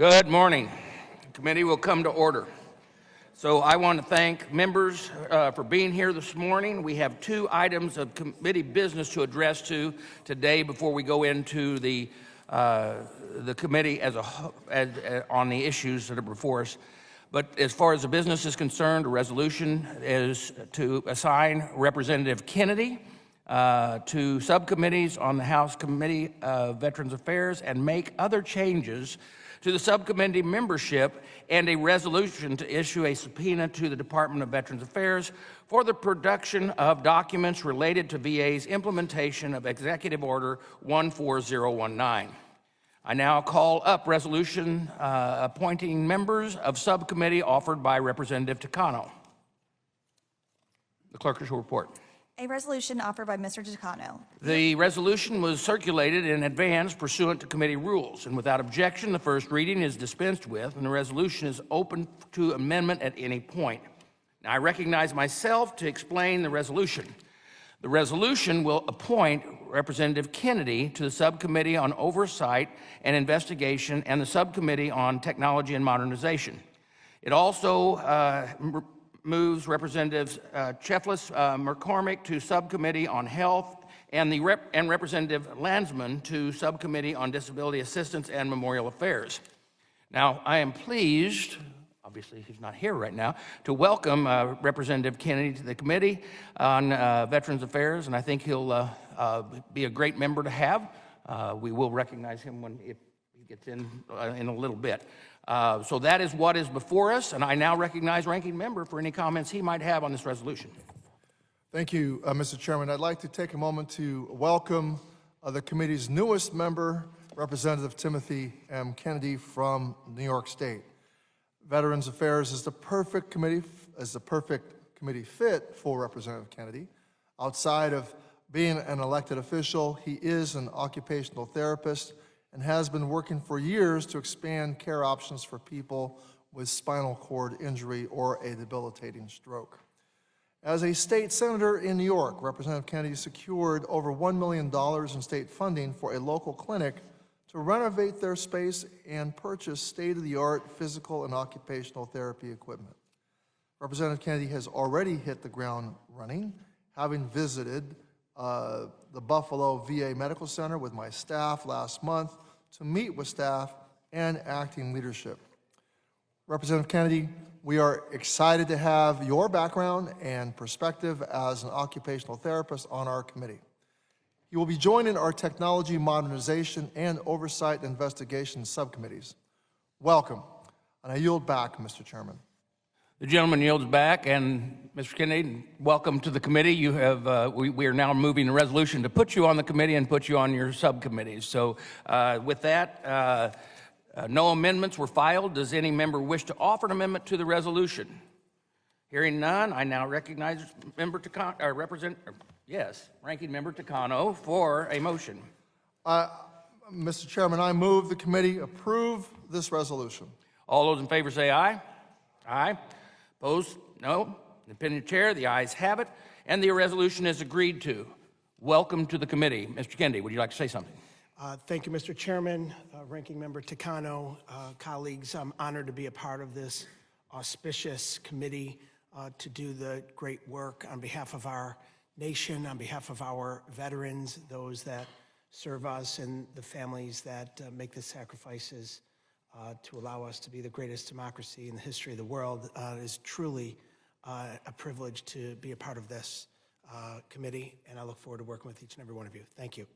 Good morning. The committee will come to order. So I want to thank members for being here this morning. We have two items of committee business to address today before we go into the committee on the issues that are before us. But as far as the business is concerned, a resolution is to assign Representative Kennedy to subcommittees on the House Committee of Veterans Affairs and make other changes to the subcommittee membership, and a resolution to issue a subpoena to the Department of Veterans Affairs for the production of documents related to VA's implementation of Executive Order 14019. I now call up resolution appointing members of subcommittee offered by Representative Takano. The clerk will report. A resolution offered by Mr. Takano. The resolution was circulated in advance pursuant to committee rules, and without objection, the first reading is dispensed with, and the resolution is open to amendment at any point. Now, I recognize myself to explain the resolution. The resolution will appoint Representative Kennedy to the Subcommittee on Oversight and Investigation and the Subcommittee on Technology and Modernization. It also moves Representatives Cheflis McCormick to Subcommittee on Health and Representative Landsman to Subcommittee on Disability Assistance and Memorial Affairs. Now, I am pleased, obviously he's not here right now, to welcome Representative Kennedy to the Committee on Veterans Affairs, and I think he'll be a great member to have. We will recognize him if he gets in a little bit. So that is what is before us, and I now recognize Ranking Member for any comments he might have on this resolution. Thank you, Mr. Chairman. I'd like to take a moment to welcome the committee's newest member, Representative Timothy M. Kennedy from New York State. Veterans Affairs is the perfect committee fit for Representative Kennedy. Outside of being an elected official, he is an occupational therapist and has been working for years to expand care options for people with spinal cord injury or a debilitating stroke. As a state senator in New York, Representative Kennedy secured over $1 million in state funding for a local clinic to renovate their space and purchase state-of-the-art physical and occupational therapy equipment. Representative Kennedy has already hit the ground running, having visited the Buffalo VA Medical Center with my staff last month to meet with staff and acting leadership. Representative Kennedy, we are excited to have your background and perspective as an occupational therapist on our committee. You will be joining our technology modernization and oversight investigation subcommittees. Welcome, and I yield back, Mr. Chairman. The gentleman yields back, and Mr. Kennedy, welcome to the committee. You have we are now moving a resolution to put you on the committee and put you on your subcommittees. So with that, no amendments were filed. Does any member wish to offer an amendment to the resolution? Hearing none, I now recognize Ranking Member Takano for a motion. Mr. Chairman, I move the committee approve this resolution. All those in favor say aye. Aye. Opposed? No. Independent chair, the ayes have it, and the resolution is agreed to. Welcome to the committee. Mr. Kennedy, would you like to say something? Thank you, Mr. Chairman, Ranking Member Takano, colleagues. I'm honored to be a part of this auspicious committee to do the great work on behalf of our nation, on behalf of our veterans, those that serve us, and the families that make the sacrifices to allow us to be the greatest democracy in the history of the world. It is truly a privilege to be a part of this committee, and I look forward to working with each and every one of you. Thank you.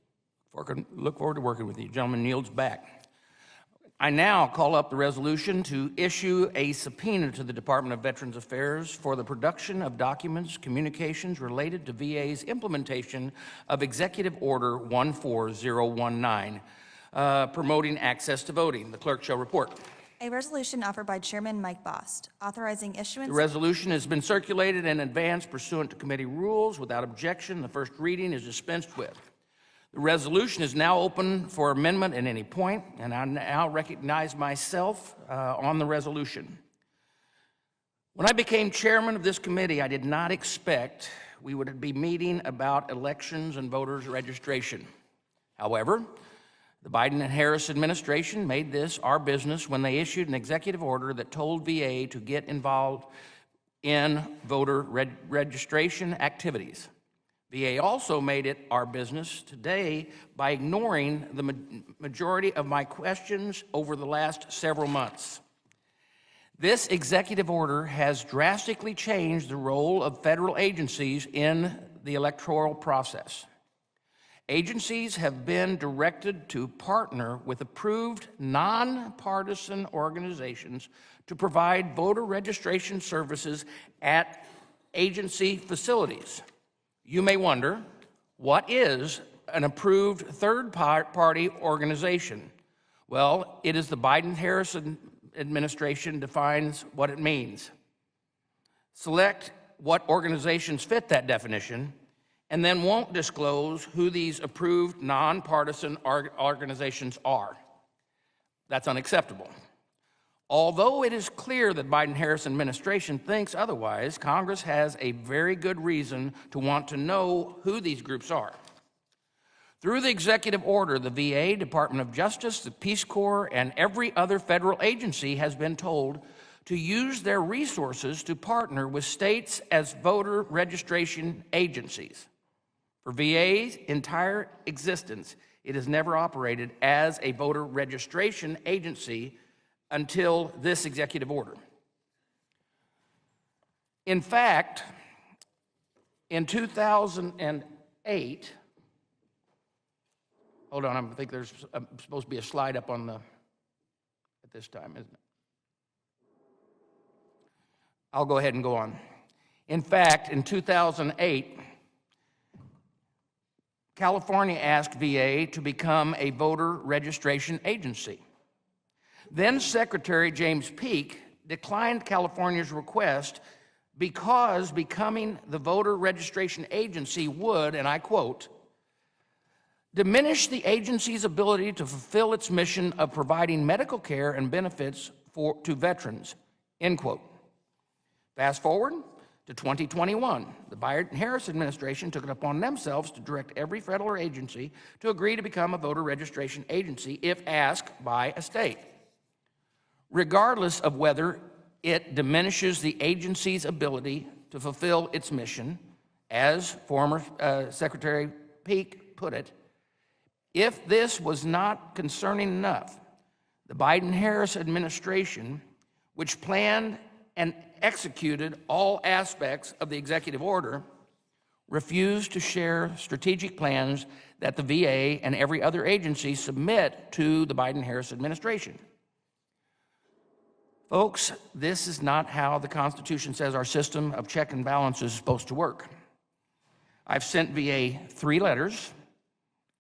Look forward to working with you. Gentleman yields back. I now call up the resolution to issue a subpoena to the Department of Veterans Affairs for the production of documents, communications related to VA's implementation of Executive Order 14019. Promoting access to voting. The clerk shall report. A resolution offered by Chairman Mike Bost, authorizing issuance. The resolution has been circulated in advance pursuant to committee rules. Without objection, the first reading is dispensed with. The resolution is now open for amendment at any point, and I now recognize myself on the resolution. When I became chairman of this committee, I did not expect we would be meeting about elections and voters registration. However, The Biden and Harris administration made this our business when they issued an executive order that told VA to get involved in voter registration activities. VA also made it our business today by ignoring the majority of my questions over the last several months. This executive order has drastically changed the role of federal agencies in the electoral process. Agencies have been directed to partner with approved nonpartisan organizations to provide voter registration services at agency facilities. You may wonder, what is an approved third-party organization? Well, it is the Biden-Harris administration defines what it means. Select what organizations fit that definition, and then won't disclose who these approved nonpartisan organizations are. That's unacceptable. Although it is clear that Biden-Harris administration thinks otherwise, Congress has a very good reason to want to know who these groups are. Through the executive order, the VA, Department of Justice, the Peace Corps, and every other federal agency has been told to use their resources to partner with states as voter registration agencies. For VA's entire existence, it has never operated as a voter registration agency until this executive order. In fact, in 2008, hold on, I think there's supposed to be a slide up on at this time, isn't it? I'll go ahead and go on. In fact, in 2008, California asked VA to become a voter registration agency. Then Secretary James Peake declined California's request because becoming the voter registration agency would, and I quote, diminish the agency's ability to fulfill its mission of providing medical care and benefits to veterans, end quote. Fast forward to 2021, the Biden-Harris administration took it upon themselves to direct every federal agency to agree to become a voter registration agency if asked by a state, regardless of whether it diminishes the agency's ability to fulfill its mission. As former Secretary Peake put it, if this was not concerning enough, the Biden-Harris administration, which planned and executed all aspects of the executive order, refused to share strategic plans that the VA and every other agency submit to the Biden-Harris administration. Folks, this is not how the Constitution says our system of check and balance is supposed to work. I've sent VA 3 letters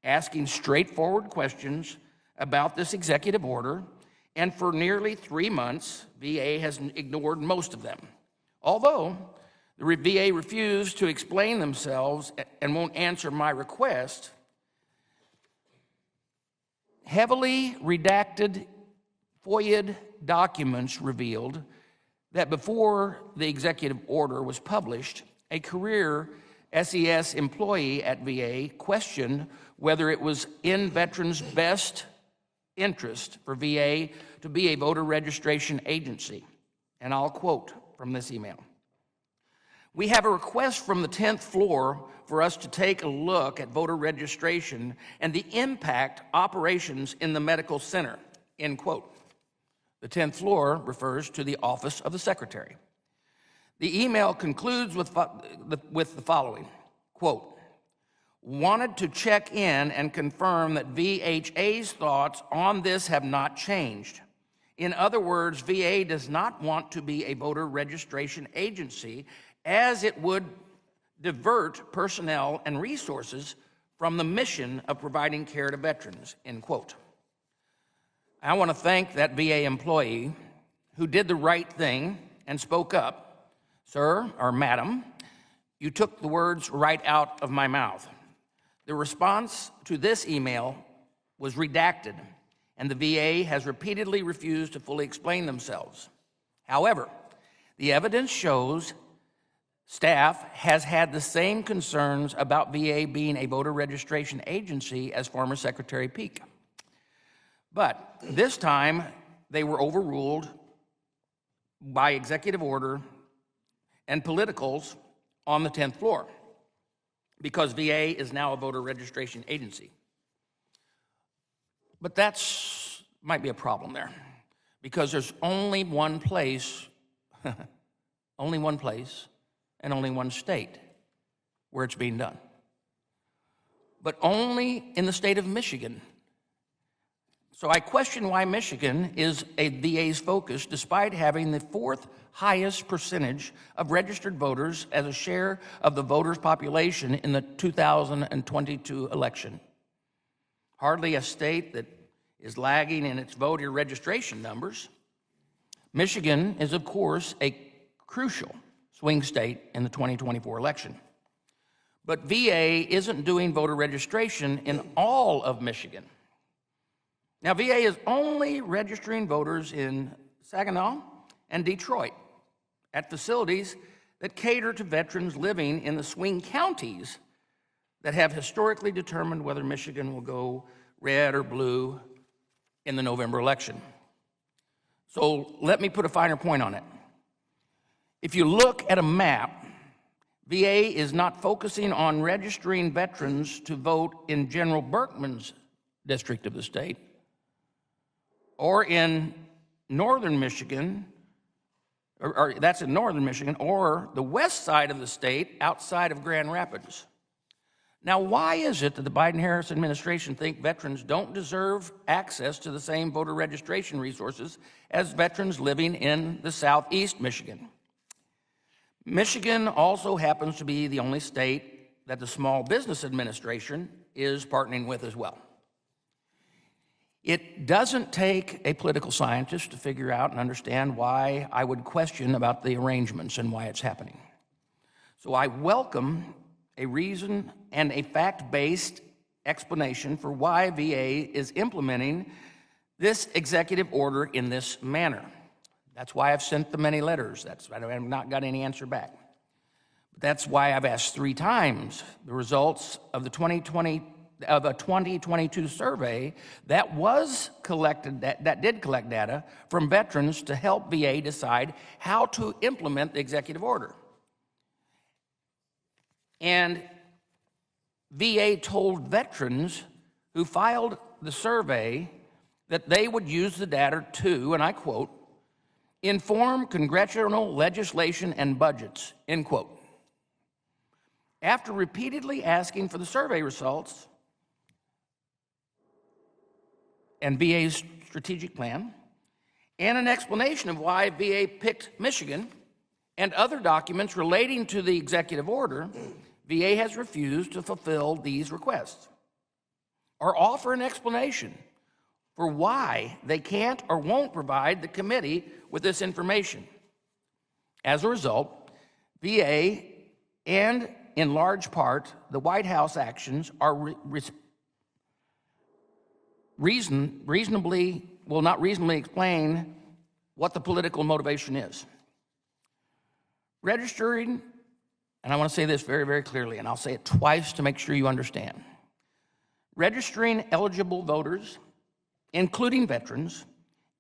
asking straightforward questions about this executive order, and for nearly 3 months, VA has ignored most of them. Although the VA refused to explain themselves and won't answer my request, heavily redacted FOIA documents revealed that before the executive order was published, a career SES employee at VA questioned whether it was in veterans' best interest for VA to be a voter registration agency. And I'll quote from this email. We have a request from the 10th floor for us to take a look at voter registration and the impact operations in the medical center, end quote. The 10th floor refers to the office of the secretary. The email concludes with the following, quote, wanted to check in and confirm that VHA's thoughts on this have not changed. In other words, VA does not want to be a voter registration agency, as it would divert personnel and resources from the mission of providing care to veterans, end quote. I want to thank that VA employee who did the right thing and spoke up. Sir or madam, you took the words right out of my mouth. The response to this email was redacted, and the VA has repeatedly refused to fully explain themselves. However, the evidence shows staff has had the same concerns about VA being a voter registration agency as former Secretary Peake. But this time, they were overruled by executive order and politicals on the 10th floor because VA is now a voter registration agency. But that's might be a problem there because there's only one place, only one place, and only one state where it's being done. But only in the state of Michigan. So I question why Michigan is a VA's focus despite having the fourth highest percentage of registered voters as a share of the voters' population in the 2022 election. Hardly a state that is lagging in its voter registration numbers. Michigan is, of course, a crucial swing state in the 2024 election. But VA isn't doing voter registration in all of Michigan. Now, VA is only registering voters in Saginaw and Detroit at facilities that cater to veterans living in the swing counties that have historically determined whether Michigan will go red or blue in the November election. So let me put a finer point on it. If you look at a map, VA is not focusing on registering veterans to vote in General Berkman's district of the state, or in northern Michigan, or that's in northern Michigan, or the west side of the state outside of Grand Rapids. Now, why is it that the Biden-Harris administration think veterans don't deserve access to the same voter registration resources as veterans living in the southeast Michigan? Michigan also happens to be the only state that the Small Business Administration is partnering with as well. It doesn't take a political scientist to figure out and understand why I would question about the arrangements and why it's happening. So I welcome a reason and a fact-based explanation for why VA is implementing this executive order in this manner. That's why I've sent the many letters. I've not got any answer back. That's why I've asked 3 times the results of the 2022 survey that was collected, that did collect data from veterans to help VA decide how to implement the executive order. And VA told veterans who filed the survey that they would use the data to, and I quote, inform congressional legislation and budgets, end quote. After repeatedly asking for the survey results and VA's strategic plan, and an explanation of why VA picked Michigan and other documents relating to the executive order, VA has refused to fulfill these requests or offer an explanation for why they can't or won't provide the committee with this information. As a result, VA and, in large part, the White House actions are reasonably explain what the political motivation is. Registering, and I want to say this very, very clearly, and I'll say it twice to make sure you understand. Registering eligible voters, including veterans,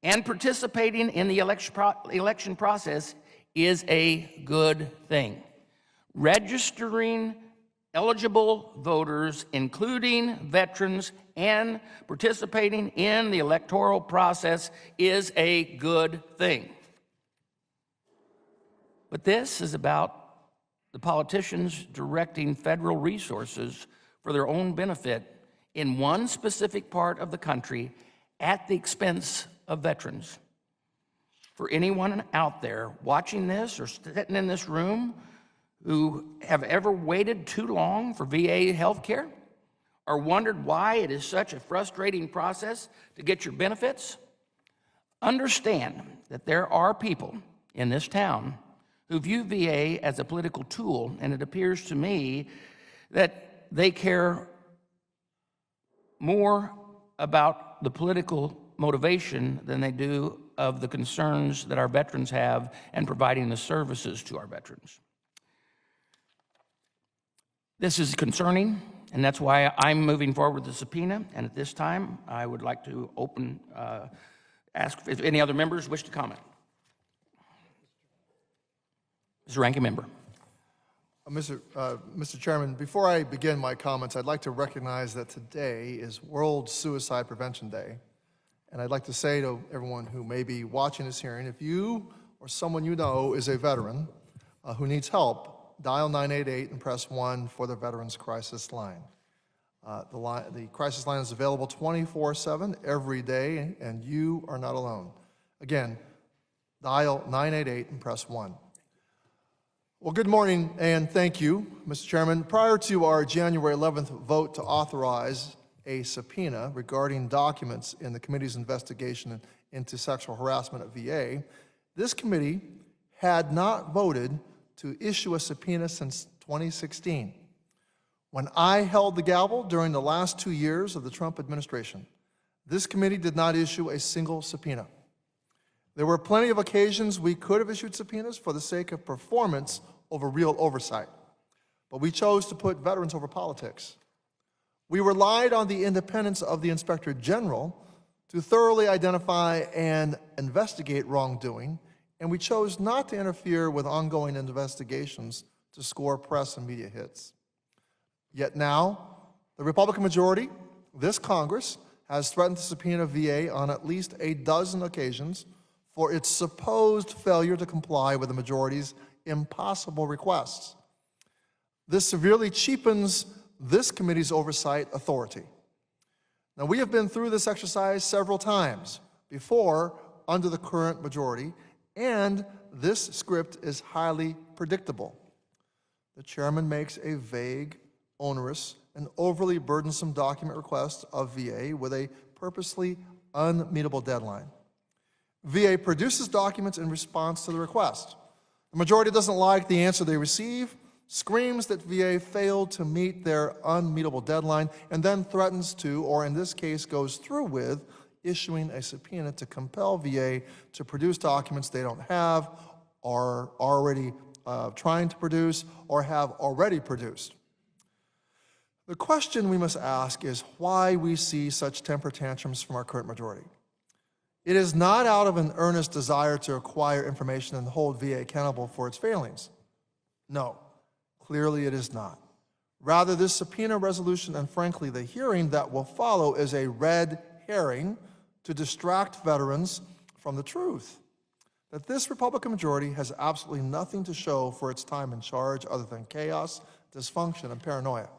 and participating in the election process is a good thing. Registering eligible voters, including veterans, and participating in the electoral process is a good thing. But this is about the politicians directing federal resources for their own benefit in one specific part of the country at the expense of veterans. For anyone out there watching this or sitting in this room who have ever waited too long for VA health care or wondered why it is such a frustrating process to get your benefits, understand that there are people in this town who view VA as a political tool, and it appears to me that they care more about the political motivation than they do of the concerns that our veterans have and providing the services to our veterans. This is concerning. and that's why I'm moving forward with the subpoena. And at this time, I would like to ask if any other members wish to comment. Mr. Ranking Member. Mr. Chairman, before I begin my comments, I'd like to recognize that today is World Suicide Prevention Day. And I'd like to say to everyone who may be watching this hearing, if you or someone you know is a veteran who needs help, dial 988 and press 1 for the Veterans Crisis Line. The crisis line is available 24/7 every day, and you are not alone. Again, dial 988 and press 1. Well, good morning and thank you, Mr. Chairman. Prior to our January 11th vote to authorize a subpoena regarding documents in the committee's investigation into sexual harassment at VA, this committee had not voted to issue a subpoena since 2016, when I held the gavel during the last 2 years of the Trump administration. This committee did not issue a single subpoena. There were plenty of occasions we could have issued subpoenas for the sake of performance over real oversight, but we chose to put veterans over politics. We relied on the independence of the Inspector General to thoroughly identify and investigate wrongdoing, and we chose not to interfere with ongoing investigations to score press and media hits. Yet now, the Republican majority, this Congress, has threatened to subpoena VA on at least a dozen occasions for its supposed failure to comply with the majority's impossible requests. This severely cheapens this committee's oversight authority. Now, we have been through this exercise several times before under the current majority, and this script is highly predictable. The chairman makes a vague, onerous, and overly burdensome document request of VA with a purposely unmeetable deadline. VA produces documents in response to the request. The majority doesn't like the answer they receive, screams that VA failed to meet their unmeetable deadline, and then threatens to, or in this case goes through with, issuing a subpoena to compel VA to produce documents they don't have, are already trying to produce, or have already produced. The question we must ask is why we see such temper tantrums from our current majority. It is not out of an earnest desire to acquire information and hold VA accountable for its failings. No, clearly it is not. Rather, this subpoena resolution and frankly the hearing that will follow is a red herring to distract veterans from the truth that this Republican majority has absolutely nothing to show for its time in charge other than chaos, dysfunction, and paranoia.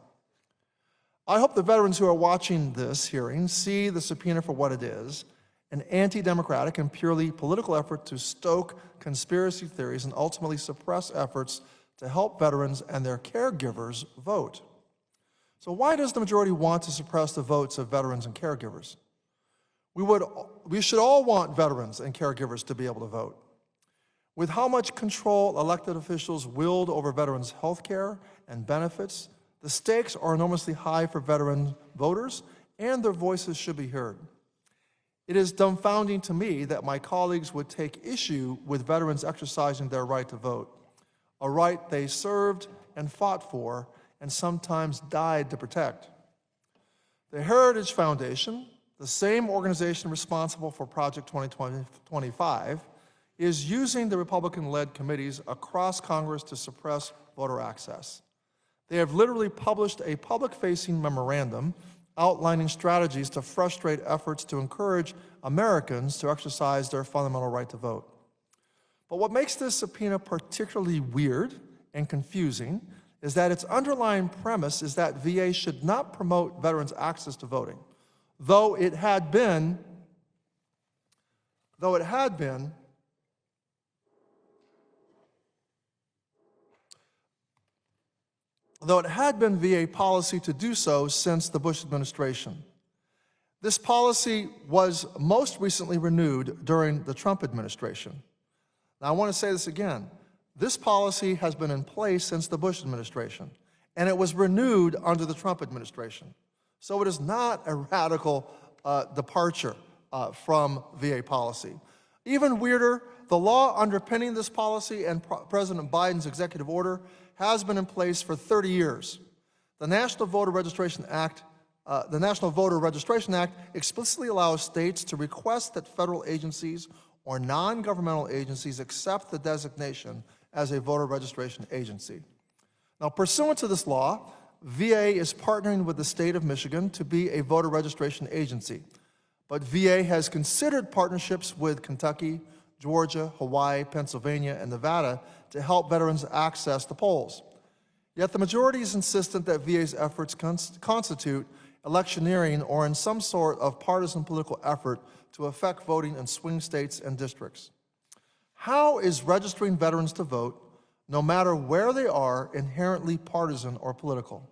I hope the veterans who are watching this hearing see the subpoena for what it is, an anti-democratic and purely political effort to stoke conspiracy theories and ultimately suppress efforts to help veterans and their caregivers vote. So why does the majority want to suppress the votes of veterans and caregivers? We should all want veterans and caregivers to be able to vote. With how much control elected officials wield over veterans' health care and benefits, the stakes are enormously high for veteran voters, and their voices should be heard. It is dumbfounding to me that my colleagues would take issue with veterans exercising their right to vote, a right they served and fought for and sometimes died to protect. The Heritage Foundation, the same organization responsible for Project 2025, is using the Republican-led committees across Congress to suppress voter access. They have literally published a public-facing memorandum outlining strategies to frustrate efforts to encourage Americans to exercise their fundamental right to vote. But what makes this subpoena particularly weird and confusing is that its underlying premise is that VA should not promote veterans' access to voting, though it had been VA policy to do so since the Bush administration. This policy was most recently renewed during the Trump administration. Now, I want to say this again. This policy has been in place since the Bush administration, and it was renewed under the Trump administration. So it is not a radical departure from VA policy. Even weirder, the law underpinning this policy and President Biden's executive order has been in place for 30 years. The National Voter Registration Act explicitly allows states to request that federal agencies or non-governmental agencies accept the designation as a voter registration agency. Now, pursuant to this law, VA is partnering with the state of Michigan to be a voter registration agency, but VA has considered partnerships with Kentucky, Georgia, Hawaii, Pennsylvania, and Nevada to help veterans access the polls. Yet the majority is insistent that VA's efforts constitute electioneering or in some sort of partisan political effort to affect voting in swing states and districts. How is registering veterans to vote, no matter where they are, inherently partisan or political?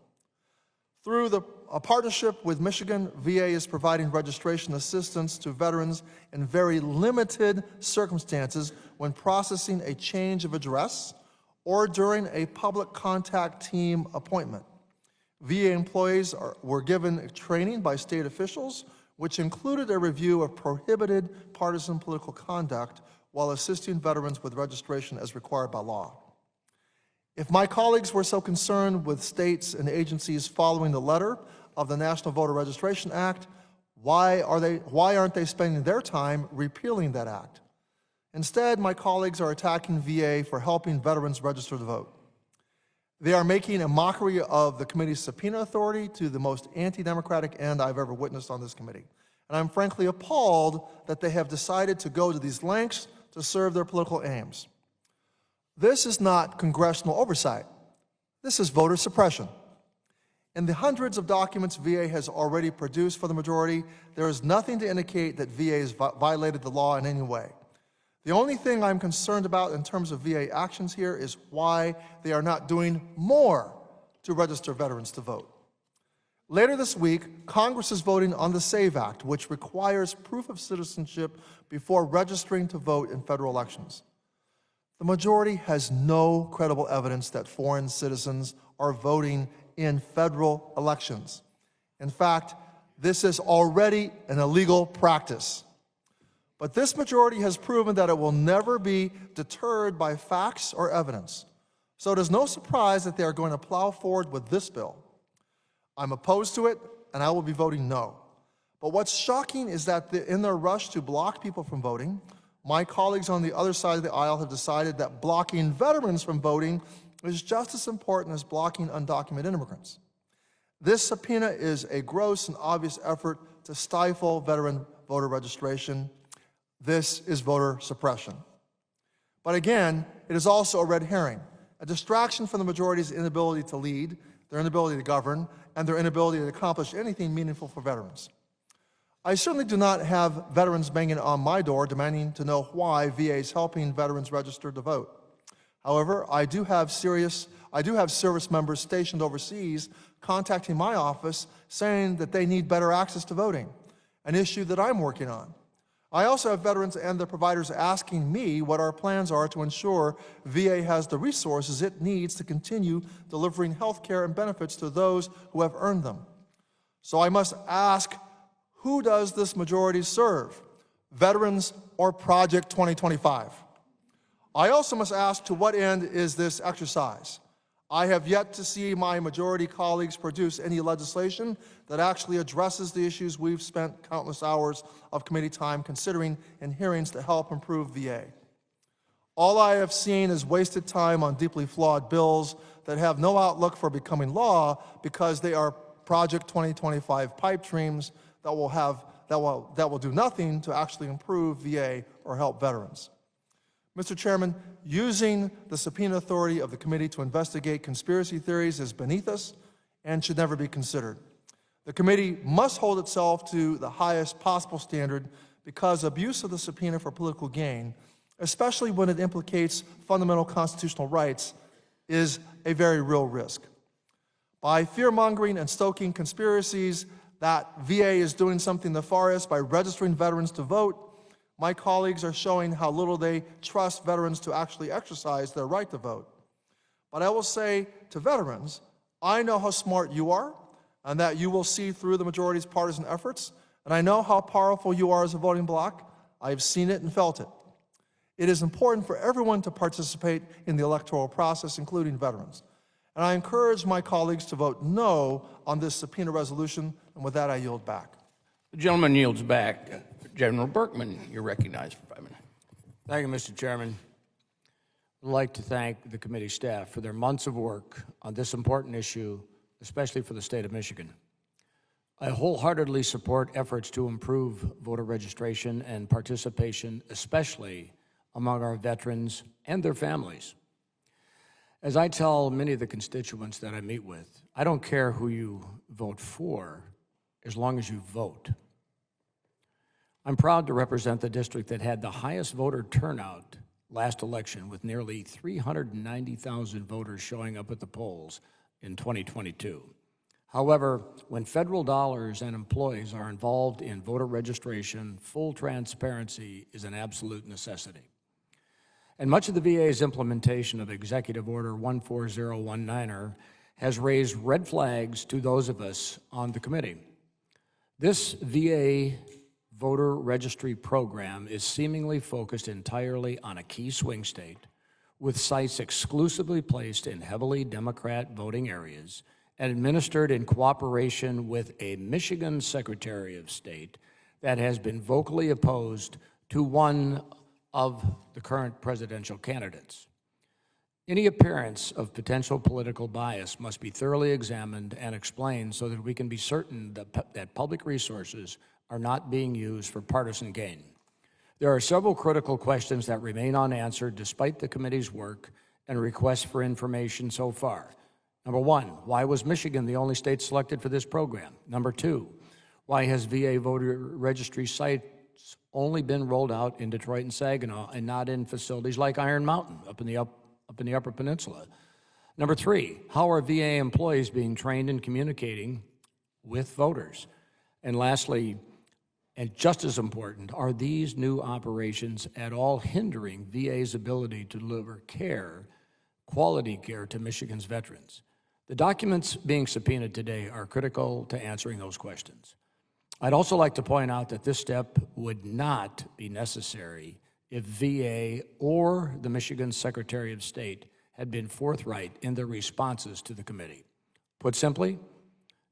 Through a partnership with Michigan, VA is providing registration assistance to veterans in very limited circumstances when processing a change of address or during a public contact team appointment. VA employees were given training by state officials, which included a review of prohibited partisan political conduct while assisting veterans with registration as required by law. If my colleagues were so concerned with states and agencies following the letter of the National Voter Registration Act, why aren't they spending their time repealing that act? Instead, my colleagues are attacking VA for helping veterans register to vote. They are making a mockery of the committee's subpoena authority to the most anti-democratic end I've ever witnessed on this committee. And I'm frankly appalled that they have decided to go to these lengths to serve their political aims. This is not congressional oversight. This is voter suppression. In the hundreds of documents VA has already produced for the majority, there is nothing to indicate that VA has violated the law in any way. The only thing I'm concerned about in terms of VA actions here is why they are not doing more to register veterans to vote. Later this week, Congress is voting on the SAVE Act, which requires proof of citizenship before registering to vote in federal elections. The majority has no credible evidence that foreign citizens are voting in federal elections. In fact, this is already an illegal practice. But this majority has proven that it will never be deterred by facts or evidence. So it is no surprise that they are going to plow forward with this bill. I'm opposed to it, and I will be voting no. But what's shocking is that in their rush to block people from voting, my colleagues on the other side of the aisle have decided that blocking veterans from voting is just as important as blocking undocumented immigrants. This subpoena is a gross and obvious effort to stifle veteran voter registration. This is voter suppression. But again, it is also a red herring, a distraction from the majority's inability to lead, their inability to govern, and their inability to accomplish anything meaningful for veterans. I certainly do not have veterans banging on my door demanding to know why VA is helping veterans register to vote. However, I do have service members stationed overseas contacting my office saying that they need better access to voting, an issue that I'm working on. I also have veterans and their providers asking me what our plans are to ensure VA has the resources it needs to continue delivering health care and benefits to those who have earned them. So I must ask, who does this majority serve? Veterans or Project 2025? I also must ask, to what end is this exercise? I have yet to see my majority colleagues produce any legislation that actually addresses the issues we've spent countless hours of committee time considering in hearings to help improve VA. All I have seen is wasted time on deeply flawed bills that have no outlook for becoming law because they are Project 2025 pipe dreams that will do nothing to actually improve VA or help veterans. Mr. Chairman, using the subpoena authority of the committee to investigate conspiracy theories is beneath us and should never be considered. The committee must hold itself to the highest possible standard because abuse of the subpoena for political gain, especially when it implicates fundamental constitutional rights, is a very real risk. By fear-mongering and stoking conspiracies that VA is doing something nefarious by registering veterans to vote, my colleagues are showing how little they trust veterans to actually exercise their right to vote. But I will say to veterans, I know how smart you are and that you will see through the majority's partisan efforts, and I know how powerful you are as a voting bloc. I have seen it and felt it. It is important for everyone to participate in the electoral process, including veterans. And I encourage my colleagues to vote no on this subpoena resolution, and with that, I yield back. The gentleman yields back. General Berkman, you're recognized for 5 minutes. Thank you, Mr. Chairman. I'd like to thank the committee staff for their months of work on this important issue, especially for the state of Michigan. I wholeheartedly support efforts to improve voter registration and participation, especially among our veterans and their families. As I tell many of the constituents that I meet with, I don't care who you vote for, as long as you vote. I'm proud to represent the district that had the highest voter turnout last election, with nearly 390,000 voters showing up at the polls in 2022. However, when federal dollars and employees are involved in voter registration, full transparency is an absolute necessity. And much of the VA's implementation of Executive Order 14019 has raised red flags to those of us on the committee. This VA voter registry program is seemingly focused entirely on a key swing state, with sites exclusively placed in heavily Democrat voting areas and administered in cooperation with a Michigan Secretary of State that has been vocally opposed to one of the current presidential candidates. Any appearance of potential political bias must be thoroughly examined and explained so that we can be certain that public resources are not being used for partisan gain. There are several critical questions that remain unanswered despite the committee's work and requests for information so far. Number one, why was Michigan the only state selected for this program? Number two, why has VA voter registry sites only been rolled out in Detroit and Saginaw and not in facilities like Iron Mountain up in the Upper Peninsula? Number three, how are VA employees being trained in communicating with voters? And lastly, and just as important, are these new operations at all hindering VA's ability to deliver care, quality care to Michigan's veterans? The documents being subpoenaed today are critical to answering those questions. I'd also like to point out that this step would not be necessary if VA or the Michigan Secretary of State had been forthright in their responses to the committee. Put simply,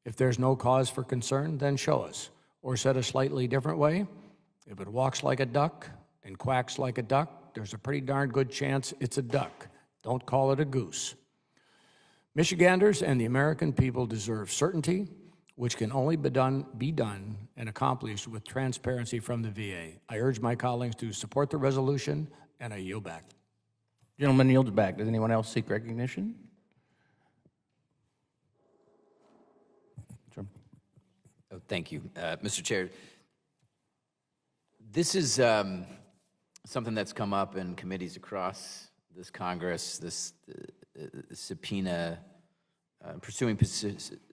if there's no cause for concern, then show us. Or said a slightly different way, if it walks like a duck and quacks like a duck, there's a pretty darn good chance it's a duck. Don't call it a goose. Michiganders and the American people deserve certainty, which can only be done and accomplished with transparency from the VA. I urge my colleagues to support the resolution, and I yield back. Gentleman yields back. Does anyone else seek recognition? Sure. Oh, thank you, Mr. Chair. This is something that's come up in committees across this Congress, this subpoena, pursuing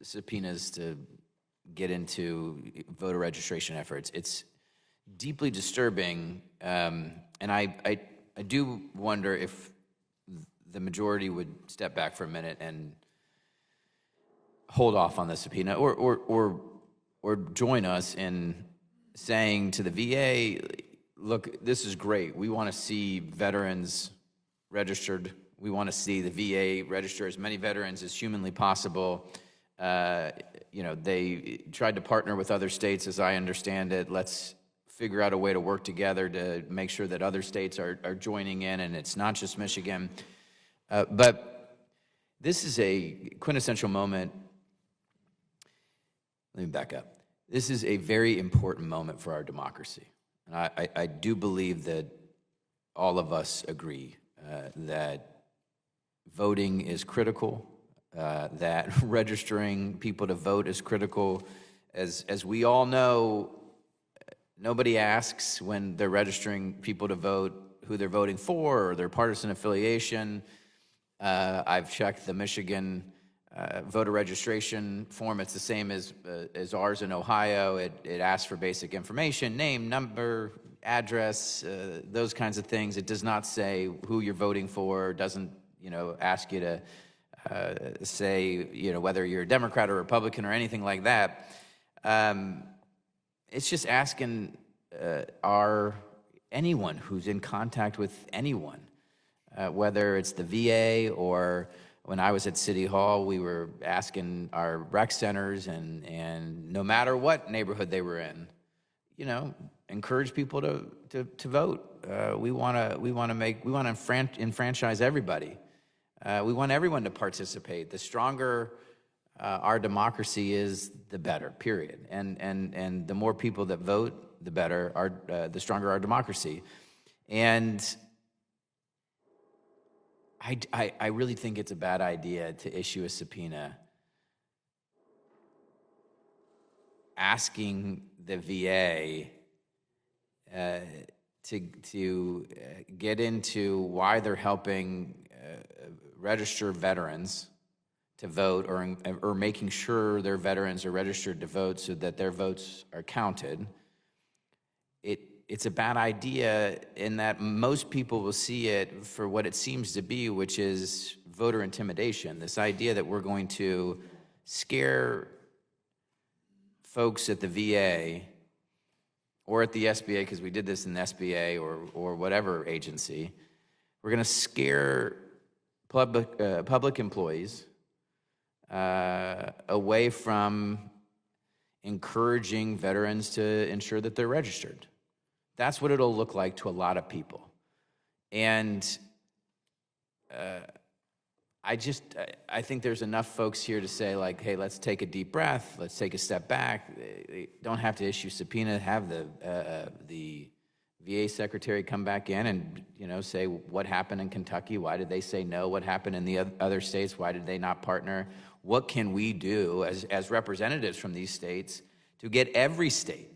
subpoenas to get into voter registration efforts. It's deeply disturbing, and I do wonder if the majority would step back for a minute and hold off on the subpoena, or join us in saying to the VA, look, this is great. We want to see veterans registered. We want to see the VA register as many veterans as humanly possible. They tried to partner with other states, as I understand it. Let's figure out a way to work together to make sure that other states are joining in, and it's not just Michigan. But this is a quintessential moment. Let me back up. This is a very important moment for our democracy. And I do believe that all of us agree that voting is critical, that registering people to vote is critical. As we all know, nobody asks when they're registering people to vote who they're voting for or their partisan affiliation. I've checked the Michigan voter registration form. It's the same as ours in Ohio. It asks for basic information, name, number, address, those kinds of things. It does not say who you're voting for. It doesn't, ask you to say, whether you're a Democrat or Republican or anything like that. It's just asking anyone who's in contact with anyone, whether it's the VA or When I was at City Hall, we were asking our rec centers and no matter what neighborhood they were in, you know, encourage people to vote. We want to enfranchise everybody. We want everyone to participate. The stronger our democracy is, the better, period. And the more people that vote, the better, the stronger our democracy. And I really think it's a bad idea to issue a subpoena asking the VA to get into why they're helping register veterans to vote, or making sure their veterans are registered to vote so that their votes are counted. It's a bad idea in that most people will see it for what it seems to be, which is voter intimidation. This idea that we're going to scare folks at the VA or at the SBA, because we did this in the SBA or whatever agency. We're going to scare public employees away from encouraging veterans to ensure that they're registered. That's what it'll look like to a lot of people. And I think there's enough folks here to say, like, hey, let's take a deep breath, let's take a step back. They don't have to issue subpoena, have the VA secretary come back in and, you know, say what happened in Kentucky, why did they say no, what happened in the other states, why did they not partner, what can we do as representatives from these states to get every state,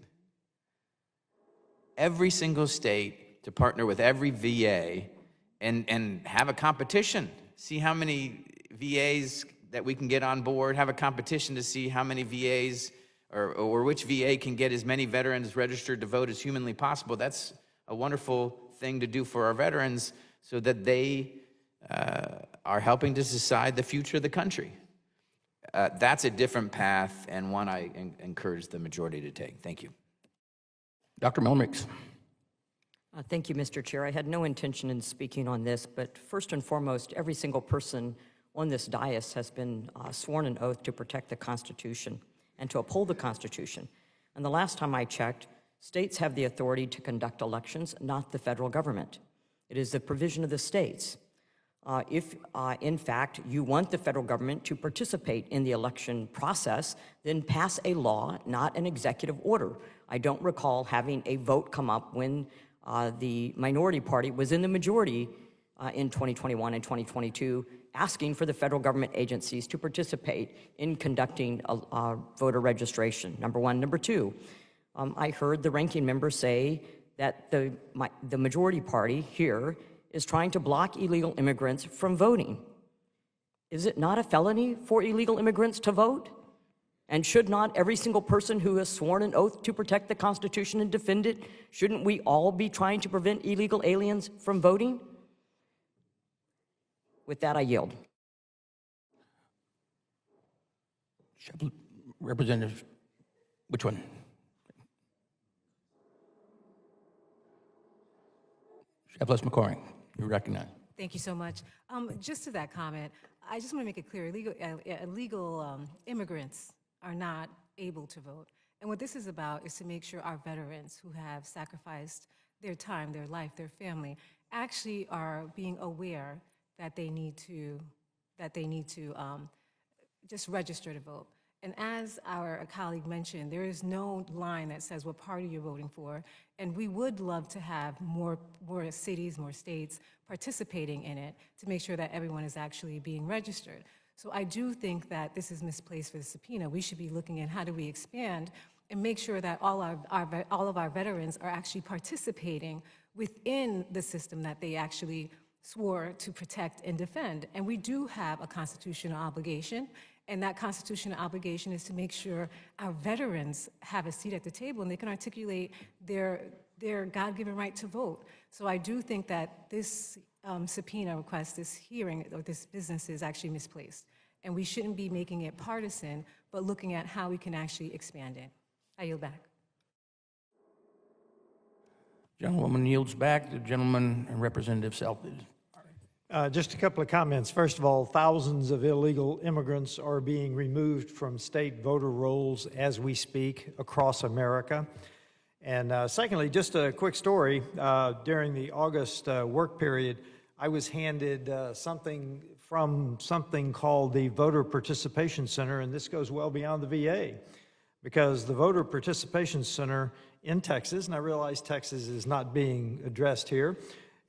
every single state, to partner with every VA and have a competition. See how many VAs that we can get on board, have a competition to see how many VAs or which VA can get as many veterans registered to vote as humanly possible. That's a wonderful thing to do for our veterans so that they are helping to decide the future of the country. That's a different path and one I encourage the majority to take. Thank you. Dr. Melmricks. Thank you, Mr. Chair. I had no intention in speaking on this, but first and foremost, every single person on this dais has been sworn an oath to protect the Constitution and to uphold the Constitution. And the last time I checked, states have the authority to conduct elections, not the federal government. It is the provision of the states. If, in fact, you want the federal government to participate in the election process, then pass a law, not an executive order. I don't recall having a vote come up when the minority party was in the majority in 2021 and 2022, asking for the federal government agencies to participate in conducting voter registration, number one. Number two, I heard the ranking member say that the majority party here is trying to block illegal immigrants from voting. Is it not a felony for illegal immigrants to vote? And should not every single person who has sworn an oath to protect the Constitution and defend it, shouldn't we all be trying to prevent illegal aliens from voting? With that, I yield. Representative, which one? Sheplis McCoring, you're recognized. Thank you so much. Just to that comment, I just want to make it clear, illegal immigrants are not able to vote. And what this is about is to make sure our veterans who have sacrificed their time, their life, their family, actually are being aware that they need to just register to vote. And as our colleague mentioned, there is no line that says what party you're voting for, and we would love to have more cities, more states participating in it to make sure that everyone is actually being registered. So I do think that this is misplaced for the subpoena. We should be looking at how do we expand and make sure that all of our veterans are actually participating within the system that they actually swore to protect and defend. And we do have a constitutional obligation, and that constitutional obligation is to make sure our veterans have a seat at the table and they can articulate their God-given right to vote. So I do think that this subpoena request, this hearing, or this business is actually misplaced. And we shouldn't be making it partisan, but looking at how we can actually expand it. I yield back. Gentlewoman yields back. The gentleman and Representative Self. Just a couple of comments. First of all, thousands of illegal immigrants are being removed from state voter rolls as we speak across America. And secondly, just a quick story. During the August work period, I was handed something from something called the Voter Participation Center, and this goes well beyond the VA, because the Voter Participation Center in Texas, and I realize Texas is not being addressed here,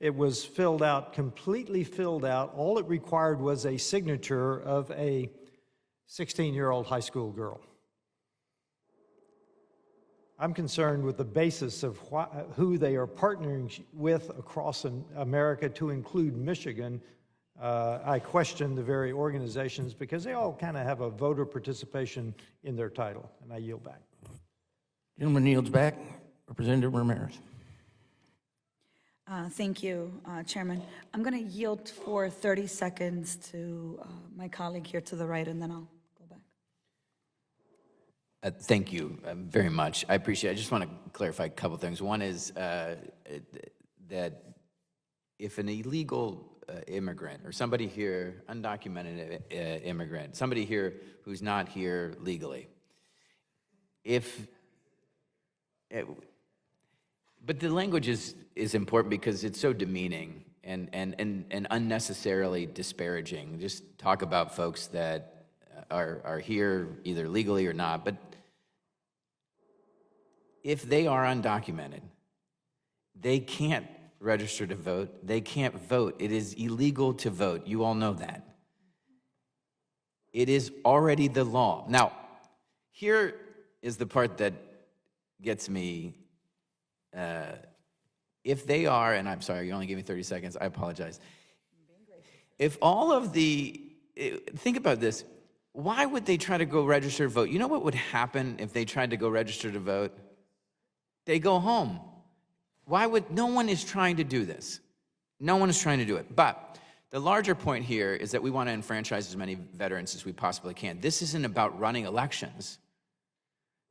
it was filled out, completely filled out. All it required was a signature of a 16-year-old high school girl. I'm concerned with the basis of who they are partnering with across America, to include Michigan. I question the very organizations because they all kind of have a voter participation in their title, and I yield back. Gentleman yields back. Representative Ramirez. Thank you, Chairman. I'm going to yield for 30 seconds to my colleague here to the right, and then I'll go back. Thank you very much. I appreciate it. I just want to clarify a couple things. One is that if an illegal immigrant or somebody here, undocumented immigrant, somebody here who's not here legally, but the language is important because it's so demeaning and unnecessarily disparaging. Just talk about folks that are here either legally or not. But if they are undocumented, they can't register to vote. They can't vote. It is illegal to vote. You all know that. It is already the law. Now, here is the part that gets me. If they are, and I'm sorry, you only gave me 30 seconds, I apologize. If all of think about this, why would they try to go register to vote? You know what would happen if they tried to go register to vote? They go home. No one is trying to do this. No one is trying to do it. But the larger point here is that we want to enfranchise as many veterans as we possibly can. This isn't about running elections.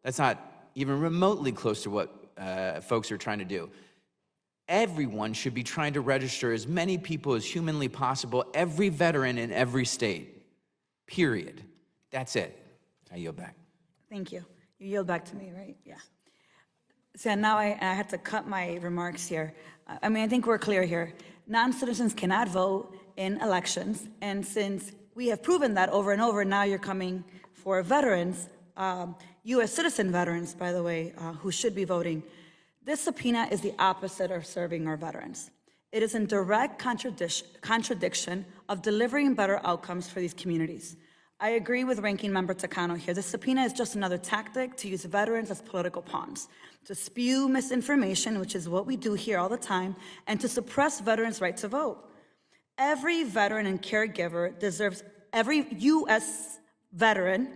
That's not even remotely close to what folks are trying to do. Everyone should be trying to register as many people as humanly possible, every veteran in every state, period. That's it. I yield back. Thank you. You yield back to me, right? Yeah. So now I had to cut my remarks here. I mean, I think we're clear here. Non-citizens cannot vote in elections, and since we have proven that over and over, now you're coming for veterans, U.S. citizen veterans, by the way, who should be voting. This subpoena is the opposite of serving our veterans. It is in direct contradiction of delivering better outcomes for these communities. I agree with Ranking Member Takano here. This subpoena is just another tactic to use veterans as political pawns, to spew misinformation, which is what we do here all the time, and to suppress veterans' right to vote. Every veteran and caregiver deserves, every U.S. veteran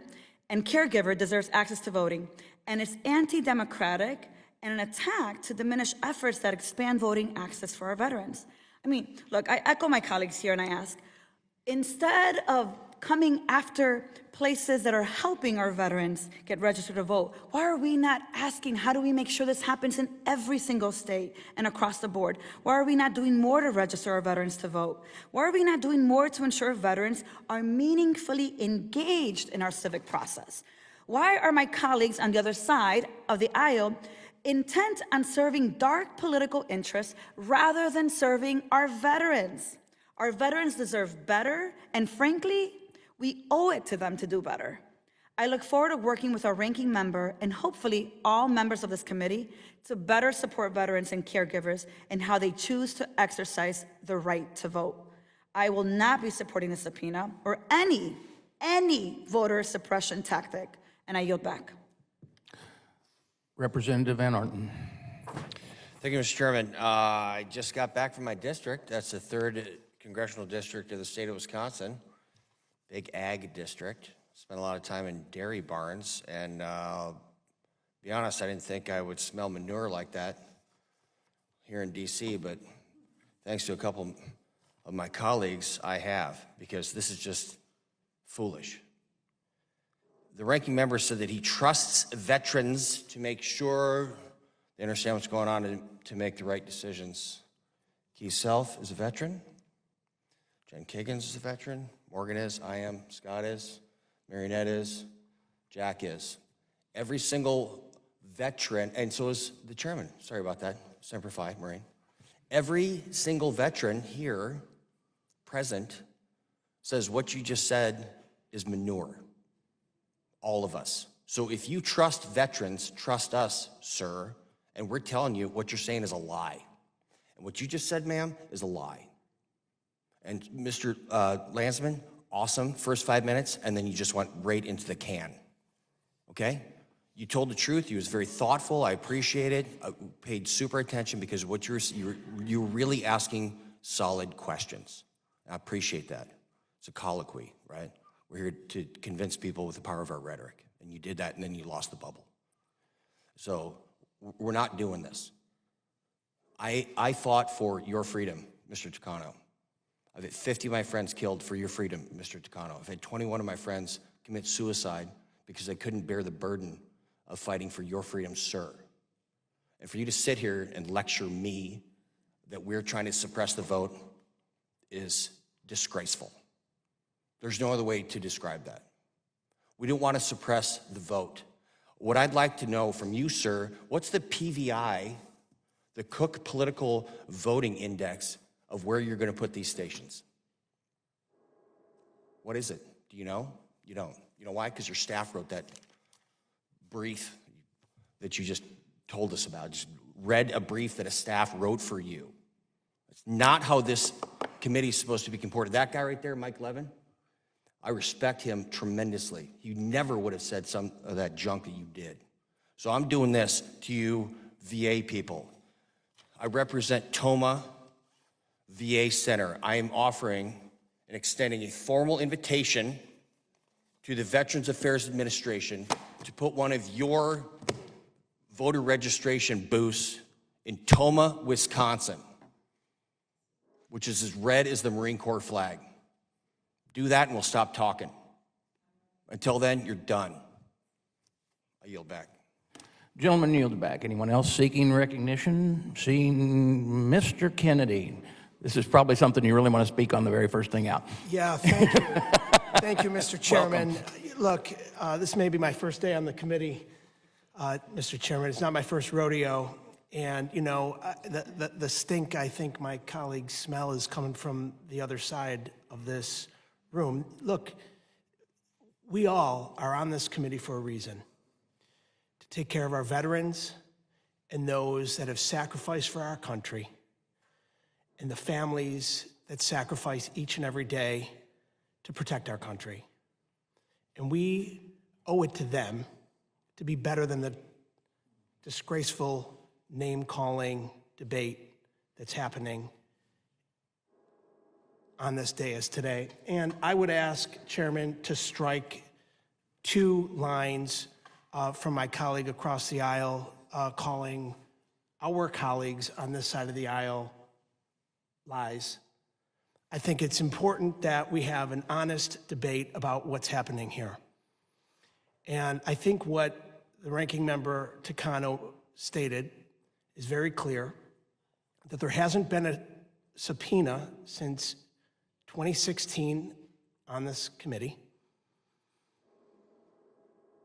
and caregiver deserves access to voting, and it's anti-democratic and an attack to diminish efforts that expand voting access for our veterans. I mean, look, I echo my colleagues here and I ask, instead of coming after places that are helping our veterans get registered to vote, why are we not asking, how do we make sure this happens in every single state and across the board? Why are we not doing more to register our veterans to vote? Why are we not doing more to ensure veterans are meaningfully engaged in our civic process? Why are my colleagues on the other side of the aisle intent on serving dark political interests rather than serving our veterans? Our veterans deserve better, and frankly, we owe it to them to do better. I look forward to working with our ranking member and hopefully all members of this committee to better support veterans and caregivers in how they choose to exercise the right to vote. I will not be supporting the subpoena or any voter suppression tactic, and I yield back. Representative Van Orton. Thank you, Mr. Chairman. I just got back from my district. That's the 3rd congressional district of the state of Wisconsin. Big ag district. Spent a lot of time in dairy barns, and be honest, I didn't think I would smell manure like that here in DC, but thanks to a couple of my colleagues, I have, because this is just foolish. The ranking member said that he trusts veterans to make sure they understand what's going on and to make the right decisions. He himself is a veteran. Jen Kiggins is a veteran. Morgan is, I am, Scott is, Marionette is, Jack is. Every single veteran, and so is the chairman. Sorry about that. Semper Fi, Marine. Every single veteran here present says what you just said is manure. All of us. So if you trust veterans, trust us, sir. And we're telling you what you're saying is a lie. And what you just said, ma'am, is a lie. And Mr. Landsman, awesome, first 5 minutes, and then you just went right into the can. Okay? You told the truth. You was very thoughtful. I appreciate it. I paid super attention because what you're really asking solid questions. I appreciate that. It's a colloquy, right? We're here to convince people with the power of our rhetoric. And you did that, and then you lost the bubble. So we're not doing this. I fought for your freedom, Mr. Takano. I've had 50 of my friends killed for your freedom, Mr. Takano. I've had 21 of my friends commit suicide because they couldn't bear the burden of fighting for your freedom, sir. And for you to sit here and lecture me that we're trying to suppress the vote is disgraceful. There's no other way to describe that. We don't want to suppress the vote. What I'd like to know from you, sir, what's the PVI, the Cook Political Voting Index, of where you're going to put these stations? What is it? Do you know? You don't. You know why? Because your staff wrote that brief that you just told us about. Just read a brief that a staff wrote for you. It's not how this committee is supposed to be comported. That guy right there, Mike Levin, I respect him tremendously. He never would have said some of that junk that you did. So I'm doing this to you VA people. I represent Toma VA Center. I am offering and extending a formal invitation to the Veterans Affairs Administration to put one of your voter registration booths in Toma, Wisconsin, which is as red as the Marine Corps flag. Do that and we'll stop talking. Until then, you're done. I yield back. Gentlemen, yield back. Anyone else seeking recognition? Seeing Mr. Kennedy. This is probably something you really want to speak on the very first thing out. Yeah, thank you. Thank you, Mr. Chairman. Look, this may be my first day on the committee, Mr. Chairman. It's not my first rodeo. And, you know, the stink I think my colleagues smell is coming from the other side of this room. Look, we all are on this committee for a reason. To take care of our veterans and those that have sacrificed for our country, and the families that sacrifice each and every day to protect our country. And we owe it to them to be better than the disgraceful name-calling debate that's happening on this day as today. And I would ask, Chairman, to strike 2 lines from my colleague across the aisle calling our colleagues on this side of the aisle lies. I think it's important that we have an honest debate about what's happening here. And I think what the ranking member Takano stated is very clear, that there hasn't been a subpoena since 2016 on this committee.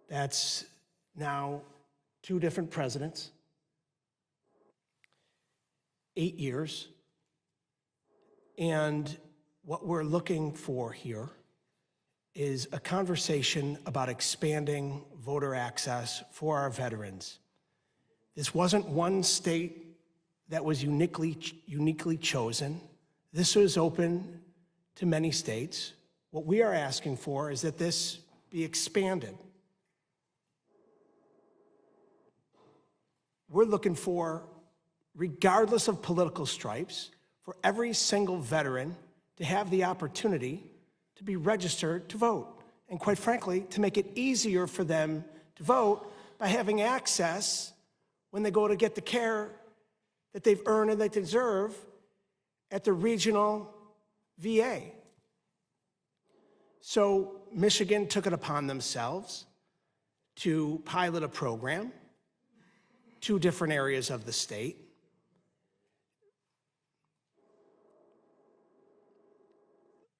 That's now 2 different presidents, 8 years. And what we're looking for here is a conversation about expanding voter access for our veterans. This wasn't one state that was uniquely chosen. This was open to many states. What we are asking for is that this be expanded. We're looking for, regardless of political stripes, for every single veteran to have the opportunity to be registered to vote. And quite frankly, to make it easier for them to vote by having access when they go to get the care that they've earned and they deserve at the regional VA. So Michigan took it upon themselves to pilot a program, 2 different areas of the state.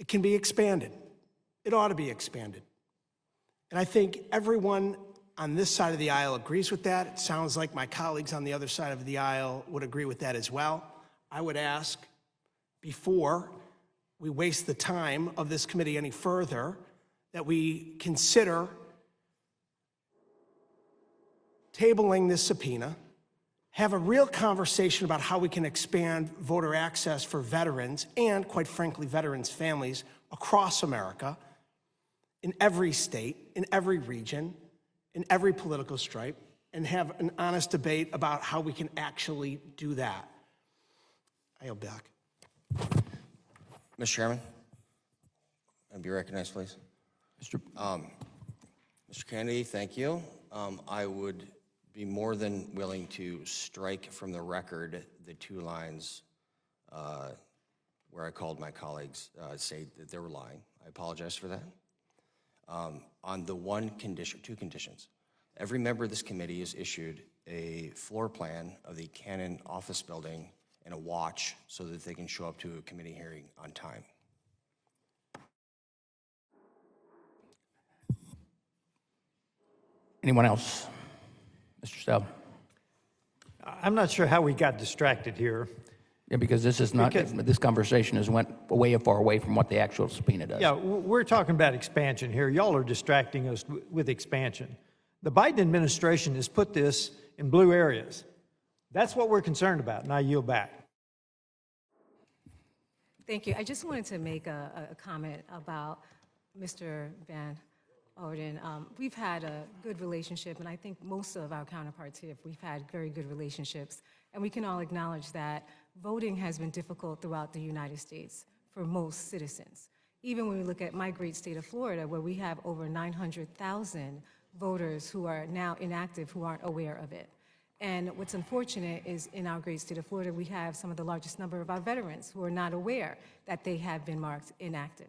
It can be expanded. It ought to be expanded. And I think everyone on this side of the aisle agrees with that. It sounds like my colleagues on the other side of the aisle would agree with that as well. I would ask, before we waste the time of this committee any further, that we consider tabling this subpoena, have a real conversation about how we can expand voter access for veterans and, quite frankly, veterans' families across America, in every state, in every region, in every political stripe, and have an honest debate about how we can actually do that. I yield back. Mr. Chairman, be recognized, please. Mr. Mr. Kennedy, thank you. I would be more than willing to strike from the record the 2 lines where I called my colleagues say that they were lying. I apologize for that. On the 2 conditions. Every member of this committee is issued a floor plan of the Cannon office building and a watch so that they can show up to a committee hearing on time. Anyone else? Mr. Stout? I'm not sure how we got distracted here. Yeah, because this is not, Because- this conversation has went way far away from what the actual subpoena does. Yeah, we're talking about expansion here. Y'all are distracting us with expansion. The Biden administration has put this in blue areas. That's what we're concerned about, and I yield back. Thank you. I just wanted to make a comment about Mr. Van Orden. We've had a good relationship, and I think most of our counterparts here, we've had very good relationships. And we can all acknowledge that voting has been difficult throughout the United States for most citizens. Even when we look at my great state of Florida, where we have over 900,000 voters who are now inactive, who aren't aware of it. And what's unfortunate is in our great state of Florida, we have some of the largest number of our veterans who are not aware that they have been marked inactive.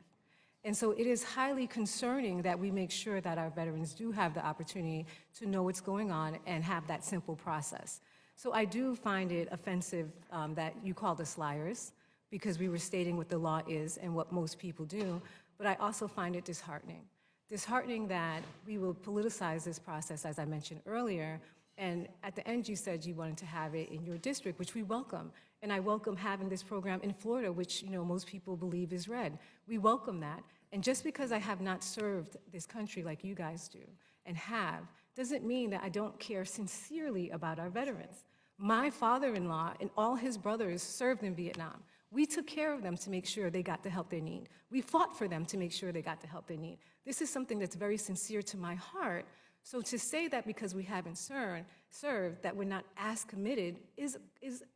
And so it is highly concerning that we make sure that our veterans do have the opportunity to know what's going on and have that simple process. So I do find it offensive that you called us liars, because we were stating what the law is and what most people do, but I also find it disheartening. Disheartening that we will politicize this process, as I mentioned earlier, and at the end you said you wanted to have it in your district, which we welcome. And I welcome having this program in Florida, which most people believe is red. We welcome that. And just because I have not served this country like you guys do and have, doesn't mean that I don't care sincerely about our veterans. My father-in-law and all his brothers served in Vietnam. We took care of them to make sure they got the help they need. We fought for them to make sure they got the help they need. This is something that's very sincere to my heart. So to say that because we haven't served, that we're not as committed is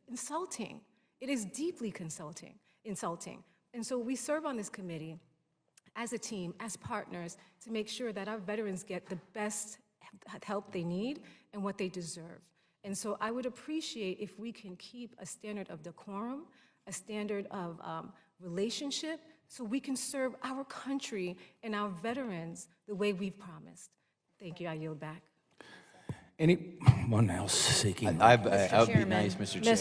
insulting. It is deeply insulting. And so we serve on this committee as a team, as partners, to make sure that our veterans get the best help they need and what they deserve. And so I would appreciate if we can keep a standard of decorum, a standard of relationship, so we can serve our country and our veterans the way we've promised. Thank you. I yield back. Anyone else seeking? I would be nice, Mr. Chair.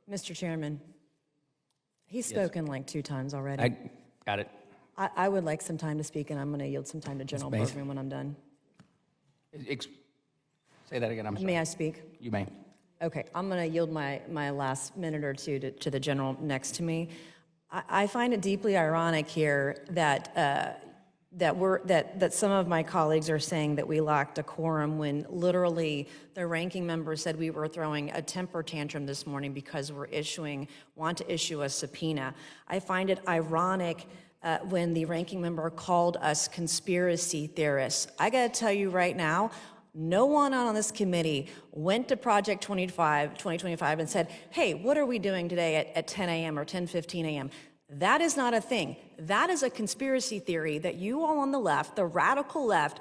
Mr. Chairman, he's spoken like 2 times already. I got it. I would like some time to speak, and I'm going to yield some time to General Mays. Bergman when I'm done. Say that again, I'm sorry. May I speak? You may. Okay, I'm going to yield my last minute or two to the general next to me. I find it deeply ironic here that some of my colleagues are saying that we lacked decorum when literally the ranking member said we were throwing a temper tantrum this morning because want to issue a subpoena. I find it ironic when the ranking member called us conspiracy theorists. I got to tell you right now, no one on this committee went to Project 2025 and said, hey, what are we doing today at 10 a.m. or 10:15 a.m.? That is not a thing. That is a conspiracy theory that you all on the left, the radical left,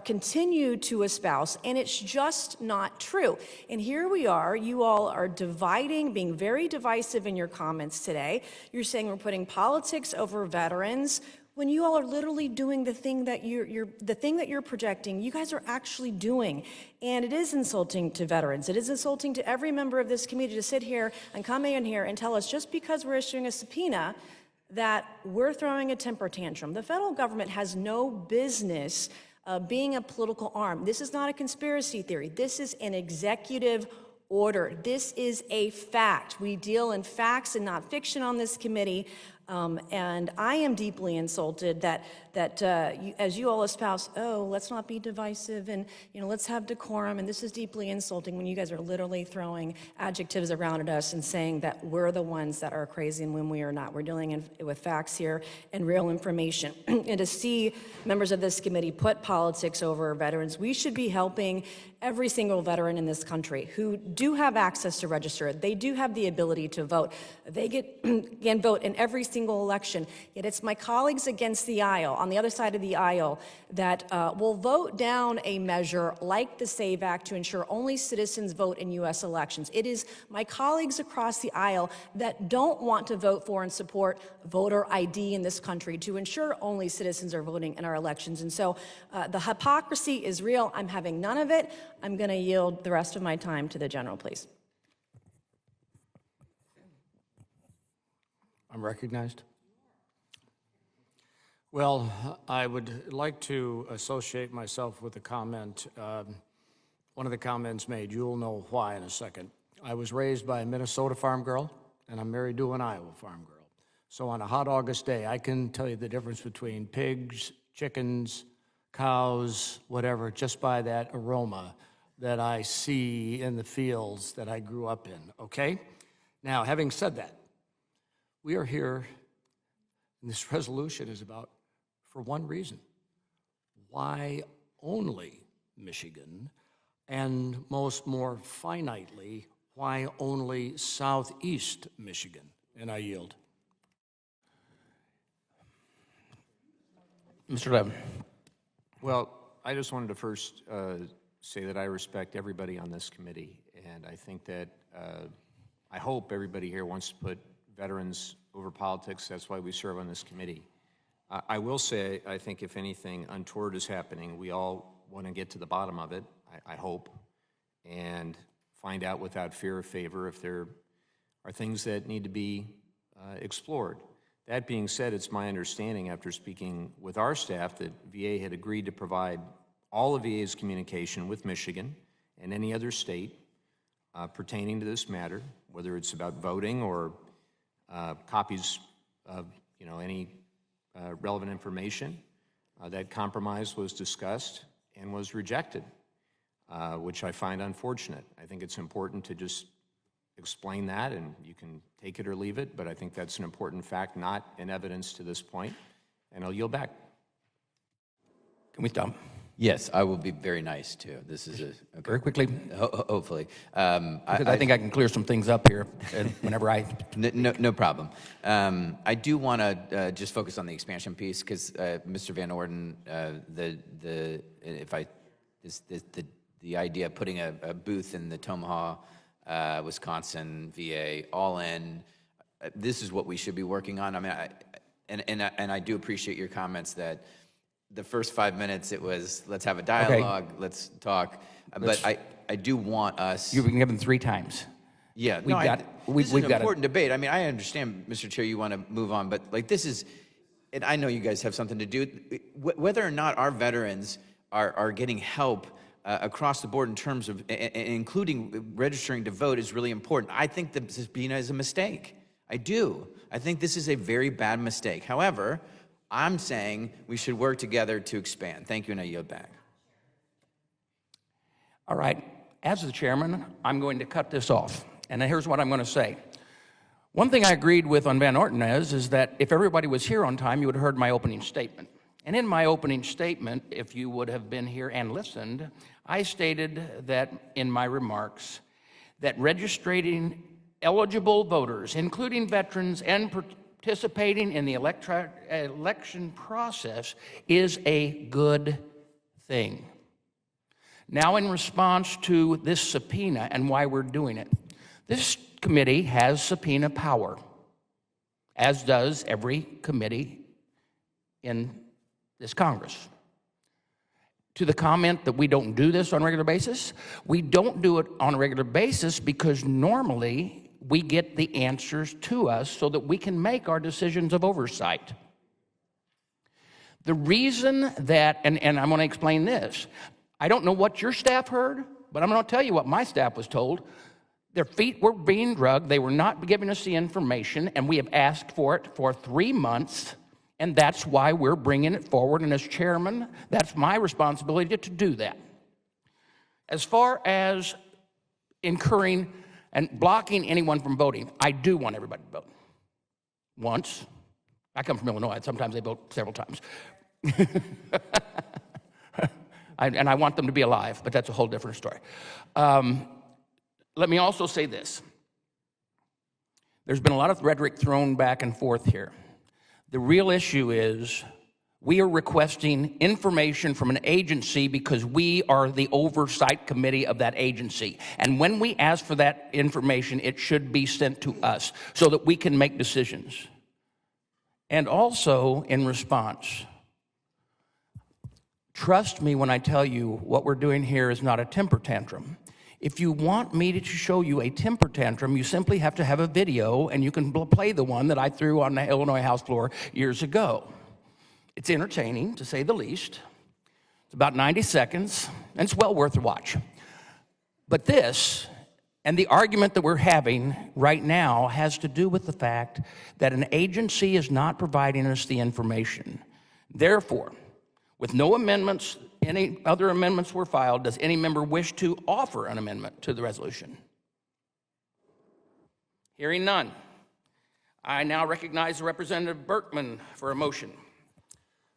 continue to espouse, and it's just not true. And here we are, you all are dividing, being very divisive in your comments today. You're saying we're putting politics over veterans, when you all are literally doing the thing that you're projecting, you guys are actually doing. And it is insulting to veterans. It is insulting to every member of this committee to sit here and come in here and tell us just because we're issuing a subpoena that we're throwing a temper tantrum. The federal government has no business being a political arm. This is not a conspiracy theory. This is an executive order. This is a fact. We deal in facts and not fiction on this committee. And I am deeply insulted that as you all espouse, oh, let's not be divisive and, let's have decorum, and this is deeply insulting when you guys are literally throwing adjectives around at us and saying that we're the ones that are crazy and when we are not. We're dealing with facts here and real information. And to see members of this committee put politics over veterans, we should be helping every single veteran in this country who do have access to register. They do have the ability to vote. They can vote in every single election. Yet it's my colleagues against the aisle, on the other side of the aisle, that will vote down a measure like the SAVE Act to ensure only citizens vote in U.S. elections. It is my colleagues across the aisle that don't want to vote for and support voter ID in this country to ensure only citizens are voting in our elections. And so the hypocrisy is real. I'm having none of it. I'm going to yield the rest of my time to the general, please. I'm recognized. Well, I would like to associate myself with a comment, one of the comments made. You'll know why in a second. I was raised by a Minnesota farm girl, and I'm married to an Iowa farm girl. So on a hot August day, I can tell you the difference between pigs, chickens, cows, whatever, just by that aroma that I see in the fields that I grew up in, okay? Now, having said that, we are here, and this resolution is about, for one reason, why only Michigan, and more finitely, why only Southeast Michigan? And I yield. Mr. Levin. Well, I just wanted to first say that I respect everybody on this committee, and I think that I hope everybody here wants to put veterans over politics. That's why we serve on this committee. I will say, I think if anything untoward is happening, we all want to get to the bottom of it, I hope, and find out without fear or favor if there are things that need to be explored. That being said, it's my understanding after speaking with our staff that VA had agreed to provide all of VA's communication with Michigan and any other state pertaining to this matter, whether it's about voting or copies of any relevant information. That compromise was discussed and was rejected, which I find unfortunate. I think it's important to just explain that, and you can take it or leave it, but I think that's an important fact, not in evidence to this point, and I'll yield back. Can we stop? Yes, I will be very nice too. This is okay. Very quickly. Hopefully. Because I think I can clear some things up here whenever I... No problem. I do want to just focus on the expansion piece because Mr. Van Orden, the idea of putting a booth in the Tomaha, Wisconsin VA, all in, this is what we should be working on. I mean, and I do appreciate your comments that the first 5 minutes it was, let's have a dialogue, okay. Let's talk. But I do want us... You've been given 3 times. Yeah, this is an important debate. I mean, I understand, Mr. Chair, you want to move on, but like this is, and I know you guys have something to do, whether or not our veterans are getting help across the board in terms of, including registering to vote is really important. I think the subpoena is a mistake. I do. I think this is a very bad mistake. However, I'm saying we should work together to expand. Thank you, and I yield back. All right. As the chairman, I'm going to cut this off. And here's what I'm going to say. One thing I agreed with on Van Orten is that if everybody was here on time, you would have heard my opening statement. And in my opening statement, if you would have been here and listened, I stated that in my remarks that registering eligible voters, including veterans and participating in the election process, is a good thing. Now, in response to this subpoena and why we're doing it, this committee has subpoena power, as does every committee in this Congress. To the comment that we don't do this on a regular basis, we don't do it on a regular basis because normally we get the answers to us so that we can make our decisions of oversight. The reason that, and I'm going to explain this, I don't know what your staff heard, but I'm going to tell you what my staff was told. Their feet were being drugged, they were not giving us the information, and we have asked for it for 3 months, and that's why we're bringing it forward, and as chairman, that's my responsibility to do that. As far as incurring and blocking anyone from voting, I do want everybody to vote. Once. I come from Illinois, and sometimes they vote several times. And I want them to be alive, but that's a whole different story. Let me also say this. There's been a lot of rhetoric thrown back and forth here. The real issue is we are requesting information from an agency because we are the oversight committee of that agency. And when we ask for that information, it should be sent to us so that we can make decisions. And also, in response, trust me when I tell you what we're doing here is not a temper tantrum. If you want me to show you a temper tantrum, you simply have to have a video, and you can play the one that I threw on the Illinois House floor years ago. It's entertaining, to say the least. It's about 90 seconds, and it's well worth a watch. But this, and the argument that we're having right now, has to do with the fact that an agency is not providing us the information. Therefore, with no amendments, any other amendments were filed, does any member wish to offer an amendment to the resolution? Hearing none. I now recognize Representative Berkman for a motion.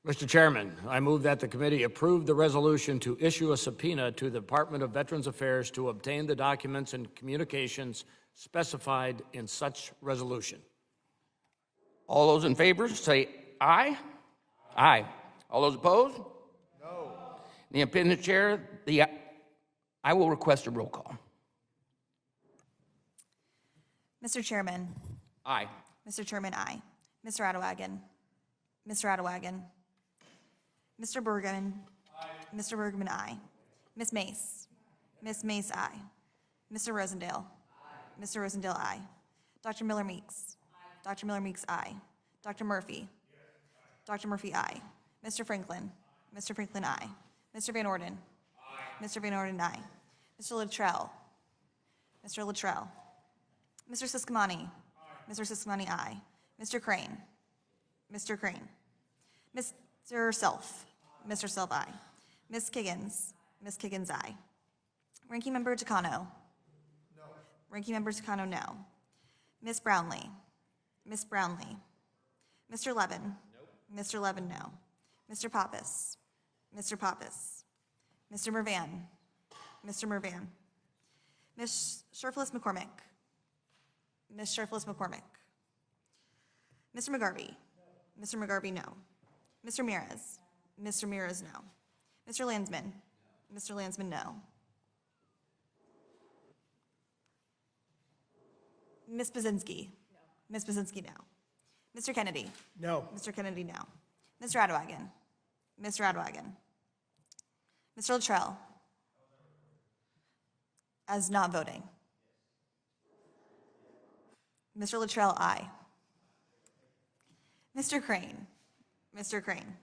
Mr. Chairman, I move that the committee approve the resolution to issue a subpoena to the Department of Veterans Affairs to obtain the documents and communications specified in such resolution. All those in favor say aye. Aye. All those opposed? No. In the opinion of the chair, I will request a roll call. Mr. Chairman. Aye. Mr. Chairman, aye. Mr. Adewagen. Mr. Adewagen. Mr. Bergman. Aye. Mr. Bergman, aye. Ms. Mace. Ms. Mace, aye. Mr. Rosendale. Aye. Mr. Rosendale, aye. Dr. Miller Meeks. Aye. Dr. Miller Meeks, aye. Dr. Murphy. Yes. Dr. Murphy, aye. Mr. Franklin. Aye. Mr. Franklin, aye. Mr. Van Orden. Aye. Mr. Van Orden, aye. Mr. Luttrell. Mr. Luttrell. Mr. Siscomani. Aye. Mr. Siscomani, aye. Mr. Crane. Mr. Crane. Mr. Self. Mr. Self, aye. Ms. Kiggins. Ms. Kiggins, aye. Ranking Member Takano. No. Ranking Member Takano, no. Ms. Brownlee. Ms. Brownlee. Mr. Levin. Nope. Mr. Levin, no. Mr. Pappas. Mr. Pappas. Mr. Mervan. Mr. Mervan. Ms. Sherfless McCormick. Ms. Sherfless McCormick. Mr. McGarvey. No. Mr. McGarvey, no. Mr. Mears. Mr. Mears, no. Mr. Landsman. No. Mr. Landsman, no. Ms. Bazinski. No. Ms. Bazinski, no. Mr. Kennedy. No. Mr. Kennedy, no. Mr. Adewagen. Mr. Adewagen. Mr. Luttrell. As not voting. Mr. Luttrell, aye. Mr. Crane. Mr. Crane.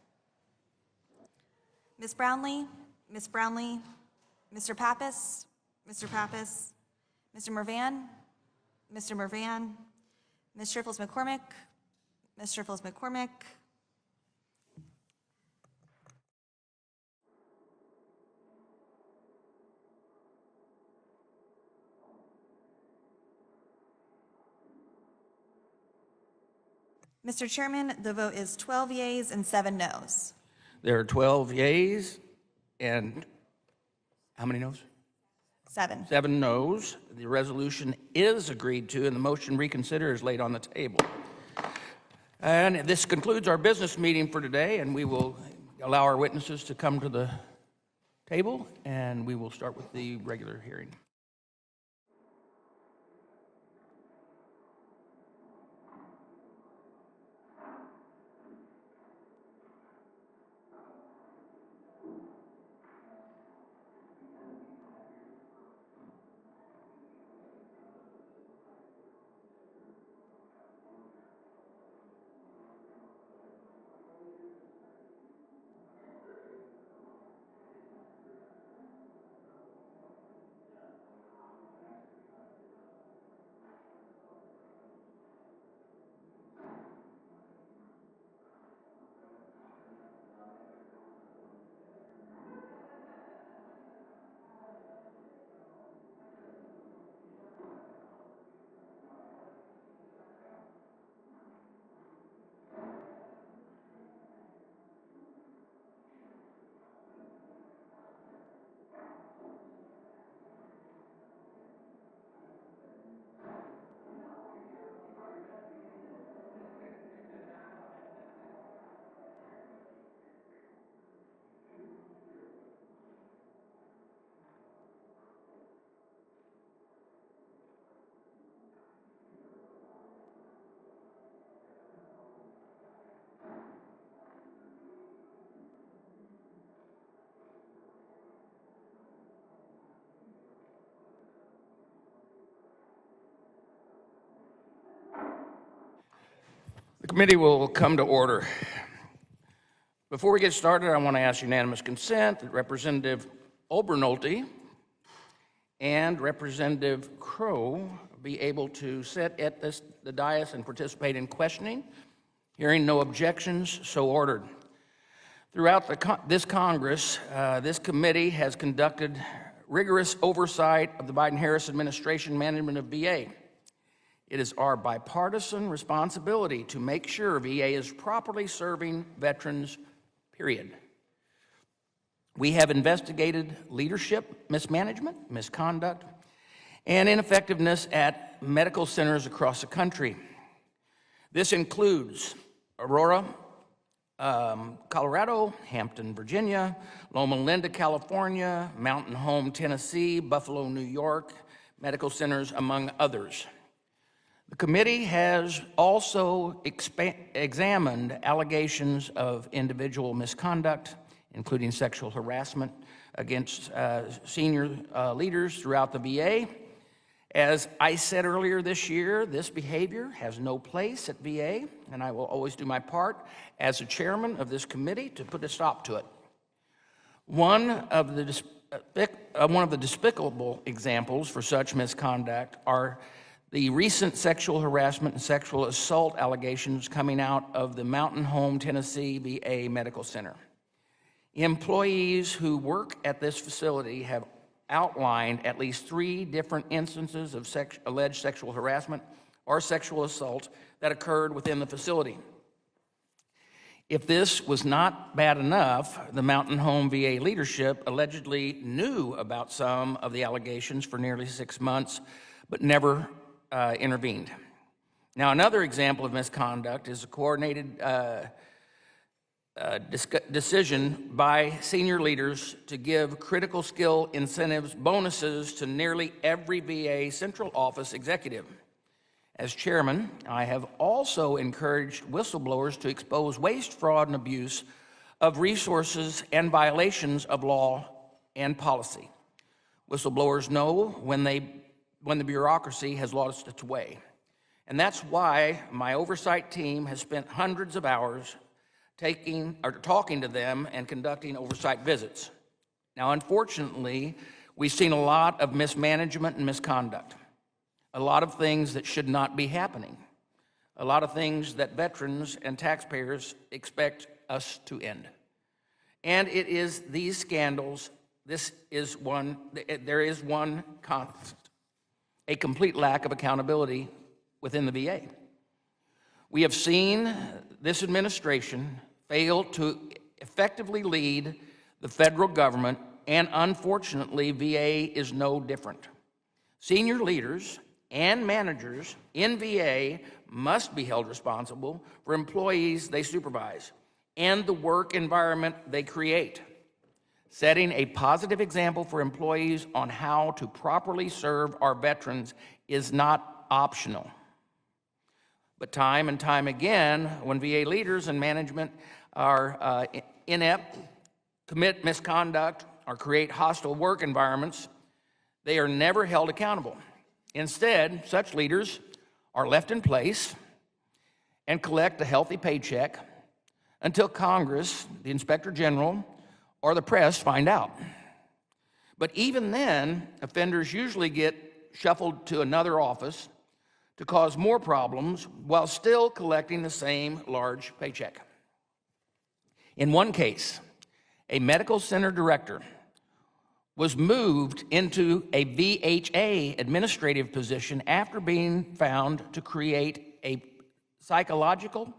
Ms. Brownlee. Ms. Brownlee. Mr. Pappas. Mr. Pappas. Mr. Mervan. Mr. Mervan. Ms. Sherfless McCormick. Ms. Sherfless McCormick. Mr. Chairman, the vote is 12 yeas and 7 noes. There are 12 yeas and how many noes? 7. 7 noes. The resolution is agreed to, and the motion reconsider is laid on the table. And this concludes our business meeting for today, and we will allow our witnesses to come to the table, and we will start with the regular hearing. committee will come to order. Before we get started, I want to ask unanimous consent that Representative Obernolte and Representative Crow be able to sit at the dais and participate in questioning. Hearing no objections, so ordered. Throughout this Congress, this committee has conducted rigorous oversight of the Biden-Harris administration management of VA. It is our bipartisan responsibility to make sure VA is properly serving veterans, period. We have investigated leadership mismanagement, misconduct, and ineffectiveness at medical centers across the country. This includes Aurora, Colorado, Hampton, Virginia, Loma Linda, California, Mountain Home, Tennessee, Buffalo, New York, medical centers, among others. The committee has also examined allegations of individual misconduct, including sexual harassment against senior leaders throughout the VA. As I said earlier this year, this behavior has no place at VA, and I will always do my part as the chairman of this committee to put a stop to it. One of the despicable examples for such misconduct are the recent sexual harassment and sexual assault allegations coming out of the Mountain Home, Tennessee VA Medical Center. Employees who work at this facility have outlined at least 3 different instances of alleged sexual harassment or sexual assault that occurred within the facility. If this was not bad enough, the Mountain Home VA leadership allegedly knew about some of the allegations for nearly 6 months, but never intervened. Now, another example of misconduct is a coordinated decision by senior leaders to give critical skill incentives bonuses to nearly every VA central office executive. As chairman, I have also encouraged whistleblowers to expose waste, fraud, and abuse of resources and violations of law and policy. Whistleblowers know when the bureaucracy has lost its way. And that's why my oversight team has spent hundreds of hours talking to them and conducting oversight visits. Now, unfortunately, we've seen a lot of mismanagement and misconduct, a lot of things that should not be happening, a lot of things that veterans and taxpayers expect us to end. And it is these scandals, there is one constant, a complete lack of accountability within the VA. We have seen this administration fail to effectively lead the federal government, and unfortunately, VA is no different. Senior leaders and managers in VA must be held responsible for employees they supervise and the work environment they create. Setting a positive example for employees on how to properly serve our veterans is not optional. But time and time again, when VA leaders and management are inept, commit misconduct, or create hostile work environments, they are never held accountable. Instead, such leaders are left in place and collect a healthy paycheck until Congress, the Inspector General, or the press find out. But even then, offenders usually get shuffled to another office to cause more problems while still collecting the same large paycheck. In one case, a medical center director was moved into a VHA administrative position after being found to create a psychological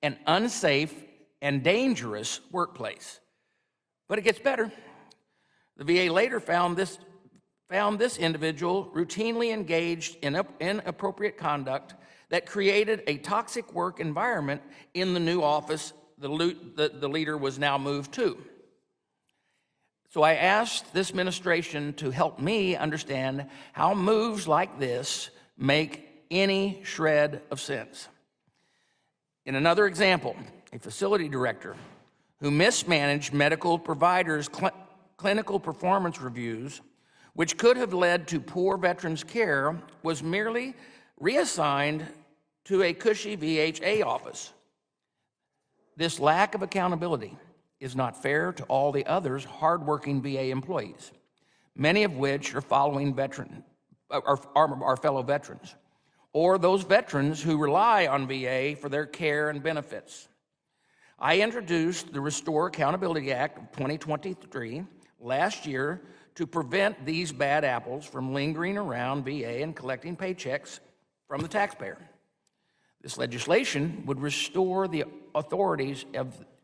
and unsafe and dangerous workplace. But it gets better. The VA later found this individual routinely engaged in inappropriate conduct that created a toxic work environment in the new office the leader was now moved to. So I asked this administration to help me understand how moves like this make any shred of sense. In another example, a facility director who mismanaged medical providers' clinical performance reviews, which could have led to poor veterans care, was merely reassigned to a cushy VHA office. This lack of accountability is not fair to all the others hardworking VA employees, many of which are following our fellow veterans, or those veterans who rely on VA for their care and benefits. I introduced the Restore Accountability Act of 2023 last year to prevent these bad apples from lingering around VA and collecting paychecks from the taxpayer. This legislation would restore the authorities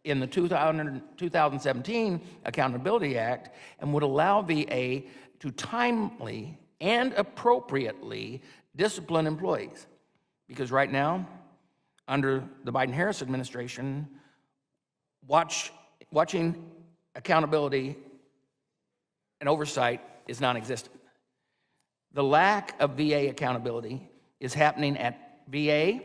in the 2017 Accountability Act and would allow VA to timely and appropriately discipline employees. Because right now, under the Biden-Harris administration, watching accountability and oversight is non-existent. The lack of VA accountability is happening at VA,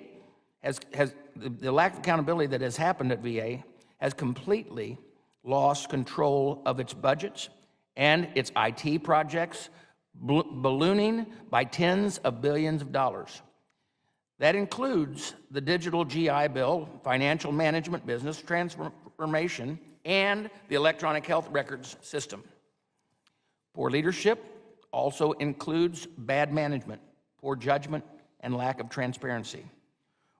the lack of accountability that has happened at VA has completely lost control of its budgets and its IT projects, ballooning by tens of billions of dollars. That includes the digital GI Bill, financial management business transformation, and the electronic health records system. Poor leadership also includes bad management, poor judgment, and lack of transparency.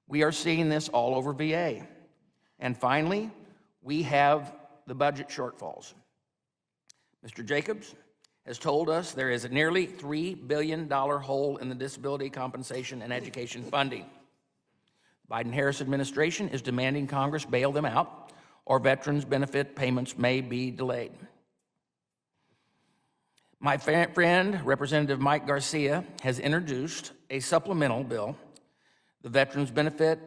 We are seeing this all over VA. And finally, we have the budget shortfalls. Mr. Jacobs has told us there is a nearly $3 billion hole in the disability compensation and education funding. The Biden-Harris administration is demanding Congress bail them out, or veterans benefit payments may be delayed. My friend, Representative Mike Garcia, has introduced a supplemental bill, the Veterans Benefit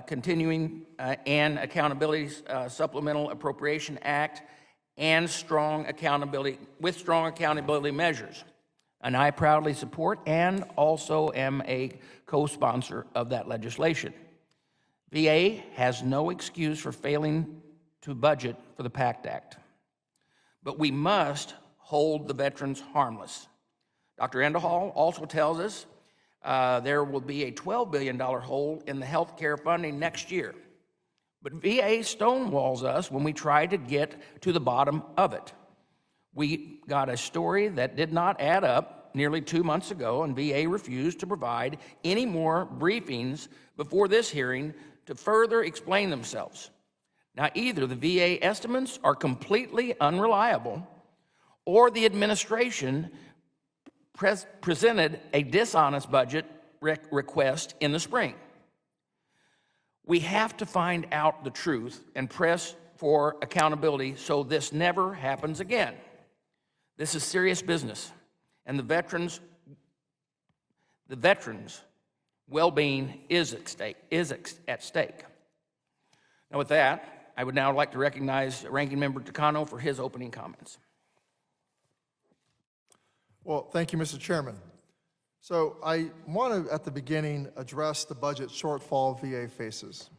Continuing and Accountability Supplemental Appropriation Act, and strong accountability measures. And I proudly support and also am a co-sponsor of that legislation. VA has no excuse for failing to budget for the PACT Act, but we must hold the veterans harmless. Dr. Endahall also tells us there will be a $12 billion hole in the health care funding next year. But VA stonewalls us when we try to get to the bottom of it. We got a story that did not add up nearly 2 months ago, and VA refused to provide any more briefings before this hearing to further explain themselves. Now, either the VA estimates are completely unreliable, or the administration presented a dishonest budget request in the spring. We have to find out the truth and press for accountability so this never happens again. This is serious business, and the veterans' well-being is at stake. Now, with that, I would now like to recognize Ranking Member Takano for his opening comments. Well, thank you, Mr. Chairman. So I want to, at the beginning, address the budget shortfall VA faces.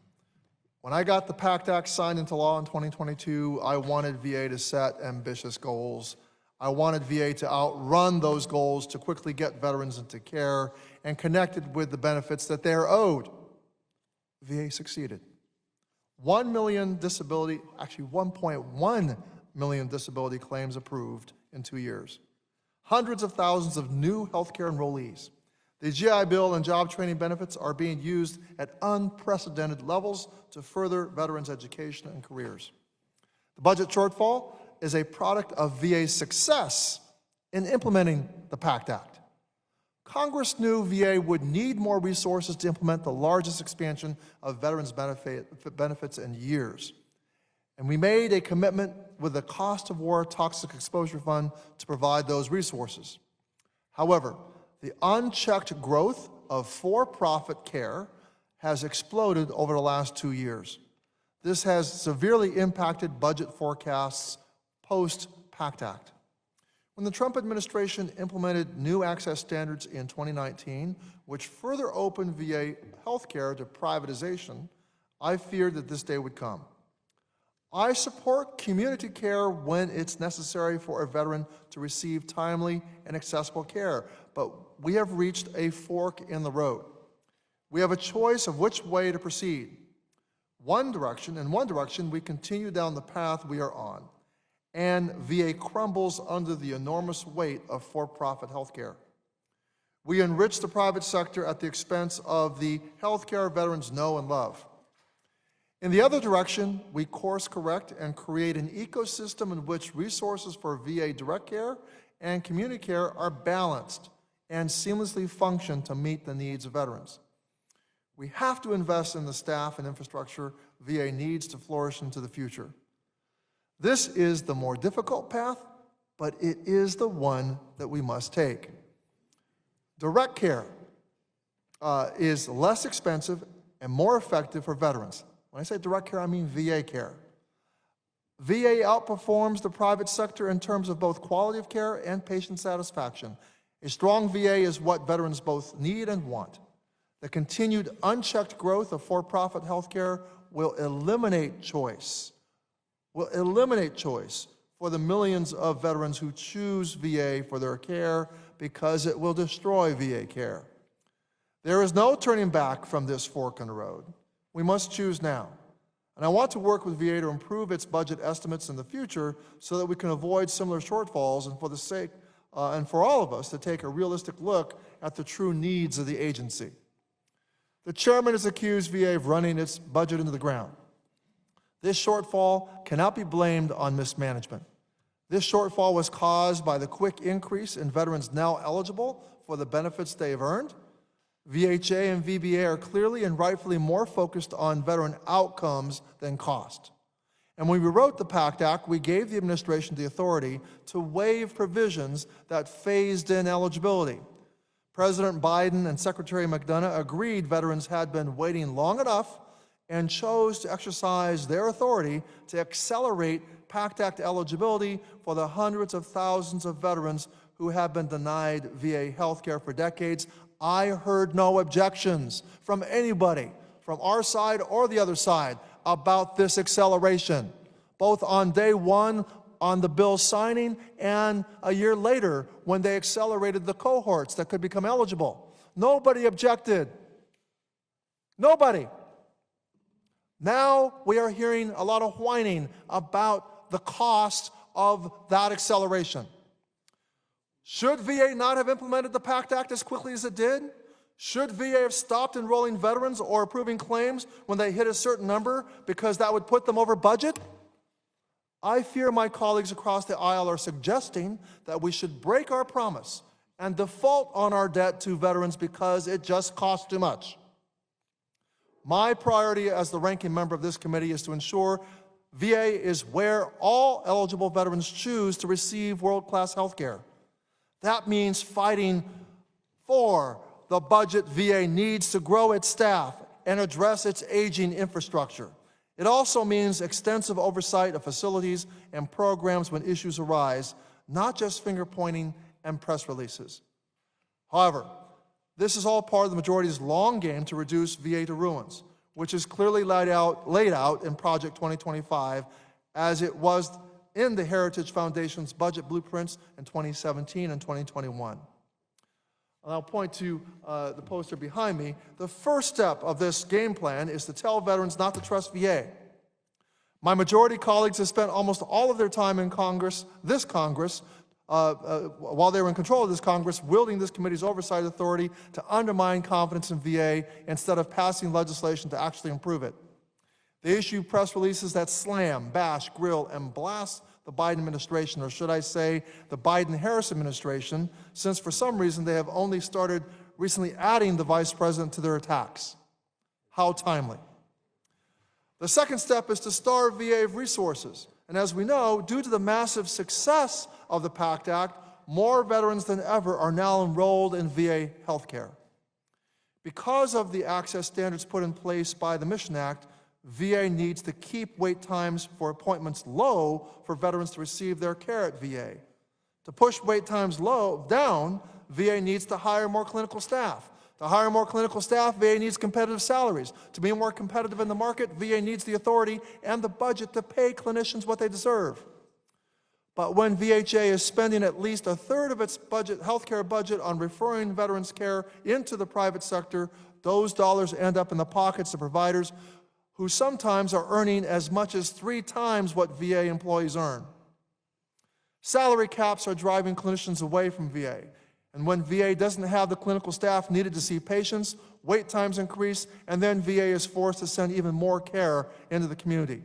When I got the PACT Act signed into law in 2022, I wanted VA to set ambitious goals. I wanted VA to outrun those goals to quickly get veterans into care and connected with the benefits that they are owed. VA succeeded. 1 million disability, actually 1.1 million disability claims approved in 2 years. Hundreds of thousands of new healthcare enrollees. The GI Bill and job training benefits are being used at unprecedented levels to further veterans' education and careers. The budget shortfall is a product of VA's success in implementing the PACT Act. Congress knew VA would need more resources to implement the largest expansion of veterans' benefits in years. And we made a commitment with the Cost of War Toxic Exposure Fund to provide those resources. However, the unchecked growth of for-profit care has exploded over the last 2 years. This has severely impacted budget forecasts post-PACT Act. When the Trump administration implemented new access standards in 2019, which further opened VA healthcare to privatization, I feared that this day would come. I support community care when it's necessary for a veteran to receive timely and accessible care, but we have reached a fork in the road. We have a choice of which way to proceed. In one direction, we continue down the path we are on, and VA crumbles under the enormous weight of for-profit healthcare. We enrich the private sector at the expense of the healthcare veterans know and love. In the other direction, we course correct and create an ecosystem in which resources for VA direct care and community care are balanced and seamlessly function to meet the needs of veterans. We have to invest in the staff and infrastructure VA needs to flourish into the future. This is the more difficult path, but it is the one that we must take. Direct care is less expensive and more effective for veterans. When I say direct care, I mean VA care. VA outperforms the private sector in terms of both quality of care and patient satisfaction. A strong VA is what veterans both need and want. The continued unchecked growth of for-profit healthcare will eliminate choice for the millions of veterans who choose VA for their care because it will destroy VA care. There is no turning back from this fork in the road. We must choose now. And I want to work with VA to improve its budget estimates in the future so that we can avoid similar shortfalls and for all of us to take a realistic look at the true needs of the agency. The chairman has accused VA of running its budget into the ground. This shortfall cannot be blamed on mismanagement. This shortfall was caused by the quick increase in veterans now eligible for the benefits they have earned. VHA and VBA are clearly and rightfully more focused on veteran outcomes than cost. And when we wrote the PACT Act, we gave the administration the authority to waive provisions that phased in eligibility. President Biden and Secretary McDonough agreed veterans had been waiting long enough and chose to exercise their authority to accelerate PACT Act eligibility for the hundreds of thousands of veterans who have been denied VA health care for decades. I heard no objections from anybody, from our side or the other side, about this acceleration, both on day one on the bill signing and a year later when they accelerated the cohorts that could become eligible. Nobody objected. Nobody. Now we are hearing a lot of whining about the cost of that acceleration. Should VA not have implemented the PACT Act as quickly as it did? Should VA have stopped enrolling veterans or approving claims when they hit a certain number because that would put them over budget? I fear my colleagues across the aisle are suggesting that we should break our promise and default on our debt to veterans because it just costs too much. My priority as the ranking member of this committee is to ensure VA is where all eligible veterans choose to receive world-class health care. That means fighting for the budget VA needs to grow its staff and address its aging infrastructure. It also means extensive oversight of facilities and programs when issues arise, not just finger-pointing and press releases. However, this is all part of the majority's long game to reduce VA to ruins, which is clearly laid out in Project 2025 as it was in the Heritage Foundation's budget blueprints in 2017 and 2021. And I'll point to the poster behind me. The first step of this game plan is to tell veterans not to trust VA. My majority colleagues have spent almost all of their time in Congress, while they were in control of this Congress, wielding this committee's oversight authority to undermine confidence in VA instead of passing legislation to actually improve it. They issue press releases that slam, bash, grill, and blast the Biden administration, or should I say the Biden-Harris administration, since for some reason they have only started recently adding the vice president to their attacks. How timely. The second step is to starve VA of resources. And as we know, due to the massive success of the PACT Act, more veterans than ever are now enrolled in VA health care. Because of the access standards put in place by the Mission Act, VA needs to keep wait times for appointments low for veterans to receive their care at VA. To push wait times down, VA needs to hire more clinical staff. To hire more clinical staff, VA needs competitive salaries. To be more competitive in the market, VA needs the authority and the budget to pay clinicians what they deserve. But when VHA is spending at least a third of its healthcare budget on referring veterans care into the private sector, those dollars end up in the pockets of providers who sometimes are earning as much as 3 times what VA employees earn. Salary caps are driving clinicians away from VA, and when VA doesn't have the clinical staff needed to see patients, wait times increase, and then VA is forced to send even more care into the community.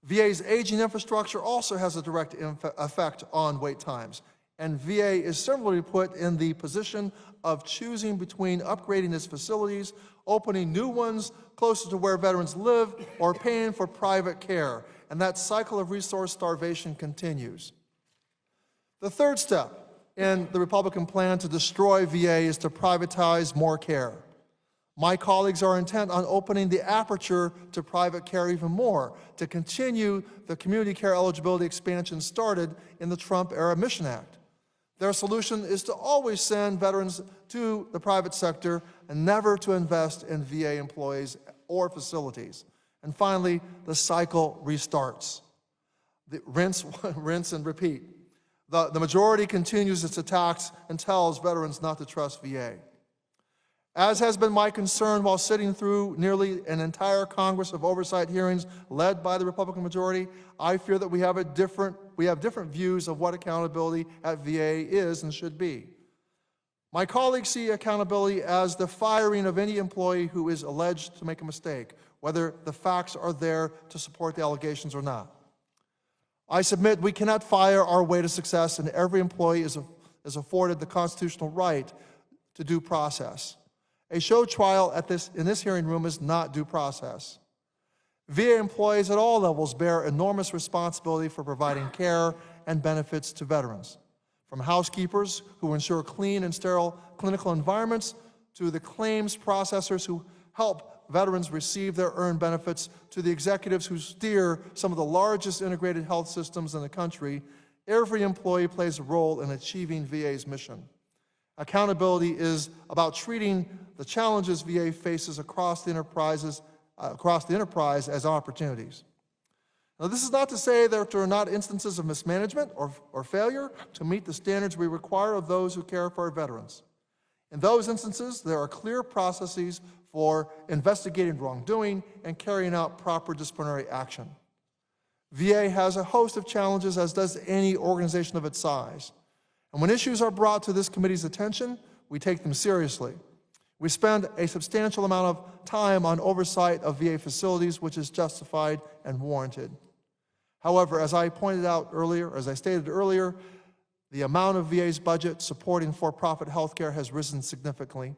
VA's aging infrastructure also has a direct effect on wait times, and VA is similarly put in the position of choosing between upgrading its facilities, opening new ones closer to where veterans live, or paying for private care, and that cycle of resource starvation continues. The third step in the Republican plan to destroy VA is to privatize more care. My colleagues are intent on opening the aperture to private care even more, to continue the community care eligibility expansion started in the Trump-era Mission Act. Their solution is to always send veterans to the private sector and never to invest in VA employees or facilities. And finally, the cycle restarts. The rinse, rinse, and repeat. The majority continues its attacks and tells veterans not to trust VA. As has been my concern while sitting through nearly an entire Congress of oversight hearings led by the Republican majority, I fear that we have different views of what accountability at VA is and should be. My colleagues see accountability as the firing of any employee who is alleged to make a mistake, whether the facts are there to support the allegations or not. I submit we cannot fire our way to success, and every employee is afforded the constitutional right to due process. A show trial in this hearing room is not due process. VA employees at all levels bear enormous responsibility for providing care and benefits to veterans, from housekeepers who ensure clean and sterile clinical environments to the claims processors who help veterans receive their earned benefits to the executives who steer some of the largest integrated health systems in the country. Every employee plays a role in achieving VA's mission. Accountability is about treating the challenges VA faces across the enterprise as opportunities. Now, this is not to say that there are not instances of mismanagement or failure to meet the standards we require of those who care for our veterans. In those instances, there are clear processes for investigating wrongdoing and carrying out proper disciplinary action. VA has a host of challenges, as does any organization of its size. And when issues are brought to this committee's attention, we take them seriously. We spend a substantial amount of time on oversight of VA facilities, which is justified and warranted. However, as I stated earlier, the amount of VA's budget supporting for-profit health care has risen significantly,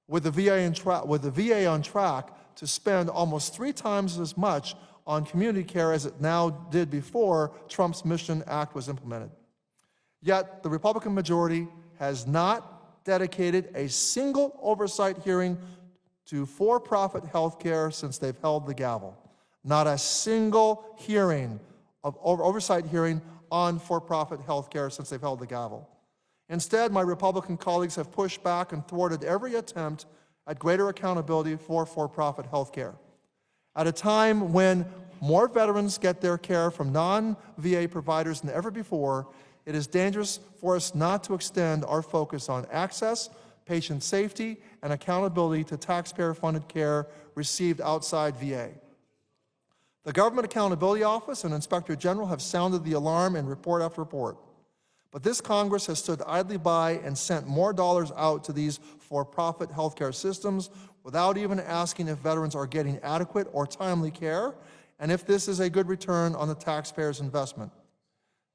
with the VA on track to spend almost 3 times as much on community care as it now did before Trump's Mission Act was implemented. Yet, the Republican majority has not dedicated a single oversight hearing to for-profit health care since they've held the gavel. Not a single oversight hearing on for-profit health care since they've held the gavel. Instead, my Republican colleagues have pushed back and thwarted every attempt at greater accountability for-profit health care. At a time when more veterans get their care from non-VA providers than ever before, it is dangerous for us not to extend our focus on access, patient safety, and accountability to taxpayer-funded care received outside VA. The Government Accountability Office and Inspector General have sounded the alarm in report after report. But this Congress has stood idly by and sent more dollars out to these for-profit healthcare systems without even asking if veterans are getting adequate or timely care, and if this is a good return on the taxpayer's investment.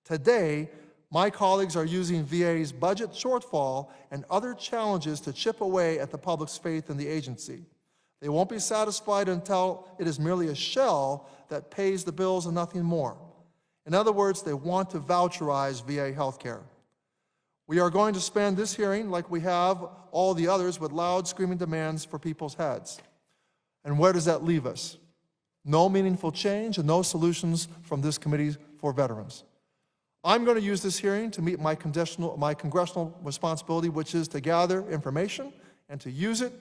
Today, my colleagues are using VA's budget shortfall and other challenges to chip away at the public's faith in the agency. They won't be satisfied until it is merely a shell that pays the bills and nothing more. In other words, they want to voucherize VA healthcare. We are going to spend this hearing, like we have all the others, with loud, screaming demands for people's heads. And where does that leave us? No meaningful change and no solutions from this committee for veterans. I'm going to use this hearing to meet my congressional responsibility, which is to gather information and to use it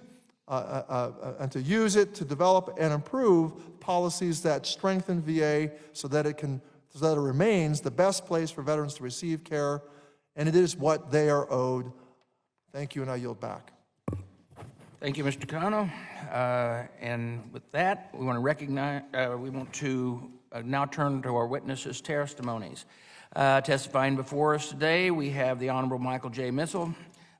to develop and improve policies that strengthen VA so that it remains the best place for veterans to receive care, and it is what they are owed. Thank you, and I yield back. Thank you, Mr. Kano. And with that, we want to now turn to our witnesses' testimonies. Testifying before us today, we have the Honorable Michael J. Missel,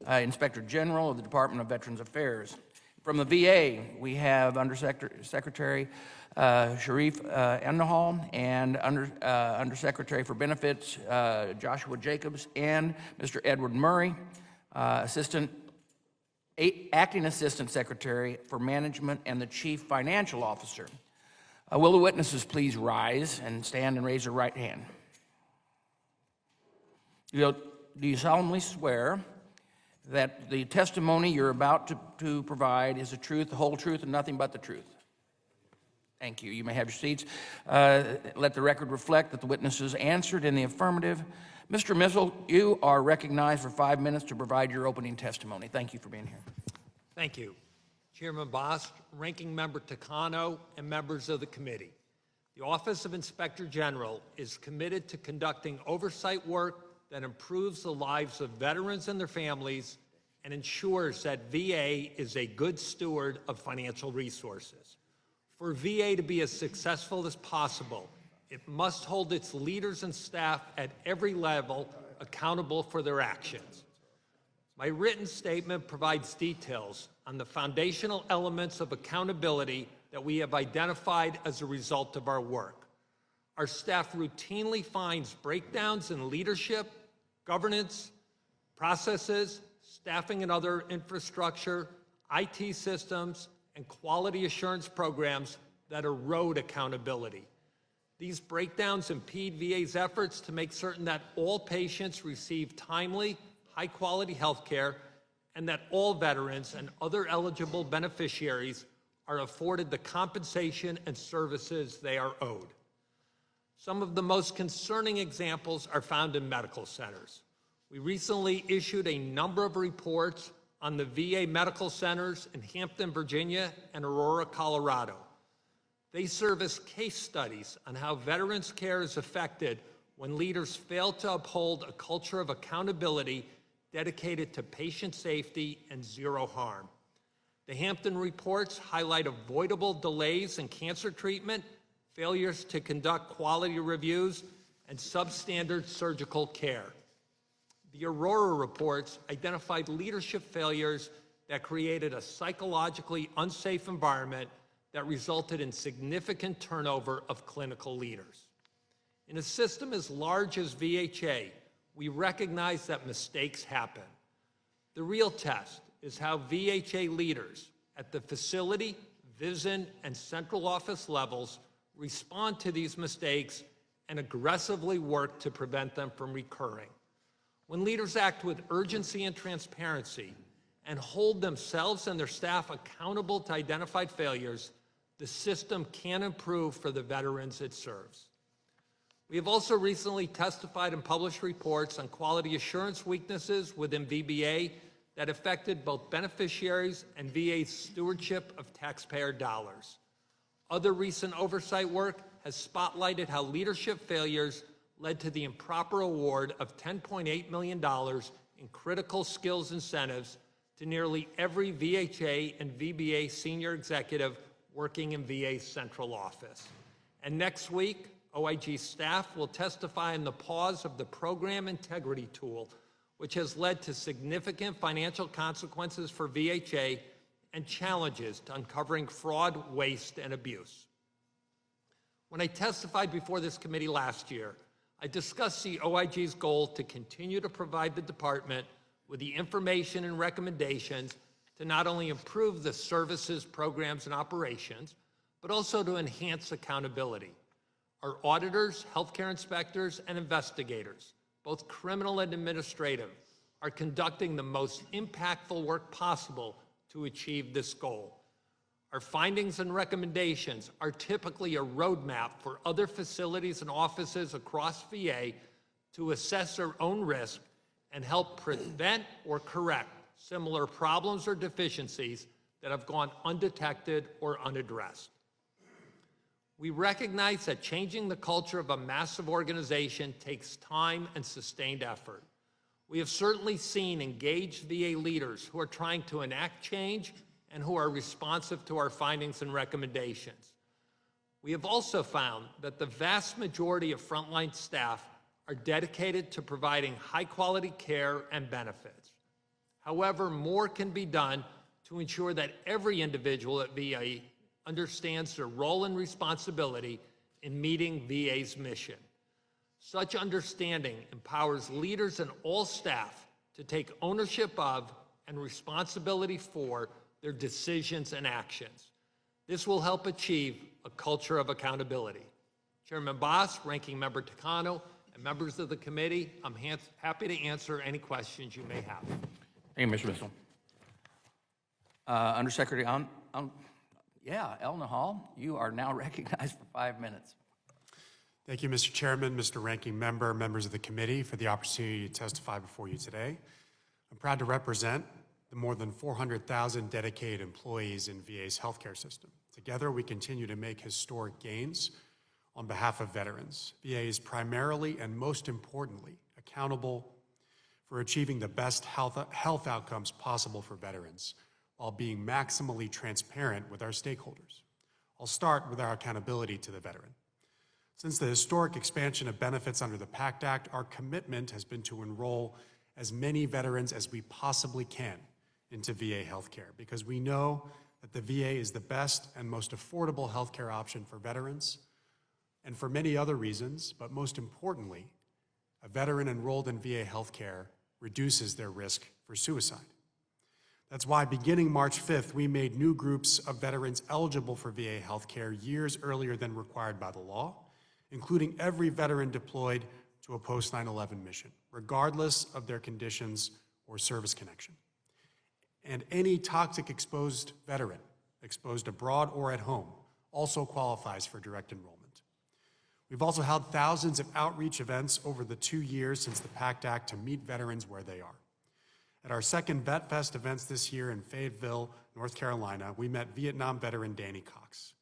Inspector General of the Department of Veterans Affairs. From the VA, we have Undersecretary Sharif Endahal and Undersecretary for Benefits Joshua Jacobs and Mr. Edward Murray, Acting Assistant Secretary for Management and the Chief Financial Officer. Will the witnesses please rise and stand and raise their right hand? Do you solemnly swear that the testimony you're about to provide is the truth, the whole truth, and nothing but the truth? Thank you. You may have your seats. Let the record reflect that the witnesses answered in the affirmative. Mr. Missel, you are recognized for 5 minutes to provide your opening testimony. Thank you for being here. Thank you. Chairman Bost, Ranking Member Takano, and members of the committee. The Office of Inspector General is committed to conducting oversight work that improves the lives of veterans and their families and ensures that VA is a good steward of financial resources. For VA to be as successful as possible, it must hold its leaders and staff at every level accountable for their actions. My written statement provides details on the foundational elements of accountability that we have identified as a result of our work. Our staff routinely finds breakdowns in leadership, governance, processes, staffing and other infrastructure, IT systems, and quality assurance programs that erode accountability. These breakdowns impede VA's efforts to make certain that all patients receive timely, high-quality health care and that all veterans and other eligible beneficiaries are afforded the compensation and services they are owed. Some of the most concerning examples are found in medical centers. We recently issued a number of reports on the VA medical centers in Hampton, Virginia, and Aurora, Colorado. They serve as case studies on how veterans' care is affected when leaders fail to uphold a culture of accountability dedicated to patient safety and zero harm. The Hampton reports highlight avoidable delays in cancer treatment, failures to conduct quality reviews, and substandard surgical care. The Aurora reports identified leadership failures that created a psychologically unsafe environment that resulted in significant turnover of clinical leaders. In a system as large as VHA, we recognize that mistakes happen. The real test is how VHA leaders at the facility, VISN, and central office levels respond to these mistakes and aggressively work to prevent them from recurring. When leaders act with urgency and transparency and hold themselves and their staff accountable to identified failures, the system can improve for the veterans it serves. We have also recently testified and published reports on quality assurance weaknesses within VBA that affected both beneficiaries and VA's stewardship of taxpayer dollars. Other recent oversight work has spotlighted how leadership failures led to the improper award of $10.8 million in critical skills incentives to nearly every VHA and VBA senior executive working in VA's central office. And next week, OIG staff will testify on the pause of the program integrity tool, which has led to significant financial consequences for VHA and challenges to uncovering fraud, waste, and abuse. When I testified before this committee last year, I discussed the OIG's goal to continue to provide the department with the information and recommendations to not only improve the services, programs, and operations, but also to enhance accountability. Our auditors, healthcare inspectors, and investigators, both criminal and administrative, are conducting the most impactful work possible to achieve this goal. Our findings and recommendations are typically a roadmap for other facilities and offices across VA to assess their own risk and help prevent or correct similar problems or deficiencies that have gone undetected or unaddressed. We recognize that changing the culture of a massive organization takes time and sustained effort. We have certainly seen engaged VA leaders who are trying to enact change and who are responsive to our findings and recommendations. We have also found that the vast majority of frontline staff are dedicated to providing high-quality care and benefits. However, more can be done to ensure that every individual at VA understands their role and responsibility in meeting VA's mission. Such understanding empowers leaders and all staff to take ownership of and responsibility for their decisions and actions. This will help achieve a culture of accountability. Chairman Bost, Ranking Member Takano, and members of the committee, I'm happy to answer any questions you may have. Thank you, Mr. Bissell. Undersecretary, Elna Hall, you are now recognized for 5 minutes. Thank you, Mr. Chairman, Mr. Ranking Member, members of the committee, for the opportunity to testify before you today. I'm proud to represent the more than 400,000 dedicated employees in VA's healthcare system. Together, we continue to make historic gains on behalf of veterans. VA is primarily and most importantly accountable for achieving the best health outcomes possible for veterans while being maximally transparent with our stakeholders. I'll start with our accountability to the veteran. Since the historic expansion of benefits under the PACT Act, our commitment has been to enroll as many veterans as we possibly can into VA healthcare because we know that the VA is the best and most affordable healthcare option for veterans and for many other reasons, but most importantly, a veteran enrolled in VA healthcare reduces their risk for suicide. That's why beginning March 5th, we made new groups of veterans eligible for VA healthcare years earlier than required by the law, including every veteran deployed to a post 9/11 mission, regardless of their conditions or service connection. And any toxic exposed veteran, exposed abroad or at home, also qualifies for direct enrollment. We've also held thousands of outreach events over the 2 years since the PACT Act to meet veterans where they are. At our second Vet Fest events this year in Fayetteville, North Carolina, we met Vietnam veteran Danny Cox.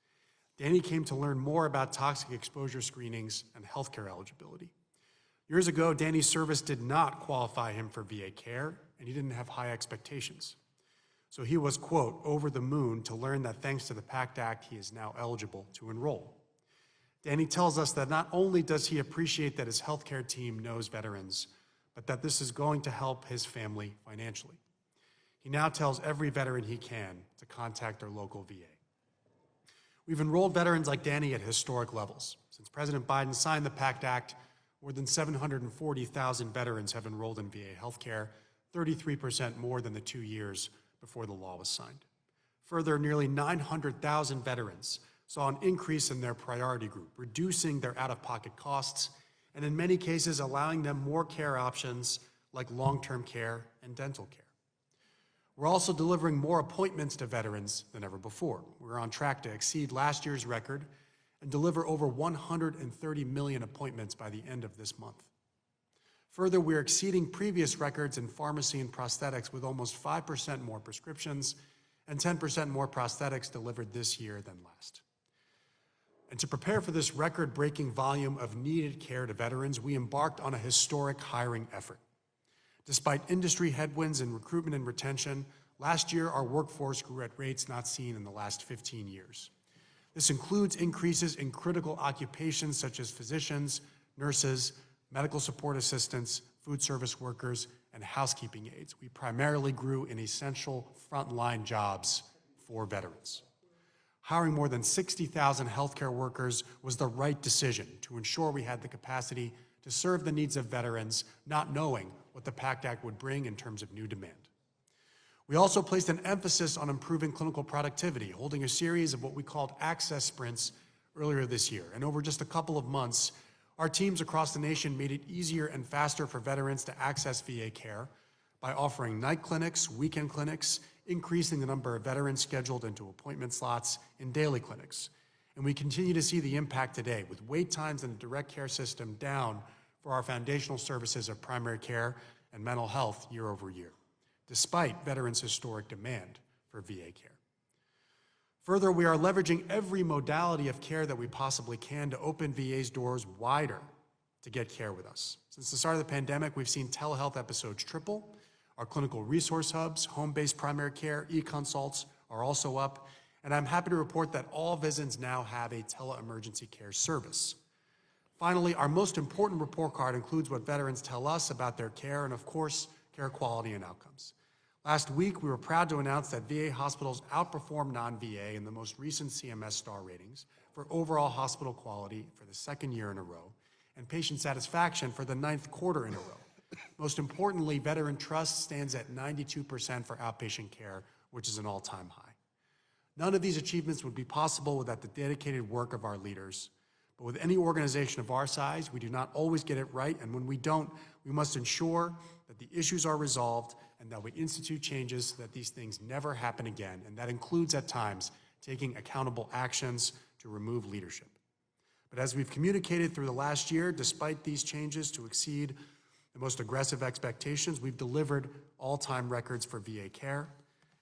Danny came to learn more about toxic exposure screenings and healthcare eligibility. Years ago, Danny's service did not qualify him for VA care, and he didn't have high expectations. So he was, quote, over the moon to learn that thanks to the PACT Act, he is now eligible to enroll. Danny tells us that not only does he appreciate that his healthcare team knows veterans, but that this is going to help his family financially. He now tells every veteran he can to contact their local VA. We've enrolled veterans like Danny at historic levels. Since President Biden signed the PACT Act, more than 740,000 veterans have enrolled in VA healthcare, 33% more than the 2 years before the law was signed. Further, nearly 900,000 veterans saw an increase in their priority group, reducing their out-of-pocket costs, and in many cases allowing them more care options like long-term care and dental care. We're also delivering more appointments to veterans than ever before. We're on track to exceed last year's record and deliver over 130 million appointments by the end of this month. Further, we're exceeding previous records in pharmacy and prosthetics with almost 5% more prescriptions and 10% more prosthetics delivered this year than last. And to prepare for this record-breaking volume of needed care to veterans, we embarked on a historic hiring effort. Despite industry headwinds in recruitment and retention, last year our workforce grew at rates not seen in the last 15 years. This includes increases in critical occupations such as physicians, nurses, medical support assistants, food service workers, and housekeeping aides. We primarily grew in essential frontline jobs for veterans. Hiring more than 60,000 healthcare workers was the right decision to ensure we had the capacity to serve the needs of veterans, not knowing what the PACT Act would bring in terms of new demand. We also placed an emphasis on improving clinical productivity, holding a series of what we called access sprints earlier this year. And over just a couple of months, our teams across the nation made it easier and faster for veterans to access VA care by offering night clinics, weekend clinics, increasing the number of veterans scheduled into appointment slots in daily clinics. And we continue to see the impact today with wait times in the direct care system down for our foundational services of primary care and mental health year over year, despite veterans' historic demand for VA care. Further, we are leveraging every modality of care that we possibly can to open VA's doors wider to get care with us. Since the start of the pandemic, we've seen telehealth episodes triple. Our clinical resource hubs, home-based primary care, e-consults are also up, and I'm happy to report that all visits now have a tele-emergency care service. Finally, our most important report card includes what veterans tell us about their care and, of course, care quality and outcomes. Last week, we were proud to announce that VA hospitals outperformed non-VA in the most recent CMS star ratings for overall hospital quality for the second year in a row, and patient satisfaction for the 9th quarter in a row. Most importantly, veteran trust stands at 92% for outpatient care, which is an all-time high. None of these achievements would be possible without the dedicated work of our leaders. But with any organization of our size, we do not always get it right, and when we don't, we must ensure that the issues are resolved and that we institute changes so that these things never happen again, and that includes, at times, taking accountable actions to remove leadership. But as we've communicated through the last year, despite these changes to exceed the most aggressive expectations, we've delivered all-time records for VA care,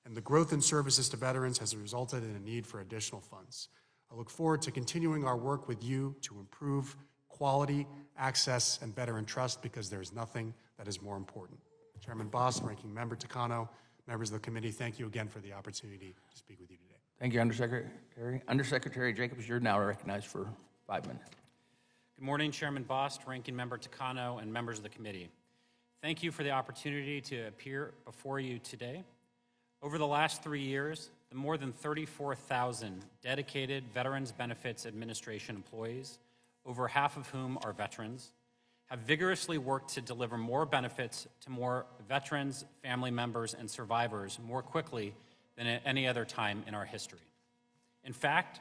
and the growth in services to veterans has resulted in a need for additional funds. I look forward to continuing our work with you to improve quality, access, and veteran trust, because there is nothing that is more important. Chairman Bost, Ranking Member Takano, members of the committee, thank you again for the opportunity to speak with you today. Thank you, Undersecretary. Undersecretary Jacobs, you're now recognized for 5 minutes. Good morning, Chairman Bost, Ranking Member Takano, and members of the committee. Thank you for the opportunity to appear before you today. Over the last 3 years, the more than 34,000 dedicated Veterans Benefits Administration employees, over half of whom are veterans, have vigorously worked to deliver more benefits to more veterans, family members, and survivors more quickly than at any other time in our history. In fact,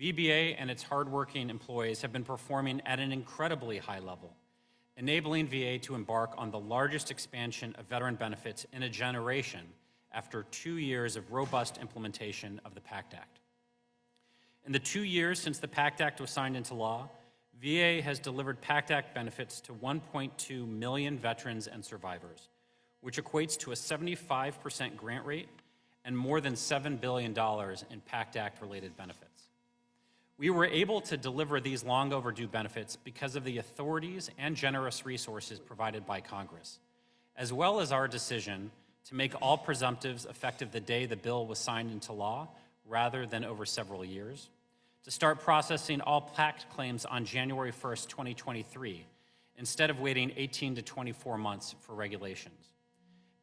VBA and its hardworking employees have been performing at an incredibly high level, enabling VA to embark on the largest expansion of veteran benefits in a generation after 2 years of robust implementation of the PACT Act. In the 2 years since the PACT Act was signed into law, VA has delivered PACT Act benefits to 1.2 million veterans and survivors, which equates to a 75% grant rate and more than $7 billion in PACT Act-related benefits. We were able to deliver these long overdue benefits because of the authorities and generous resources provided by Congress, as well as our decision to make all presumptives effective the day the bill was signed into law rather than over several years, to start processing all PACT claims on January 1st, 2023, instead of waiting 18 to 24 months for regulations.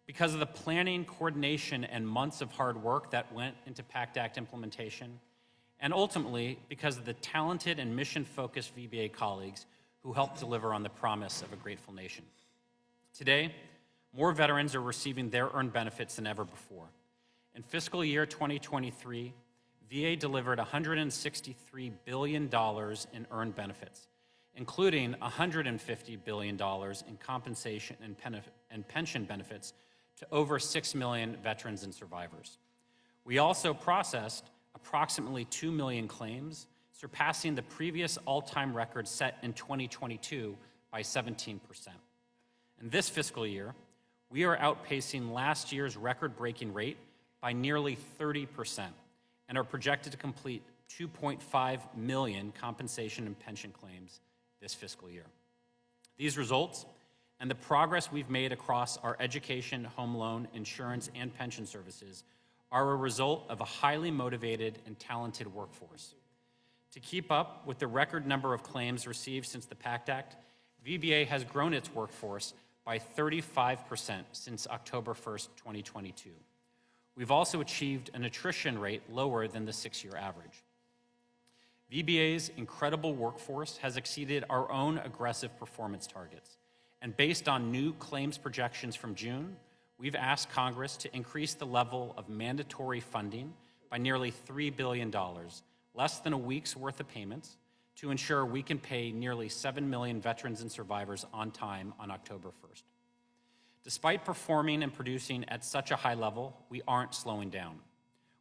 Because of the planning, coordination, and months of hard work that went into PACT Act implementation, and ultimately because of the talented and mission-focused VBA colleagues who helped deliver on the promise of a grateful nation. Today, more veterans are receiving their earned benefits than ever before. In fiscal year 2023, VA delivered $163 billion in earned benefits, including $150 billion in compensation and pension benefits to over 6 million veterans and survivors. We also processed approximately 2 million claims, surpassing the previous all-time record set in 2022 by 17%. In this fiscal year, we are outpacing last year's record-breaking rate by nearly 30%, and are projected to complete 2.5 million compensation and pension claims this fiscal year. These results and the progress we've made across our education, home loan, insurance, and pension services are a result of a highly motivated and talented workforce. To keep up with the record number of claims received since the PACT Act, VBA has grown its workforce by 35% since October 1st, 2022. We've also achieved an attrition rate lower than the 6-year average. VBA's incredible workforce has exceeded our own aggressive performance targets, and based on new claims projections from June, we've asked Congress to increase the level of mandatory funding by nearly $3 billion, less than a week's worth of payments, to ensure we can pay nearly 7 million veterans and survivors on time on October 1st. Despite performing and producing at such a high level, we aren't slowing down.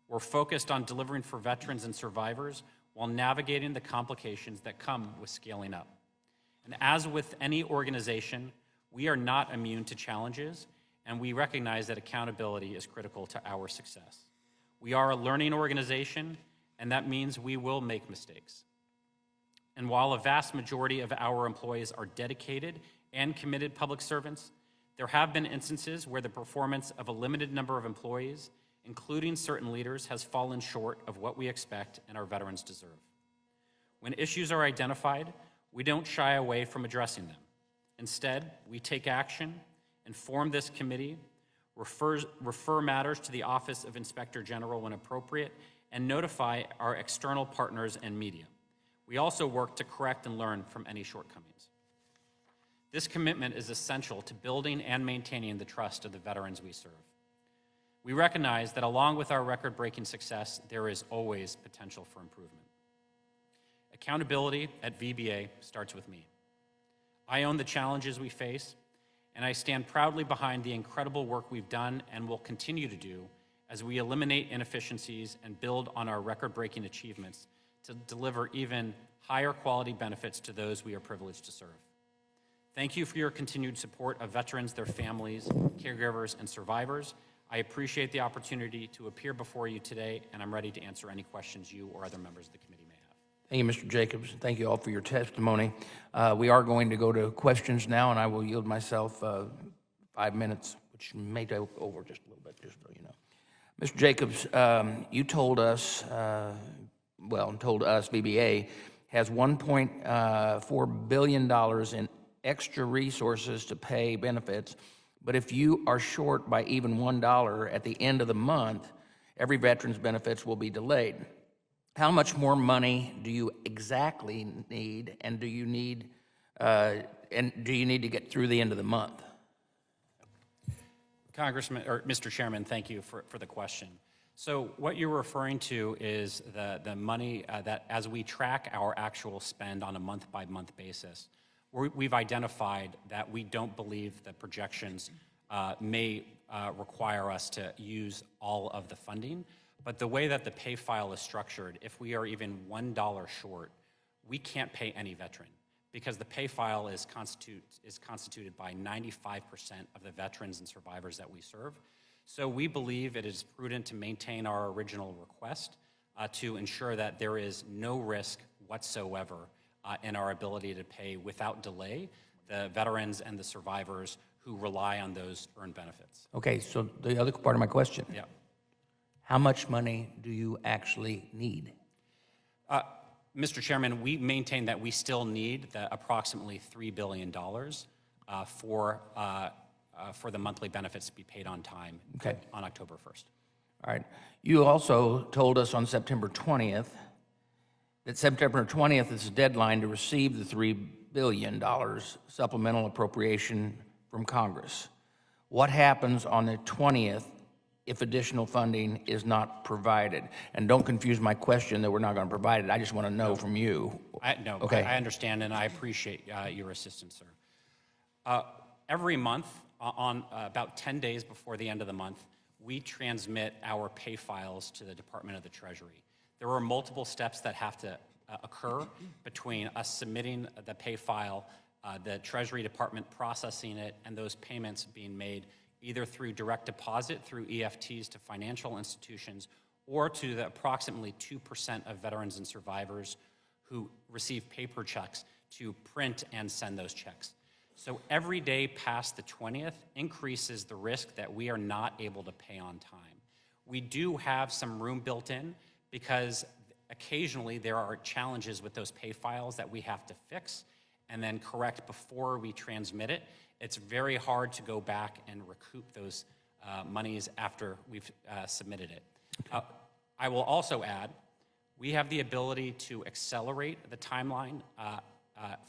We're focused on delivering for veterans and survivors while navigating the complications that come with scaling up. And as with any organization, we are not immune to challenges, and we recognize that accountability is critical to our success. We are a learning organization, and that means we will make mistakes. And while a vast majority of our employees are dedicated and committed public servants, there have been instances where the performance of a limited number of employees, including certain leaders, has fallen short of what we expect and our veterans deserve. When issues are identified, we don't shy away from addressing them. Instead, we take action, inform this committee, refer matters to the Office of Inspector General when appropriate, and notify our external partners and media. We also work to correct and learn from any shortcomings. This commitment is essential to building and maintaining the trust of the veterans we serve. We recognize that along with our record-breaking success, there is always potential for improvement. Accountability at VBA starts with me. I own the challenges we face, and I stand proudly behind the incredible work we've done and will continue to do as we eliminate inefficiencies and build on our record-breaking achievements to deliver even higher quality benefits to those we are privileged to serve. Thank you for your continued support of veterans, their families, caregivers, and survivors. I appreciate the opportunity to appear before you today, and I'm ready to answer any questions you or other members of the committee may have. Thank you, Mr. Jacobs. Thank you all for your testimony. We are going to go to questions now, and I will yield myself 5 minutes, which may go over just a little bit, just so you know. Mr. Jacobs, you told us, VBA has $1.4 billion in extra resources to pay benefits, but if you are short by even $1 at the end of the month, every veteran's benefits will be delayed. How much more money do you exactly need, and do you need to get through the end of the month? Congressman, or Mr. Chairman, thank you for the question. So what you're referring to is the money that as we track our actual spend on a month-by-month basis, we've identified that we don't believe that projections may require us to use all of the funding. But the way that the pay file is structured, if we are even $1 short, we can't pay any veteran because the pay file is constituted by 95% of the veterans and survivors that we serve. So we believe it is prudent to maintain our original request to ensure that there is no risk whatsoever in our ability to pay without delay the veterans and the survivors who rely on those earned benefits. Okay, so the other part of my question. Yeah. How much money do you actually need? Mr. Chairman, we maintain that we still need the approximately $3 billion for the monthly benefits to be paid on time on October 1st. All right. You also told us on September 20th that September 20th is the deadline to receive the $3 billion supplemental appropriation from Congress. What happens on the 20th if additional funding is not provided? And don't confuse my question that we're not going to provide it. I just want to know from you. I understand, and I appreciate your assistance, sir. Every month, on about 10 days before the end of the month, we transmit our pay files to the Department of the Treasury. There are multiple steps that have to occur between us submitting the pay file, the Treasury Department processing it, and those payments being made either through direct deposit through EFTs to financial institutions or to the approximately 2% of veterans and survivors who receive paper checks to print and send those checks. So every day past the 20th increases the risk that we are not able to pay on time. We do have some room built in because occasionally there are challenges with those pay files that we have to fix and then correct before we transmit it. It's very hard to go back and recoup those monies after we've submitted it. I will also add, we have the ability to accelerate the timeline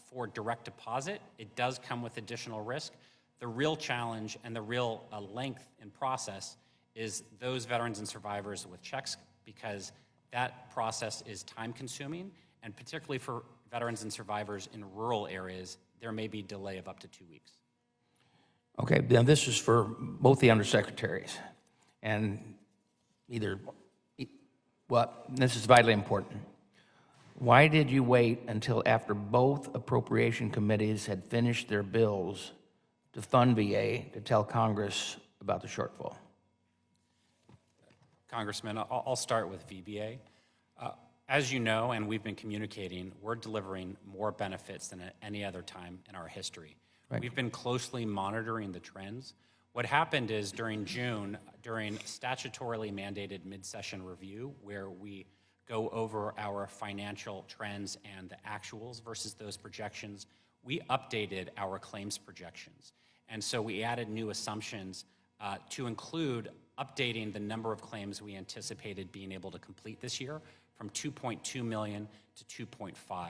for direct deposit. It does come with additional risk. The real challenge and the real length in process is those veterans and survivors with checks, because that process is time consuming, and particularly for veterans and survivors in rural areas, there may be delay of up to 2 weeks. Okay, now this is for both the undersecretaries, and this is vitally important. Why did you wait until after both appropriation committees had finished their bills to fund VA to tell Congress about the shortfall? Congressman, I'll start with VBA. As you know, and we've been communicating, we're delivering more benefits than at any other time in our history. Right. We've been closely monitoring the trends. What happened is during June, during statutorily mandated mid-session review, where we go over our financial trends and the actuals versus those projections, we updated our claims projections. And so we added new assumptions to include updating the number of claims we anticipated being able to complete this year from 2.2 million to 2.5.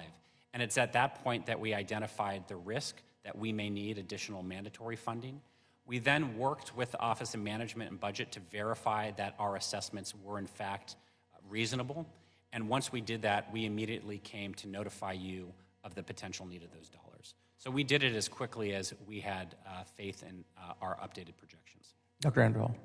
And it's at that point that we identified the risk that we may need additional mandatory funding. We then worked with the Office of Management and Budget to verify that our assessments were in fact reasonable. And once we did that, we immediately came to notify you of the potential need of those dollars. So we did it as quickly as we had faith in our updated projections. Dr. Andrell.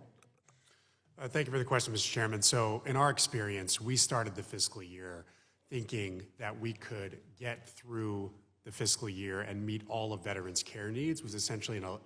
Thank you for the question, Mr. Chairman. So in our experience, we started the fiscal year thinking that we could get through the fiscal year and meet all of veterans' care needs, was essentially a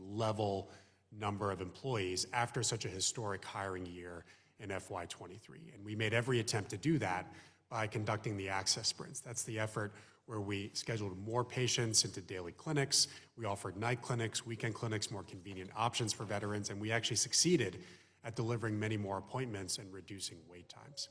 level number of employees after such a historic hiring year in FY23. And we made every attempt to do that by conducting the access sprints. That's the effort where we scheduled more patients into daily clinics. We offered night clinics, weekend clinics, more convenient options for veterans, and we actually succeeded at delivering many more appointments and reducing wait times.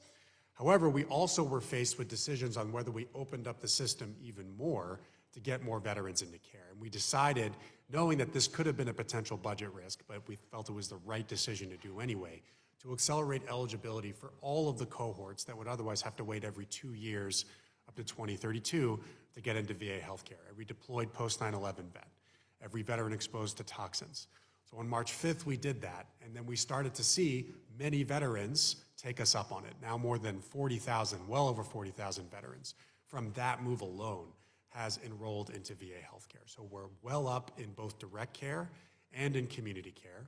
However, we also were faced with decisions on whether we opened up the system even more to get more veterans into care. And we decided, knowing that this could have been a potential budget risk, but we felt it was the right decision to do anyway, to accelerate eligibility for all of the cohorts that would otherwise have to wait every 2 years up to 2032 to get into VA healthcare. Every deployed post 9/11 vet, every veteran exposed to toxins. So on March 5th, we did that, and then we started to see many veterans take us up on it. Now more than 40,000, well over 40,000 veterans from that move alone has enrolled into VA healthcare. So we're well up in both direct care and in community care.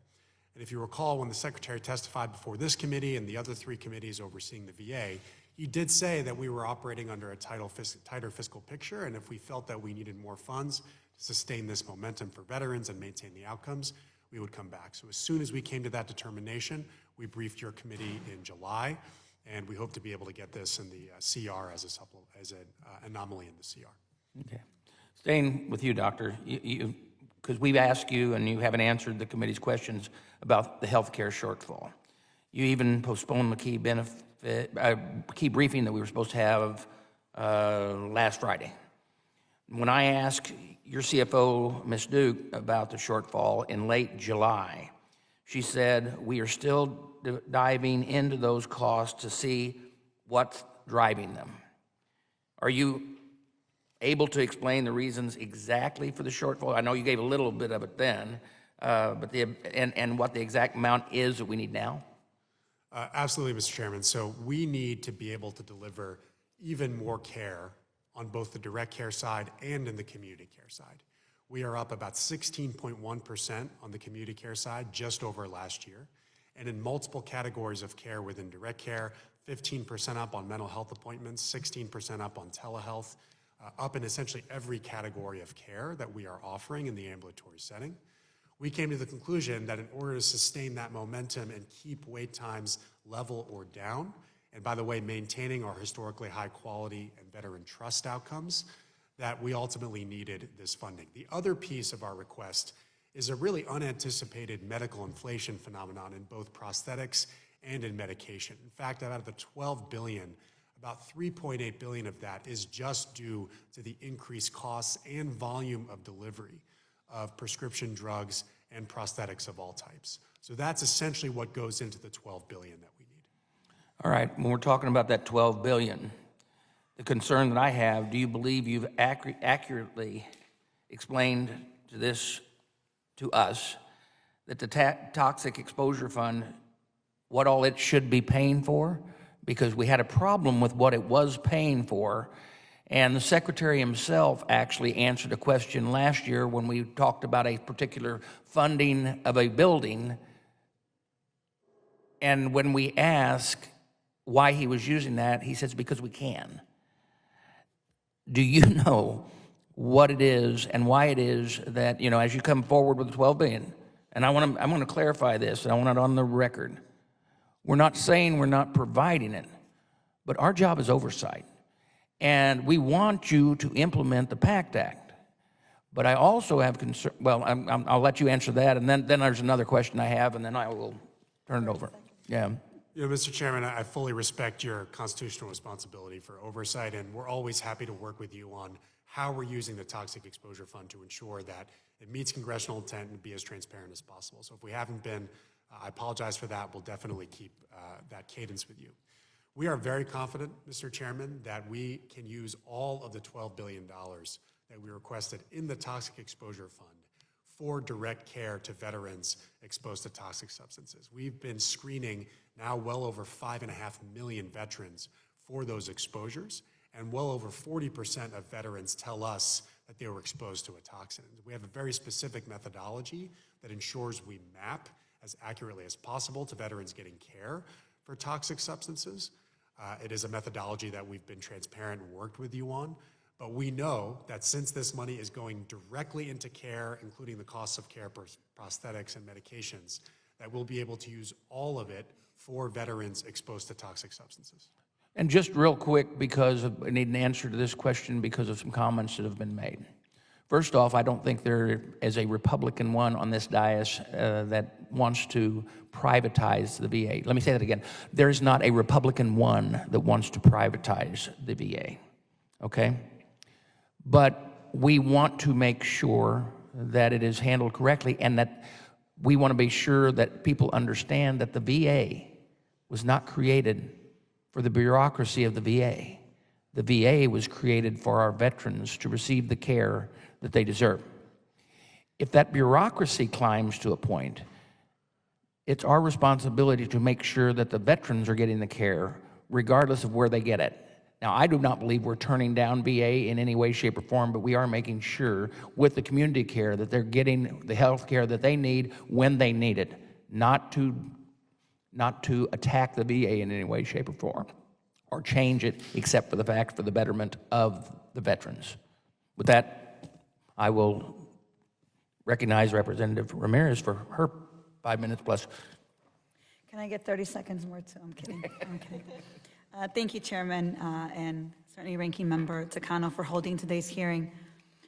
And if you recall, when the Secretary testified before this committee and the other 3 committees overseeing the VA, he did say that we were operating under a tighter fiscal picture, and if we felt that we needed more funds to sustain this momentum for veterans and maintain the outcomes, we would come back. So as soon as we came to that determination, we briefed your committee in July, and we hope to be able to get this in the CR as an anomaly in the CR. Okay. Staying with you, Doctor, because we've asked you and you haven't answered the committee's questions about the healthcare shortfall. You even postponed the key briefing that we were supposed to have last Friday. When I asked your CFO, Ms. Duke, about the shortfall in late July, she said, we are still diving into those costs to see what's driving them. Are you able to explain the reasons exactly for the shortfall? I know you gave a little bit of it then, but and what the exact amount is that we need now? Absolutely, Mr. Chairman. So we need to be able to deliver even more care on both the direct care side and in the community care side. We are up about 16.1% on the community care side just over last year. And in multiple categories of care within direct care, 15% up on mental health appointments, 16% up on telehealth, up in essentially every category of care that we are offering in the ambulatory setting. We came to the conclusion that in order to sustain that momentum and keep wait times level or down, and by the way, maintaining our historically high quality and veteran trust outcomes, that we ultimately needed this funding. The other piece of our request is a really unanticipated medical inflation phenomenon in both prosthetics and in medication. In fact, out of the $12 billion, about $3.8 billion of that is just due to the increased costs and volume of delivery of prescription drugs and prosthetics of all types. So that's essentially what goes into the $12 billion that we need. All right, when we're talking about that $12 billion, the concern that I have, do you believe you've accurately explained to us, that the Toxic Exposure Fund, what all it should be paying for? Because we had a problem with what it was paying for, and the Secretary himself actually answered a question last year when we talked about a particular funding of a building, and when we asked why he was using that, he says, because we can. Do you know what it is and why it is that, as you come forward with the $12 billion, and I want to clarify this, and I want it on the record. We're not saying we're not providing it, but our job is oversight. And we want you to implement the PACT Act. But I also have concern, well, I'll let you answer that, and then there's another question I have, and then I will turn it over. Yeah. Mr. Chairman, I fully respect your constitutional responsibility for oversight, and we're always happy to work with you on how we're using the Toxic Exposure Fund to ensure that it meets congressional intent and be as transparent as possible. So if we haven't been, I apologize for that. We'll definitely keep that cadence with you. We are very confident, Mr. Chairman, that we can use all of the $12 billion that we requested in the Toxic Exposure Fund for direct care to veterans exposed to toxic substances. We've been screening now well over 5.5 million veterans for those exposures, and well over 40% of veterans tell us that they were exposed to a toxin. We have a very specific methodology that ensures we map as accurately as possible to veterans getting care for toxic substances. It is a methodology that we've been transparent and worked with you on, but we know that since this money is going directly into care, including the costs of care, prosthetics, and medications, that we'll be able to use all of it for veterans exposed to toxic substances. And just real quick, because I need an answer to this question because of some comments that have been made. First off, I don't think there is a Republican one on this dais that wants to privatize the VA. Let me say that again. There is not a Republican one that wants to privatize the VA, okay? But we want to make sure that it is handled correctly, and that we want to be sure that people understand that the VA was not created for the bureaucracy of the VA. The VA was created for our veterans to receive the care that they deserve. If that bureaucracy climbs to a point, it's our responsibility to make sure that the veterans are getting the care regardless of where they get it. Now, I do not believe we're turning down VA in any way, shape, or form, but we are making sure with the community care that they're getting the health care that they need when they need it, not to attack the VA in any way, shape, or form, or change it except for the fact for the betterment of the veterans. With that, I will recognize Representative Ramirez for her 5 minutes plus. Can I get 30 seconds more too? I'm kidding. I'm kidding. Thank you, Chairman, and certainly Ranking Member Takano for holding today's hearing.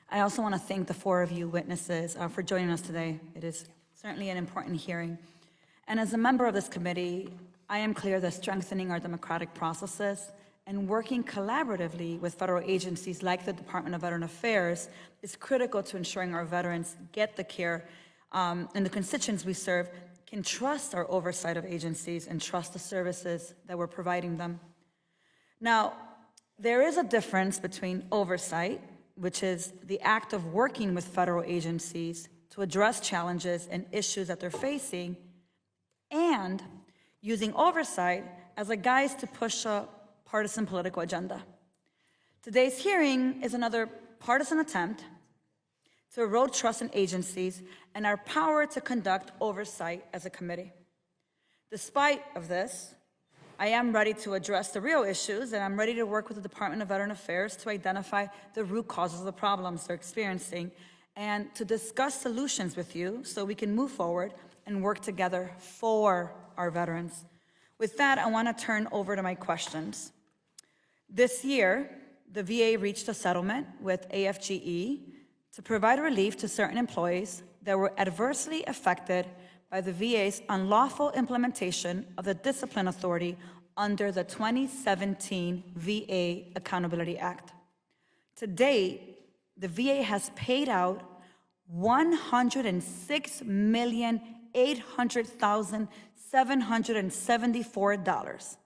I also want to thank the 4 of you witnesses for joining us today. It is certainly an important hearing. And as a member of this committee, I am clear that strengthening our democratic processes and working collaboratively with federal agencies like the Department of Veteran Affairs is critical to ensuring our veterans get the care and the constituents we serve can trust our oversight of agencies and trust the services that we're providing them. Now, there is a difference between oversight, which is the act of working with federal agencies to address challenges and issues that they're facing, and using oversight as a guise to push a partisan political agenda. Today's hearing is another partisan attempt to erode trust in agencies and our power to conduct oversight as a committee. Despite of this, I am ready to address the real issues, and I'm ready to work with the Department of Veteran Affairs to identify the root causes of the problems they're experiencing and to discuss solutions with you so we can move forward and work together for our veterans. With that, I want to turn over to my questions. This year, the VA reached a settlement with AFGE to provide relief to certain employees that were adversely affected by the VA's unlawful implementation of the discipline authority under the 2017 VA Accountability Act. To date, the VA has paid out $106,800,774.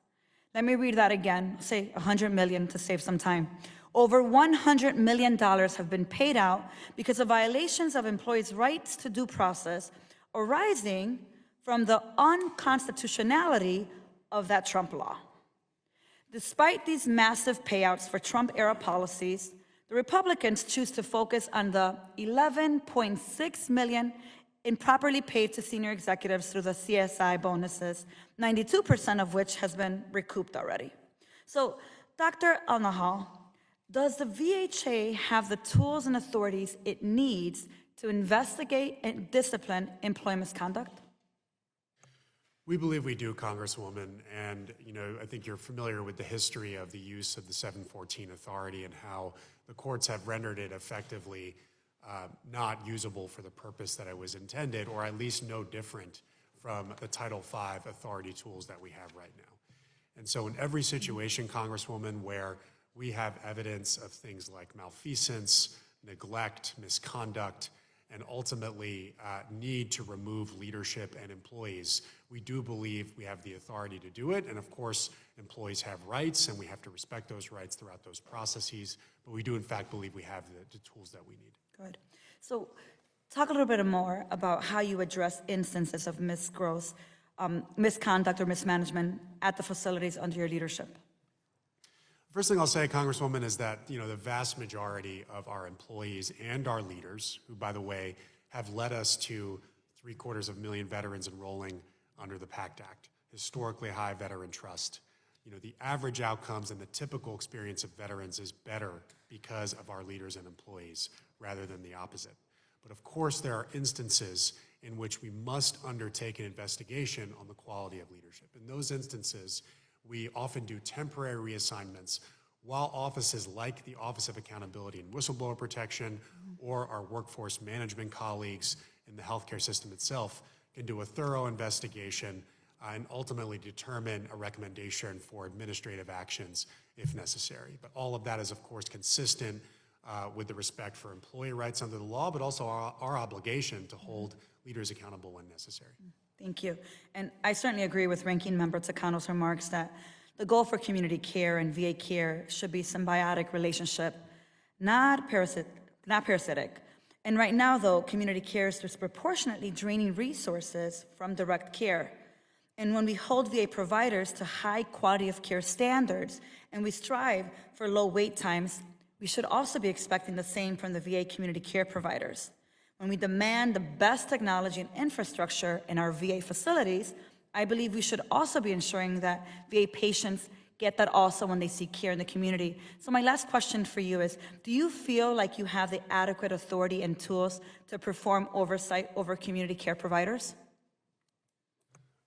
Let me read that again, say $100 million to save some time. Over $100 million have been paid out because of violations of employees' rights to due process arising from the unconstitutionality of that Trump law. Despite these massive payouts for Trump-era policies, the Republicans choose to focus on the $11.6 million improperly paid to senior executives through the CSI bonuses, 92% of which has been recouped already. So, Dr. Al-Nahal, does the VHA have the tools and authorities it needs to investigate and discipline employee misconduct? We believe we do, Congresswoman, and I think you're familiar with the history of the use of the 714 authority and how the courts have rendered it effectively not usable for the purpose that it was intended, or at least no different from the Title V authority tools that we have right now. And so in every situation, Congresswoman, where we have evidence of things like malfeasance, neglect, misconduct, and ultimately need to remove leadership and employees, we do believe we have the authority to do it. And of course, employees have rights, and we have to respect those rights throughout those processes. But we do, in fact, believe we have the tools that we need. Good. So talk a little bit more about how you address instances of misconduct or mismanagement at the facilities under your leadership. First thing I'll say, Congresswoman, is that the vast majority of our employees and our leaders, who, by the way, have led us to 750,000 veterans enrolling under the PACT Act, historically high veteran trust. The average outcomes and the typical experience of veterans is better because of our leaders and employees rather than the opposite. But of course, there are instances in which we must undertake an investigation on the quality of leadership. In those instances, we often do temporary reassignments while offices like the Office of Accountability and Whistleblower Protection or our workforce management colleagues in the healthcare system itself can do a thorough investigation and ultimately determine a recommendation for administrative actions if necessary. But all of that is, of course, consistent with the respect for employee rights under the law, but also our obligation to hold leaders accountable when necessary. Thank you. And I certainly agree with Ranking Member Takano's remarks that the goal for community care and VA care should be symbiotic relationship, not parasitic. And right now, though, community care is disproportionately draining resources from direct care. And when we hold VA providers to high quality of care standards and we strive for low wait times, we should also be expecting the same from the VA community care providers. When we demand the best technology and infrastructure in our VA facilities, I believe we should also be ensuring that VA patients get that also when they seek care in the community. So my last question for you is, do you feel like you have the adequate authority and tools to perform oversight over community care providers?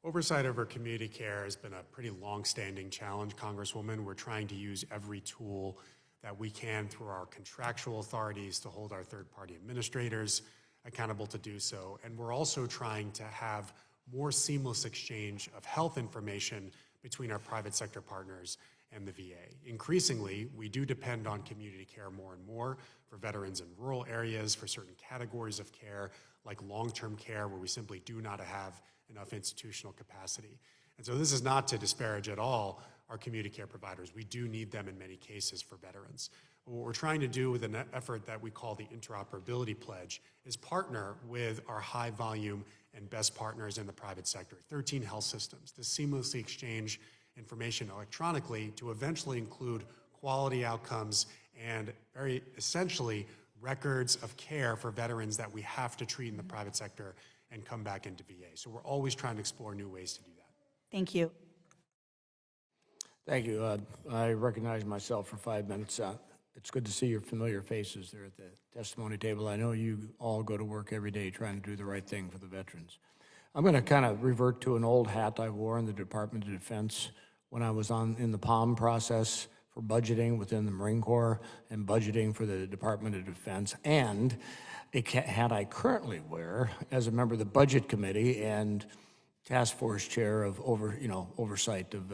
Oversight over community care has been a pretty long-standing challenge, Congresswoman. We're trying to use every tool that we can through our contractual authorities to hold our third-party administrators accountable to do so. And we're also trying to have more seamless exchange of health information between our private sector partners and the VA. Increasingly, we do depend on community care more and more for veterans in rural areas, for certain categories of care, like long-term care, where we simply do not have enough institutional capacity. And so this is not to disparage at all our community care providers. We do need them in many cases for veterans. But what we're trying to do with an effort that we call the Interoperability Pledge is partner with our high volume and best partners in the private sector, 13 health systems, to seamlessly exchange information electronically to eventually include quality outcomes and very essentially records of care for veterans that we have to treat in the private sector and come back into VA. So we're always trying to explore new ways to do that. Thank you. Thank you. I recognize myself for 5 minutes. It's good to see your familiar faces there at the testimony table. I know you all go to work every day trying to do the right thing for the veterans. I'm going to kind of revert to an old hat I wore in the Department of Defense when I was in the POM process for budgeting within the Marine Corps and budgeting for the Department of Defense, and a hat I currently wear as a member of the Budget Committee and task force chair of oversight of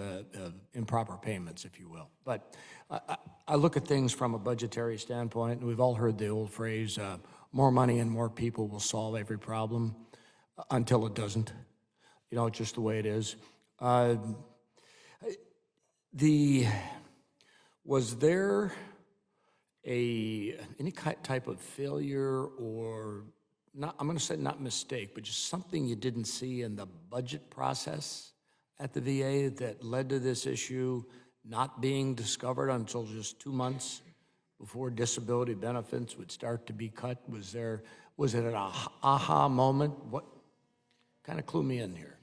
improper payments, if you will. But I look at things from a budgetary standpoint, and we've all heard the old phrase, more money and more people will solve every problem, until it doesn't. It's just the way it is. Was there any type of failure or not, I'm going to say not mistake, but just something you didn't see in the budget process at the VA that led to this issue not being discovered until just 2 months before disability benefits would start to be cut? Was it an aha moment? What kind of clue me in here?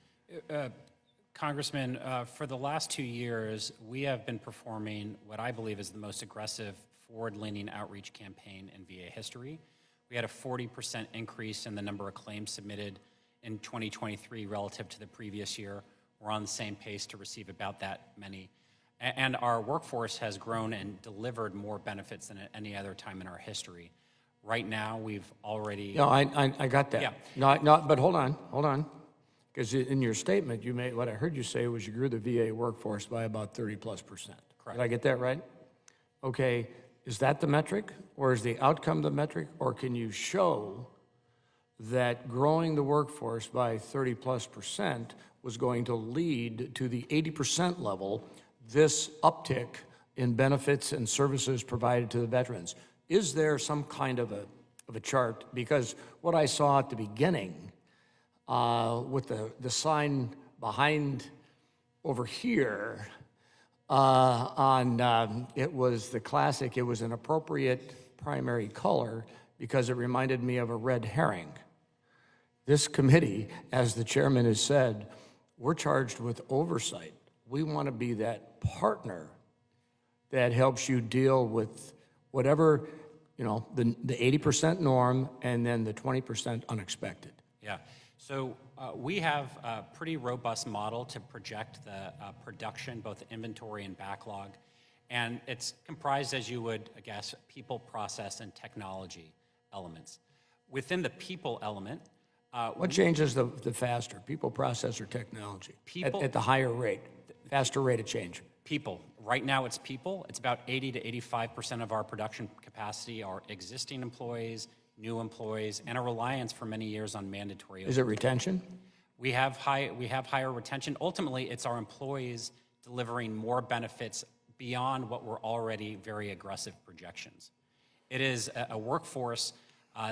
Congressman, for the last 2 years, we have been performing what I believe is the most aggressive forward-leaning outreach campaign in VA history. We had a 40% increase in the number of claims submitted in 2023 relative to the previous year. We're on the same pace to receive about that many. And our workforce has grown and delivered more benefits than at any other time in our history. Right now, we've already. No, I got that. Yeah. No, but hold on. Because in your statement, what I heard you say was you grew the VA workforce by about 30+%. Correct. Did I get that right? Okay, is that the metric, or is the outcome the metric, or can you show that growing the workforce by 30+% was going to lead to the 80% level, this uptick in benefits and services provided to the veterans? Is there some kind of a chart? Because what I saw at the beginning with the sign behind over here it was the classic, it was an appropriate primary color because it reminded me of a red herring. This committee, as the chairman has said, we're charged with oversight. We want to be that partner that helps you deal with whatever, the 80% norm and then the 20% unexpected. Yeah. So we have a pretty robust model to project the production, both inventory and backlog. And it's comprised, as you would guess, people, process, and technology elements. Within the people element, what changes the faster, people, process, or technology? People. At the higher rate, faster rate of change? People. Right now it's people. It's about 80 to 85% of our production capacity are existing employees, new employees, and a reliance for many years on mandatory. Is it retention? We have higher retention. Ultimately, it's our employees delivering more benefits beyond what were already very aggressive projections. It is a workforce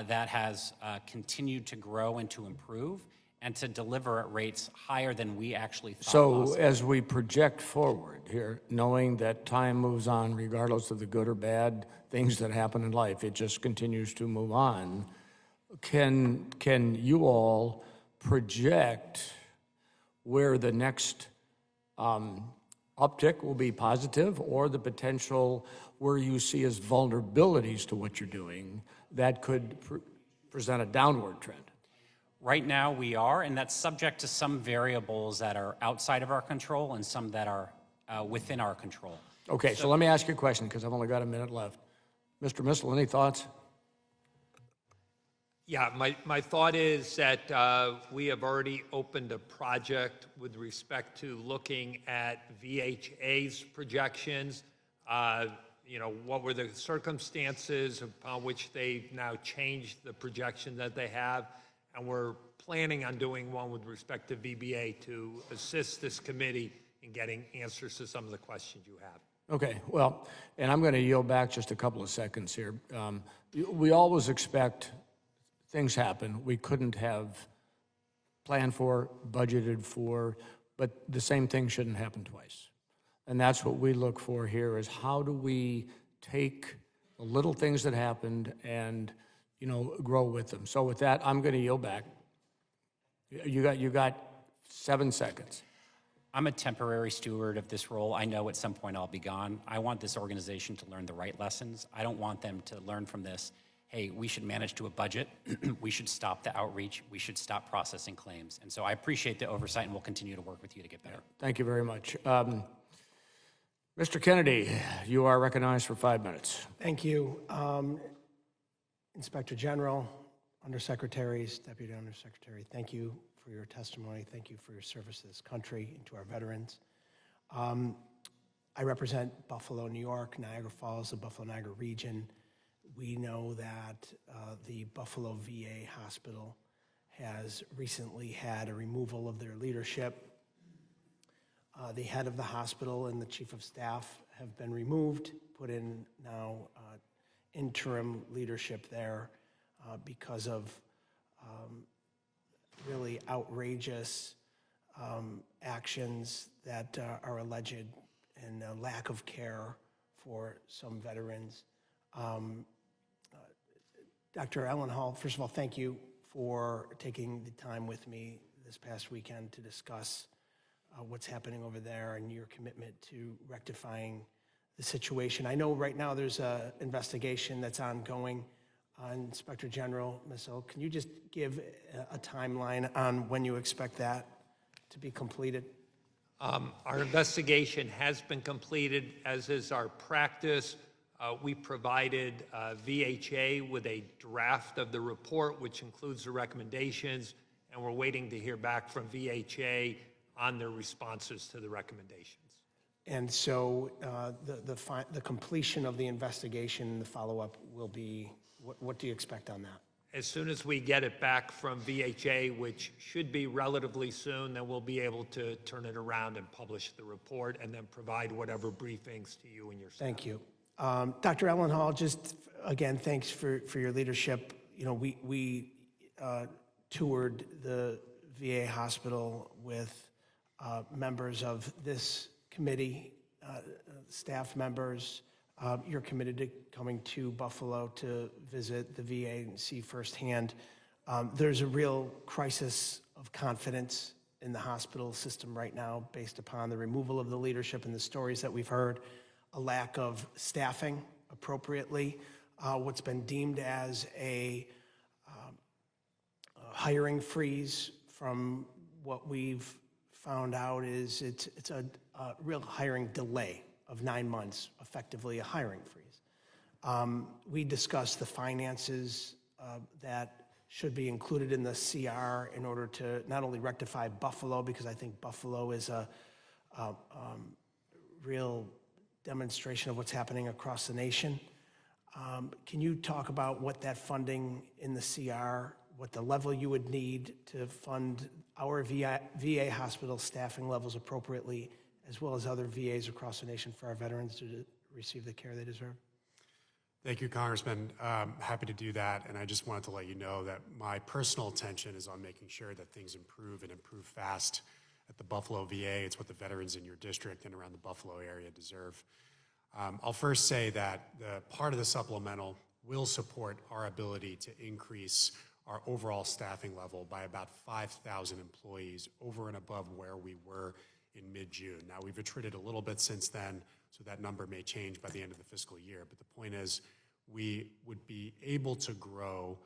that has continued to grow and to improve and to deliver at rates higher than we actually thought possible. So as we project forward here, knowing that time moves on regardless of the good or bad things that happen in life, it just continues to move on, can you all project where the next uptick will be positive, or the potential where you see as vulnerabilities to what you're doing that could present a downward trend? Right now we are, and that's subject to some variables that are outside of our control and some that are within our control. Okay, so let me ask you a question because I've only got a minute left. Mr. Missel, any thoughts? Yeah, my thought is that we have already opened a project with respect to looking at VHA's projections. What were the circumstances upon which they've now changed the projection that they have? And we're planning on doing one with respect to VBA to assist this committee in getting answers to some of the questions you have. Okay, well, and I'm going to yield back just a couple of seconds here. We always expect things happen we couldn't have planned for, budgeted for, but the same thing shouldn't happen twice. And that's what we look for here is how do we take the little things that happened and grow with them. So with that, I'm going to yield back. You got 7 seconds. I'm a temporary steward of this role. I know at some point I'll be gone. I want this organization to learn the right lessons. I don't want them to learn from this, hey, we should manage to a budget. We should stop the outreach. We should stop processing claims. And so I appreciate the oversight and we'll continue to work with you to get better. Thank you very much. Mr. Kennedy, you are recognized for 5 minutes. Thank you. Inspector General, Undersecretaries, Deputy Undersecretary, thank you for your testimony. Thank you for your service to this country and to our veterans. I represent Buffalo, New York, Niagara Falls, the Buffalo-Niagara region. We know that the Buffalo VA hospital has recently had a removal of their leadership. The head of the hospital and the chief of staff have been removed, put in now interim leadership there because of really outrageous actions that are alleged and a lack of care for some veterans. Dr. Ellen Hall, first of all, thank you for taking the time with me this past weekend to discuss what's happening over there and your commitment to rectifying the situation. I know right now there's an investigation that's ongoing. Inspector General Missel, can you just give a timeline on when you expect that to be completed? Our investigation has been completed, as is our practice. We provided VHA with a draft of the report, which includes the recommendations, and we're waiting to hear back from VHA on their responses to the recommendations. And so the completion of the investigation and the follow-up will be, what do you expect on that? As soon as we get it back from VHA, which should be relatively soon, then we'll be able to turn it around and publish the report and then provide whatever briefings to you and your staff. Thank you. Dr. Ellen Hall, just again, thanks for your leadership. You know, we toured the VA hospital with members of this committee, staff members. You're committed to coming to Buffalo to visit the VA and see firsthand. There's a real crisis of confidence in the hospital system right now based upon the removal of the leadership and the stories that we've heard, a lack of staffing appropriately, what's been deemed as a hiring freeze. From what we've found out is it's a real hiring delay of 9 months, effectively a hiring freeze. We discussed the finances that should be included in the CR in order to not only rectify Buffalo, because I think Buffalo is a real demonstration of what's happening across the nation. Can you talk about what that funding in the CR, what the level you would need to fund our VA hospital staffing levels appropriately, as well as other VAs across the nation for our veterans to receive the care they deserve? Thank you, Congressman. Happy to do that. And I just wanted to let you know that my personal attention is on making sure that things improve and improve fast at the Buffalo VA. It's what the veterans in your district and around the Buffalo area deserve. I'll first say that the part of the supplemental will support our ability to increase our overall staffing level by about 5,000 employees over and above where we were in mid-June. Now, we've attrited a little bit since then, so that number may change by the end of the fiscal year. But the point is, we would be able to grow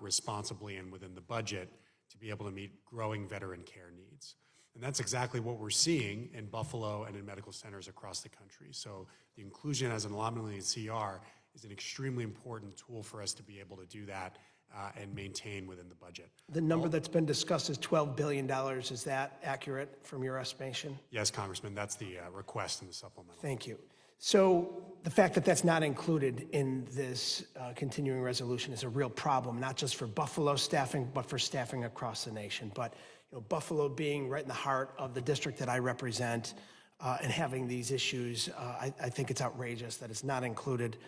responsibly and within the budget to be able to meet growing veteran care needs. And that's exactly what we're seeing in Buffalo and in medical centers across the country. So the inclusion as an anomaly in CR is an extremely important tool for us to be able to do that and maintain within the budget. The number that's been discussed is $12 billion. Is that accurate from your estimation? Yes, Congressman, that's the request in the supplemental. Thank you. So the fact that that's not included in this continuing resolution is a real problem, not just for Buffalo staffing, but for staffing across the nation. But Buffalo being right in the heart of the district that I represent and having these issues, I think it's outrageous that it's not included.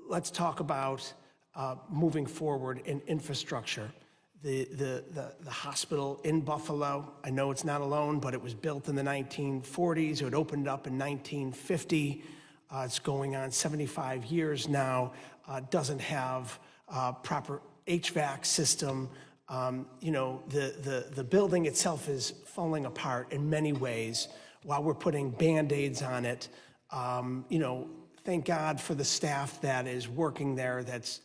Let's talk about moving forward in infrastructure. The hospital in Buffalo, I know it's not alone, but it was built in the 1940s. It opened up in 1950. It's going on 75 years now. Doesn't have proper HVAC system. The building itself is falling apart in many ways while we're putting Band-Aids on it. Thank God for the staff that is working there, that's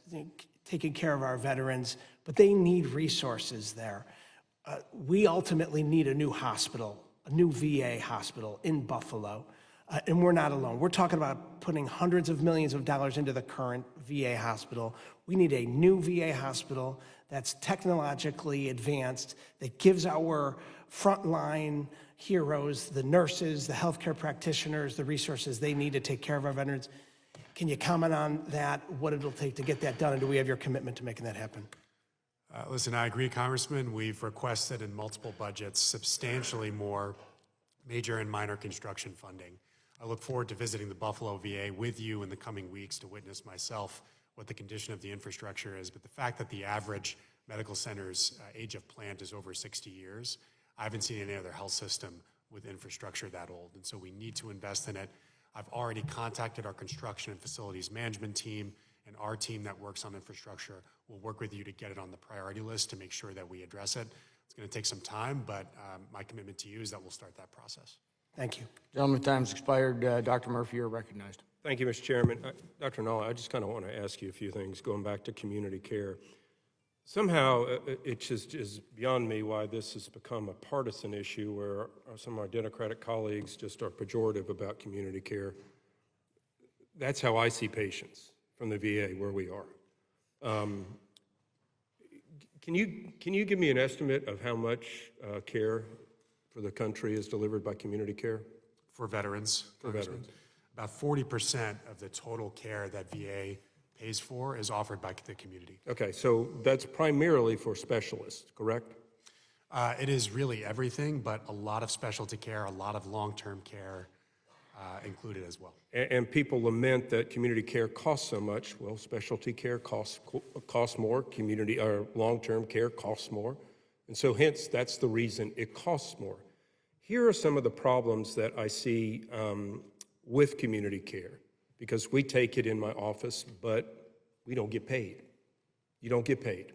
taking care of our veterans, but they need resources there. We ultimately need a new hospital, a new VA hospital in Buffalo, and we're not alone. We're talking about putting hundreds of millions of dollars into the current VA hospital. We need a new VA hospital that's technologically advanced, that gives our frontline heroes, the nurses, the healthcare practitioners, the resources they need to take care of our veterans. Can you comment on that, what it'll take to get that done, and do we have your commitment to making that happen? Listen, I agree, Congressman. We've requested in multiple budgets substantially more major and minor construction funding. I look forward to visiting the Buffalo VA with you in the coming weeks to witness myself what the condition of the infrastructure is. But the fact that the average medical center's age of plant is over 60 years, I haven't seen any other health system with infrastructure that old, and so we need to invest in it. I've already contacted our construction and facilities management team, and our team that works on infrastructure will work with you to get it on the priority list to make sure that we address it. It's going to take some time, but my commitment to you is that we'll start that process. Thank you. Gentleman, time's expired. Dr. Murphy, you're recognized. Thank you, Mr. Chairman. Dr. Null, I just kind of want to ask you a few things, going back to community care. Somehow, it just is beyond me why this has become a partisan issue where some of our Democratic colleagues just are pejorative about community care. That's how I see patients from the VA where we are. Can you give me an estimate of how much care for the country is delivered by community care? For veterans. For veterans. About 40% of the total care that VA pays for is offered by the community. Okay, so that's primarily for specialists, correct? It is really everything, but a lot of specialty care, a lot of long-term care included as well. And people lament that community care costs so much. Well, specialty care costs more, community or long-term care costs more. And so hence, that's the reason it costs more. Here are some of the problems that I see with community care, because we take it in my office, but we don't get paid. You don't get paid.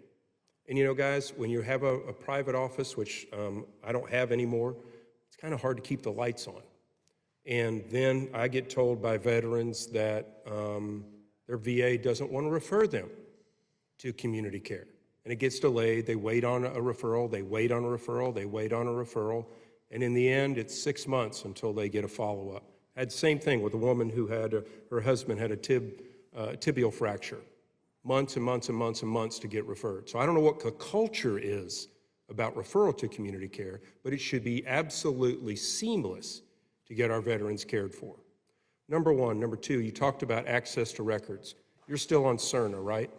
And you know, guys, when you have a private office, which I don't have anymore, it's kind of hard to keep the lights on. And then I get told by veterans that their VA doesn't want to refer them to community care. And it gets delayed. They wait on a referral, they wait on a referral, they wait on a referral. And in the end, it's 6 months until they get a follow-up. I had the same thing with a woman who had, her husband had a tibial fracture. Months and months and months and months to get referred. So I don't know what the culture is about referral to community care, but it should be absolutely seamless to get our veterans cared for. Number one. Number two, you talked about access to records. You're still on Cerner, right?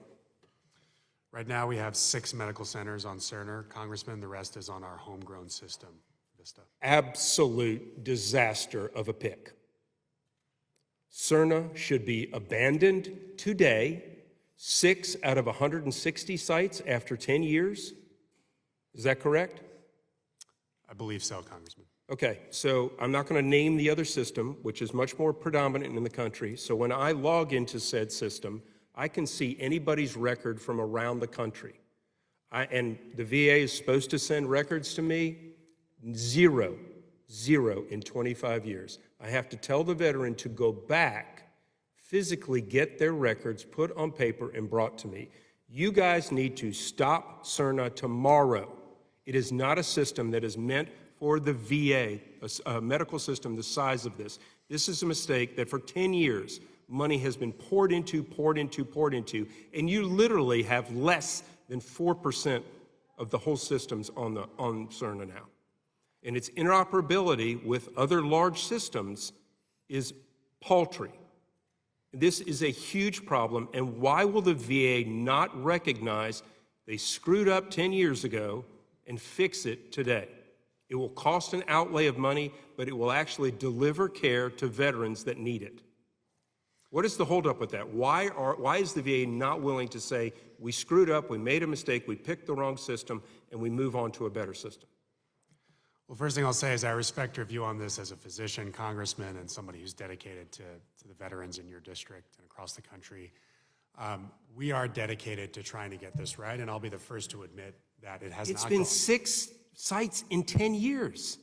Right now, we have 6 medical centers on Cerner, Congressman. The rest is on our homegrown system, Vista. Absolute disaster of a pick. Cerner should be abandoned today. 6 out of 160 sites after 10 years. Is that correct? I believe so, Congressman. Okay, so I'm not going to name the other system, which is much more predominant in the country. So when I log into said system, I can see anybody's record from around the country. And the VA is supposed to send records to me. Zero in 25 years. I have to tell the veteran to go back, physically get their records put on paper and brought to me. You guys need to stop Cerner tomorrow. It is not a system that is meant for the VA, a medical system the size of this. This is a mistake that for 10 years, money has been poured into, and you literally have less than 4% of the whole systems on Cerner now. And its interoperability with other large systems is paltry. This is a huge problem, and why will the VA not recognize they screwed up 10 years ago and fix it today? It will cost an outlay of money, but it will actually deliver care to veterans that need it. What is the holdup with that? Why is the VA not willing to say, we screwed up, we made a mistake, we picked the wrong system, and we move on to a better system? Well, first thing I'll say is I respect your view on this as a physician, congressman, and somebody who's dedicated to the veterans in your district and across the country. We are dedicated to trying to get this right, and I'll be the first to admit that it has not gone. It's been 6 sites in 10 years.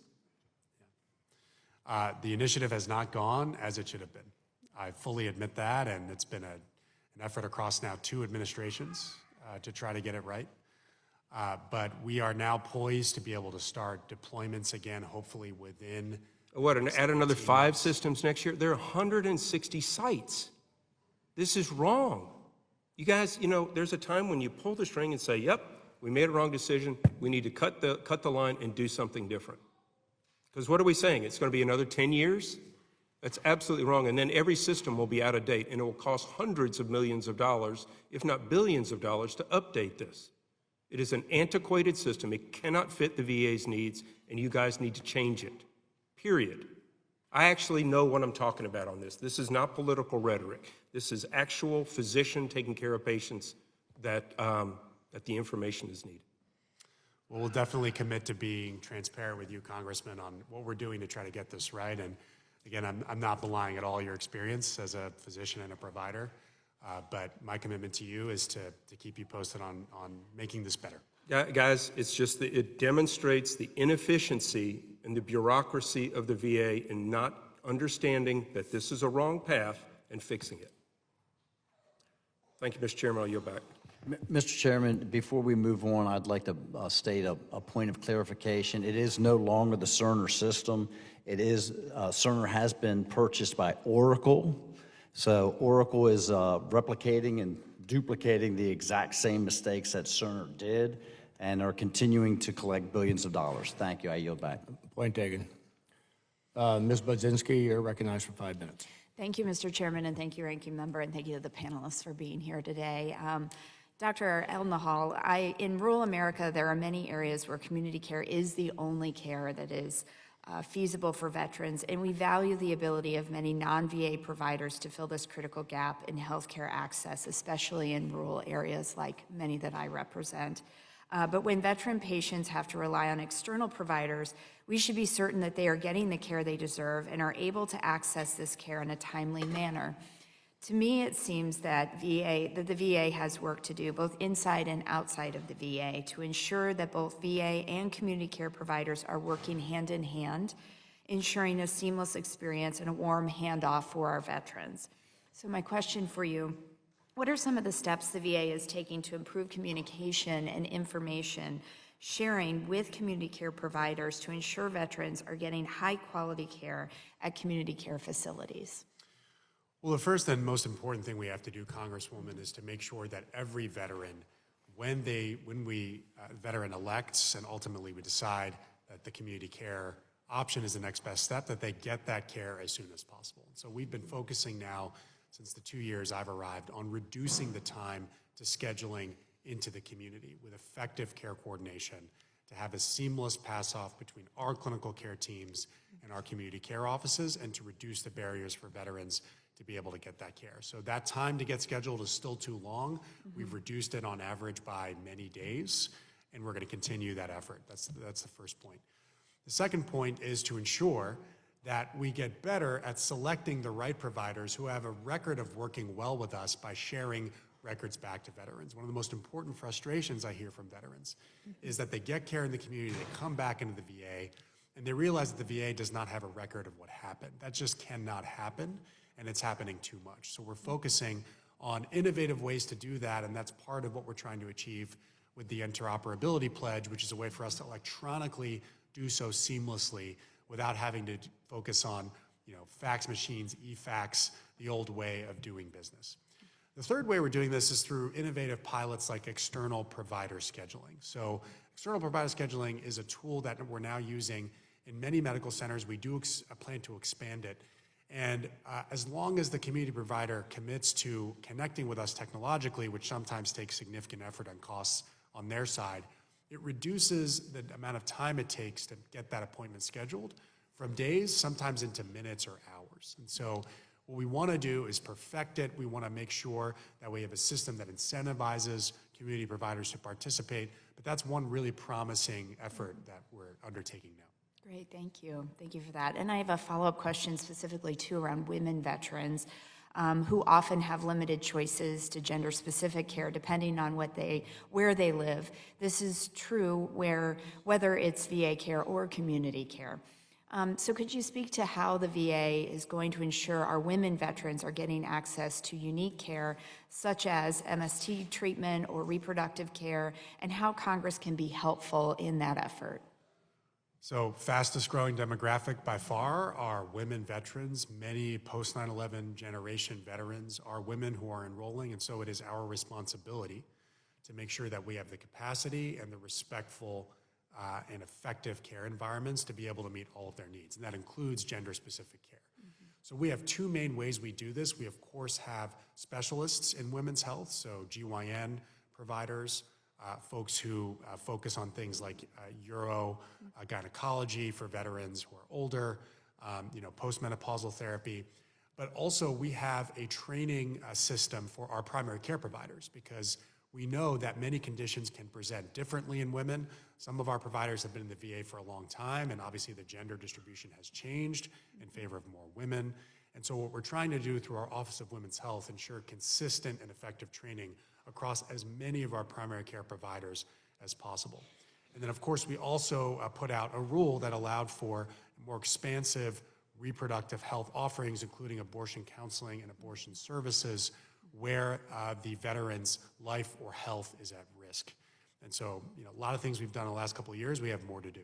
The initiative has not gone as it should have been. I fully admit that, and it's been an effort across now 2 administrations to try to get it right. But we are now poised to be able to start deployments again, hopefully within. What, and add another 5 systems next year? There are 160 sites. This is wrong. You guys, you know, there's a time when you pull the string and say, yep, we made a wrong decision. We need to cut the line and do something different. Because what are we saying? It's going to be another 10 years? That's absolutely wrong. And then every system will be out of date, and it will cost hundreds of millions of dollars, if not billions of dollars, to update this. It is an antiquated system. It cannot fit the VA's needs, and you guys need to change it, period. I actually know what I'm talking about on this. This is not political rhetoric. This is actual physician taking care of patients that the information is needed. Well, we'll definitely commit to being transparent with you, Congressman, on what we're doing to try to get this right. And again, I'm not belying at all your experience as a physician and a provider. But my commitment to you is to keep you posted on making this better. Yeah, guys, it's just that it demonstrates the inefficiency and the bureaucracy of the VA in not understanding that this is a wrong path and fixing it. Thank you, Mr. Chairman. I'll yield back. Mr. Chairman, before we move on, I'd like to state a point of clarification. It is no longer the Cerner system. It is, Cerner has been purchased by Oracle. So Oracle is replicating and duplicating the exact same mistakes that Cerner did and are continuing to collect billions of dollars. Thank you. I yield back. Point taken. Ms. Budzinski, you're recognized for 5 minutes. Thank you, Mr. Chairman, and thank you, Ranking Member, and thank you to the panelists for being here today. Dr. Elnahal, in rural America, there are many areas where community care is the only care that is feasible for veterans, and we value the ability of many non-VA providers to fill this critical gap in healthcare access, especially in rural areas like many that I represent. But when veteran patients have to rely on external providers, we should be certain that they are getting the care they deserve and are able to access this care in a timely manner. To me, it seems that the VA has work to do, both inside and outside of the VA, to ensure that both VA and community care providers are working hand in hand, ensuring a seamless experience and a warm handoff for our veterans. So my question for you, what are some of the steps the VA is taking to improve communication and information sharing with community care providers to ensure veterans are getting high-quality care at community care facilities? Well, the first and most important thing we have to do, Congresswoman, is to make sure that every veteran, when veteran elects and ultimately we decide that the community care option is the next best step, that they get that care as soon as possible. So we've been focusing now, since the 2 years I've arrived, on reducing the time to scheduling into the community with effective care coordination to have a seamless pass-off between our clinical care teams and our community care offices, and to reduce the barriers for veterans to be able to get that care. So that time to get scheduled is still too long. We've reduced it on average by many days, and we're going to continue that effort. That's the first point. The second point is to ensure that we get better at selecting the right providers who have a record of working well with us by sharing records back to veterans. One of the most important frustrations I hear from veterans is that they get care in the community, they come back into the VA, and they realize that the VA does not have a record of what happened. That just cannot happen, and it's happening too much. So we're focusing on innovative ways to do that, and that's part of what we're trying to achieve with the interoperability pledge, which is a way for us to electronically do so seamlessly without having to focus on, fax machines, e-fax, the old way of doing business. The third way we're doing this is through innovative pilots like external provider scheduling. So external provider scheduling is a tool that we're now using in many medical centers. We do plan to expand it. And as long as the community provider commits to connecting with us technologically, which sometimes takes significant effort and costs on their side, it reduces the amount of time it takes to get that appointment scheduled from days, sometimes into minutes or hours. And so what we want to do is perfect it. We want to make sure that we have a system that incentivizes community providers to participate. But that's one really promising effort that we're undertaking now. Great, thank you. Thank you for that. And I have a follow-up question specifically, too, around women veterans who often have limited choices to gender-specific care depending on where they live. This is true whether it's VA care or community care. So could you speak to how the VA is going to ensure our women veterans are getting access to unique care, such as MST treatment or reproductive care, and how Congress can be helpful in that effort? So fastest growing demographic by far are women veterans. Many post 9/11 generation veterans are women who are enrolling, and so it is our responsibility to make sure that we have the capacity and the respectful and effective care environments to be able to meet all of their needs, and that includes gender-specific care. So we have two main ways we do this. We, of course, have specialists in women's health, so GYN providers, folks who focus on things like gynecology for veterans who are older, postmenopausal therapy. But also we have a training system for our primary care providers, because we know that many conditions can present differently in women. Some of our providers have been in the VA for a long time, and obviously the gender distribution has changed in favor of more women. And so what we're trying to do through our Office of Women's Health, ensure consistent and effective training across as many of our primary care providers as possible. And then, of course, we also put out a rule that allowed for more expansive reproductive health offerings, including abortion counseling and abortion services, where the veteran's life or health is at risk. And so, a lot of things we've done in the last couple of years, we have more to do.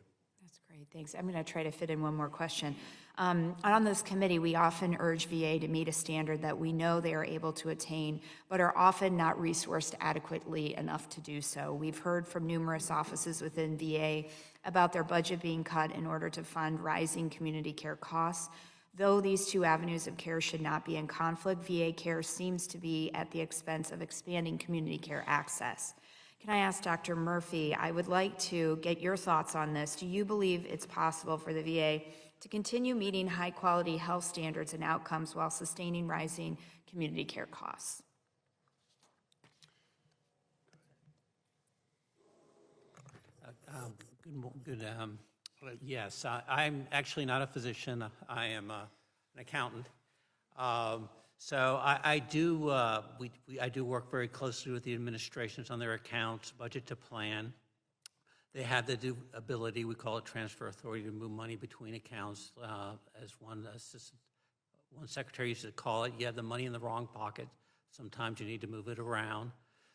That's great, thanks. I'm going to try to fit in one more question. On this committee, we often urge VA to meet a standard that we know they are able to attain, but are often not resourced adequately enough to do so. We've heard from numerous offices within VA about their budget being cut in order to fund rising community care costs. Though these two avenues of care should not be in conflict, VA care seems to be at the expense of expanding community care access. Can I ask Dr. Murphy, I would like to get your thoughts on this. Do you believe it's possible for the VA to continue meeting high-quality health standards and outcomes while sustaining rising community care costs? Yes, I'm actually not a physician. I am an accountant. So I do work very closely with the administrations on their accounts, budget to plan. They have the ability, we call it transfer authority, to move money between accounts. As one secretary used to call it, you have the money in the wrong pocket. Sometimes you need to move it around.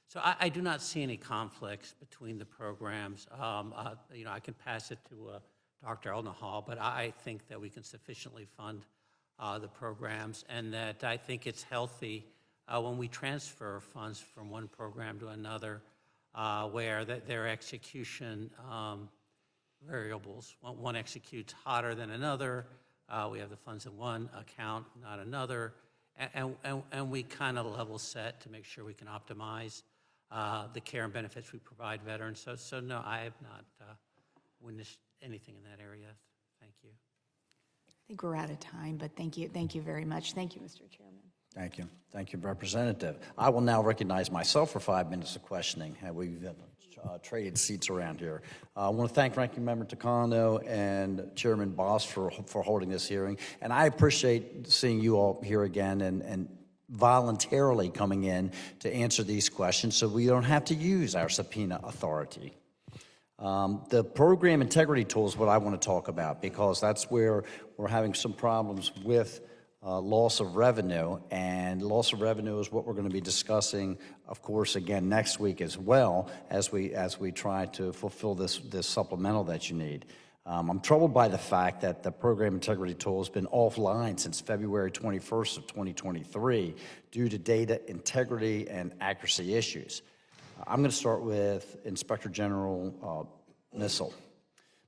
So I do not see any conflicts between the programs. I can pass it to Dr. Eldenhall, but I think that we can sufficiently fund the programs, and that I think it's healthy when we transfer funds from one program to another, where their execution variables, one executes hotter than another, we have the funds in one account, not another, and we kind of level set to make sure we can optimize the care and benefits we provide veterans. So no, I have not witnessed anything in that area. Thank you. I think we're out of time, but thank you very much. Thank you, Mr. Chairman. Thank you. Thank you, Representative. I will now recognize myself for 5 minutes of questioning. We've traded seats around here. I want to thank Ranking Member Takano and Chairman Bost for holding this hearing. And I appreciate seeing you all here again and voluntarily coming in to answer these questions so we don't have to use our subpoena authority. The program integrity tool is what I want to talk about, because that's where we're having some problems with loss of revenue, and loss of revenue is what we're going to be discussing, of course, again next week as well, as we try to fulfill this supplemental that you need. I'm troubled by the fact that the program integrity tool has been offline since February 21st of 2023 due to data integrity and accuracy issues. I'm going to start with Inspector General Missel.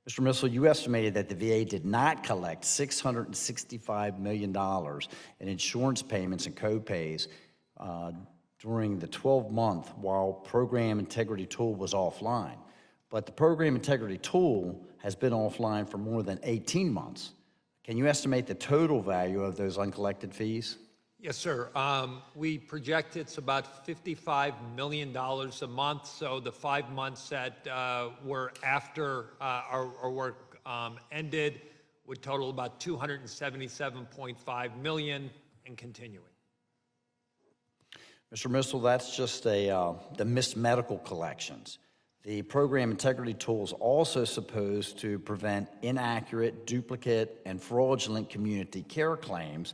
Mr. Missel, you estimated that the VA did not collect $665 million in insurance payments and co-pays during the 12-month while Program Integrity Tool was offline. But the Program Integrity Tool has been offline for more than 18 months. Can you estimate the total value of those uncollected fees? Yes, sir. We project it's about $55 million a month. So the 5 months that were after our work ended would total about $277.5 million and continuing. Mr. Missel, that's just the missed medical collections. The program integrity tool is also supposed to prevent inaccurate, duplicate, and fraudulent community care claims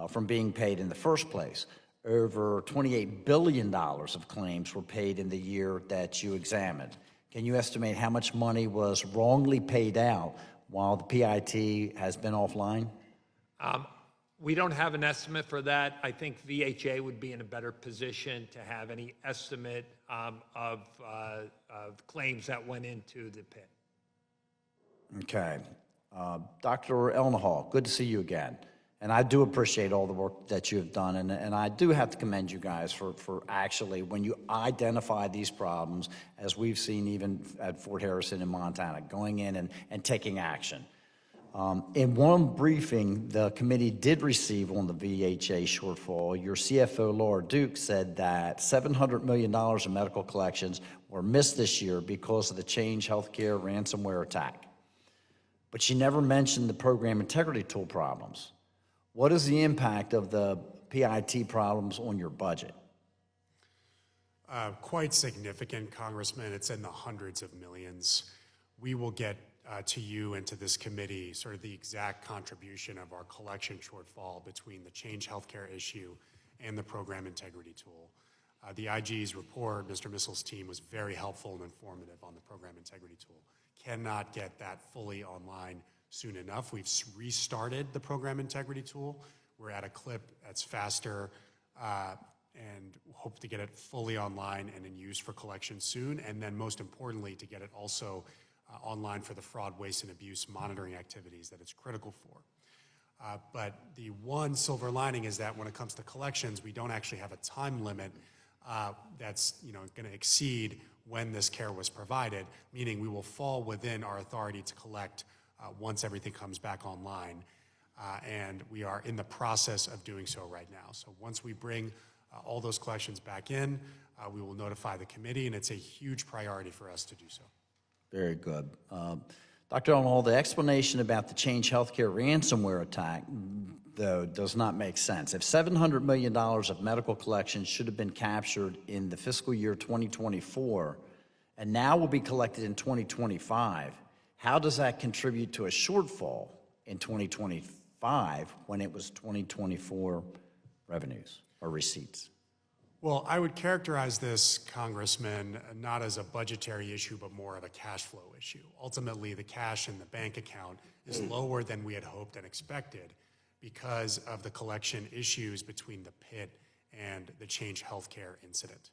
from being paid in the first place. Over $28 billion of claims were paid in the year that you examined. Can you estimate how much money was wrongly paid out while the PIT has been offline? We don't have an estimate for that. I think VHA would be in a better position to have any estimate of claims that went into the pit. Okay. Dr. Elnahal, good to see you again. And I do appreciate all the work that you have done, and I do have to commend you guys for actually, when you identify these problems, as we've seen even at Fort Harrison in Montana, going in and taking action. In one briefing the committee did receive on the VHA shortfall, your CFO, Laura Duke, said that $700 million in medical collections were missed this year because of the Change Healthcare ransomware attack. But she never mentioned the program integrity tool problems. What is the impact of the PIT problems on your budget? Quite significant, Congressman. It's in the hundreds of millions. We will get to you and to this committee sort of the exact contribution of our collection shortfall between the Change Healthcare issue and the program integrity tool. The IG's report, Mr. Missel's team, was very helpful and informative on the program integrity tool. Cannot get that fully online soon enough. We've restarted the program integrity tool. We're at a clip that's faster and hope to get it fully online and in use for collection soon. And then most importantly, to get it also online for the fraud, waste, and abuse monitoring activities that it's critical for. But the one silver lining is that when it comes to collections, we don't actually have a time limit that's going to exceed when this care was provided, meaning we will fall within our authority to collect once everything comes back online. And we are in the process of doing so right now. So once we bring all those collections back in, we will notify the committee, and it's a huge priority for us to do so. Very good. Dr. Ellenhall, the explanation about the Change Healthcare ransomware attack, though, does not make sense. If $700 million of medical collections should have been captured in the fiscal year 2024 and now will be collected in 2025, how does that contribute to a shortfall in 2025 when it was 2024 revenues or receipts? Well, I would characterize this, Congressman, not as a budgetary issue, but more of a cash flow issue. Ultimately, the cash in the bank account is lower than we had hoped and expected because of the collection issues between the PIT and the Change Healthcare incident.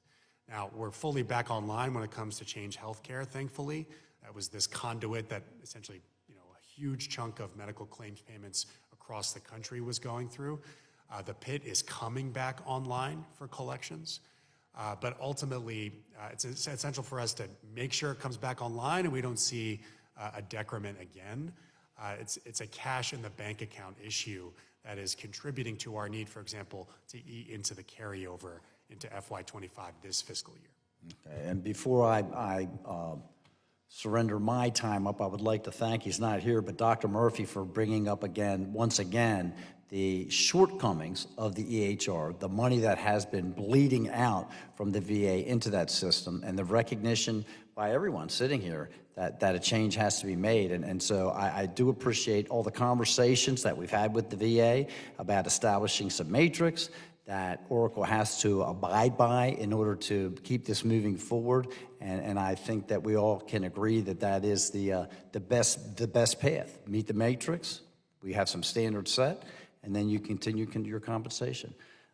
Now, we're fully back online when it comes to Change Healthcare, thankfully. That was this conduit that essentially, a huge chunk of medical claims payments across the country was going through. The PIT is coming back online for collections, but ultimately it's essential for us to make sure it comes back online and we don't see a decrement again. It's a cash in the bank account issue that is contributing to our need, for example, to eat into the carryover into FY25 this fiscal year. Okay, and before I surrender my time up, I would like to thank, he's not here, but Dr. Murphy for bringing up once again, the shortcomings of the EHR, the money that has been bleeding out from the VA into that system, and the recognition by everyone sitting here that a change has to be made. And so I do appreciate all the conversations that we've had with the VA about establishing some matrix that Oracle has to abide by in order to keep this moving forward. And I think that we all can agree that that is the best path. Meet the matrix. We have some standards set, and then you continue your compensation.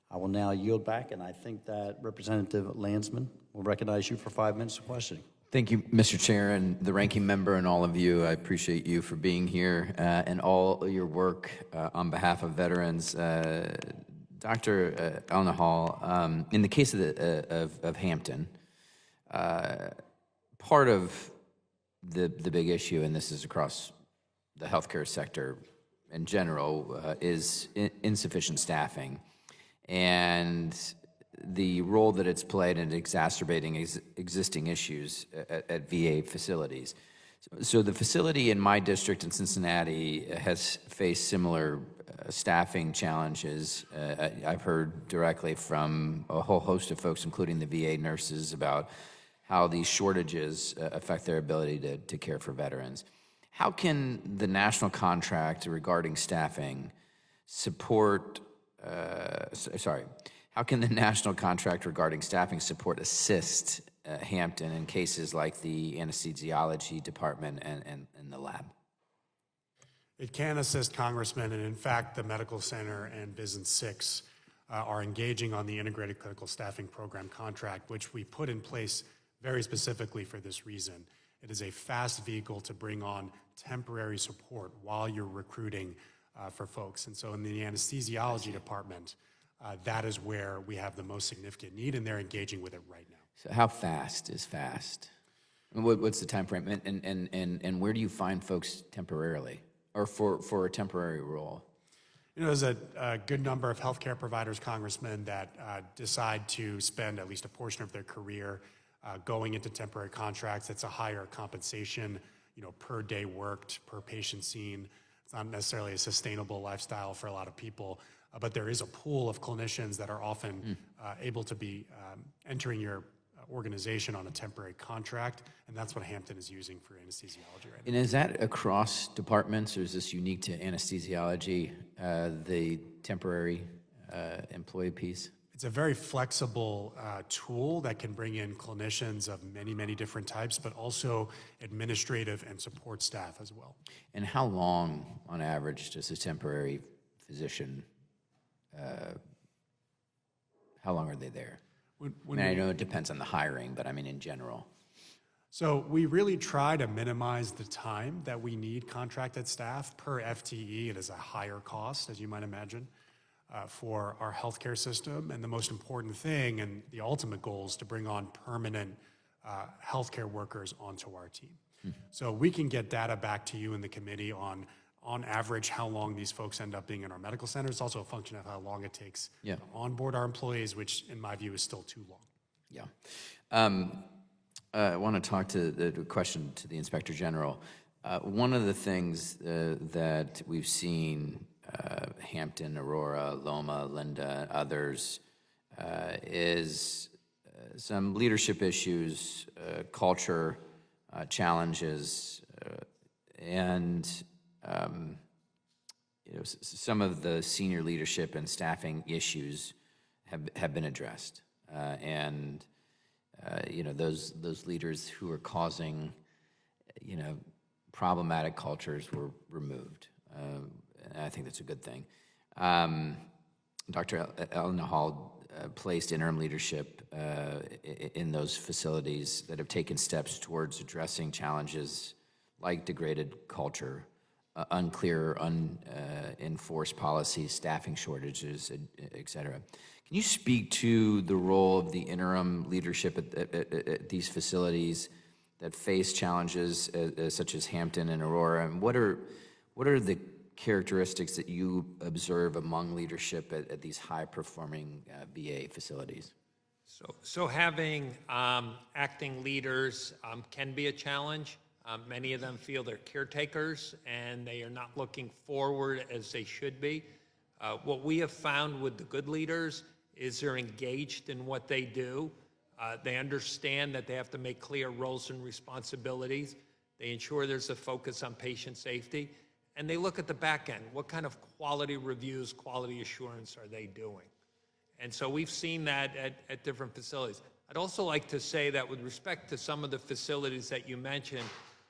I will now yield back, and I think that Representative Landsman will recognize you for 5 minutes of questioning. Thank you, Mr. Chair, and the ranking member and all of you. I appreciate you for being here and all your work on behalf of veterans. Dr. Ellenhall, in the case of Hampton, part of the big issue, and this is across the healthcare sector in general, is insufficient staffing and the role that it's played in exacerbating existing issues at VA facilities. So the facility in my district in Cincinnati has faced similar staffing challenges. I've heard directly from a whole host of folks, including the VA nurses, about how these shortages affect their ability to care for veterans. How can the national contract regarding staffing support, how can the national contract regarding staffing assist Hampton in cases like the anesthesiology department and the lab? It can assist, Congressman, and in fact, the Medical Center and Vision 6 are engaging on the Integrated Clinical Staffing Program contract, which we put in place very specifically for this reason. It is a fast vehicle to bring on temporary support while you're recruiting for folks. And so in the anesthesiology department, that is where we have the most significant need, and they're engaging with it right now. So how fast is fast? What's the time frame? And where do you find folks temporarily or for a temporary role? There's a good number of healthcare providers, Congressman, that decide to spend at least a portion of their career going into temporary contracts. It's a higher compensation, per day worked, per patient seen. It's not necessarily a sustainable lifestyle for a lot of people, but there is a pool of clinicians that are often able to be entering your organization on a temporary contract, and that's what Hampton is using for anesthesiology right now. And is that across departments, or is this unique to anesthesiology, the temporary employee piece? It's a very flexible tool that can bring in clinicians of many, many different types, but also administrative and support staff as well. And how long, on average, does a temporary physician, how long are they there? I know it depends on the hiring, but I mean in general. So we really try to minimize the time that we need contracted staff per FTE. It is a higher cost, as you might imagine, for our healthcare system. And the most important thing and the ultimate goal is to bring on permanent healthcare workers onto our team. So we can get data back to you in the committee on average, how long these folks end up being in our medical centers. It's also a function of how long it takes to onboard our employees, which in my view is still too long. Yeah. I want to talk to the question to the Inspector General. One of the things that we've seen, Hampton, Aurora, Loma, Linda, others, is some leadership issues, culture challenges, and some of the senior leadership and staffing issues have been addressed, and those leaders who are causing problematic cultures were removed, and I think that's a good thing. Dr. Elnahal placed interim leadership in those facilities that have taken steps towards addressing challenges like degraded culture, unclear, unenforced policies, staffing shortages, et cetera. Can you speak to the role of the interim leadership at these facilities that face challenges such as Hampton and Aurora, and what are the characteristics that you observe among leadership at these high-performing VA facilities? So having acting leaders can be a challenge. Many of them feel they're caretakers and they are not looking forward as they should be. What we have found with the good leaders is they're engaged in what they do. They understand that they have to make clear roles and responsibilities. They ensure there's a focus on patient safety. And they look at the back end. What kind of quality reviews, quality assurance are they doing? And so we've seen that at different facilities. I'd also like to say that with respect to some of the facilities that you mentioned,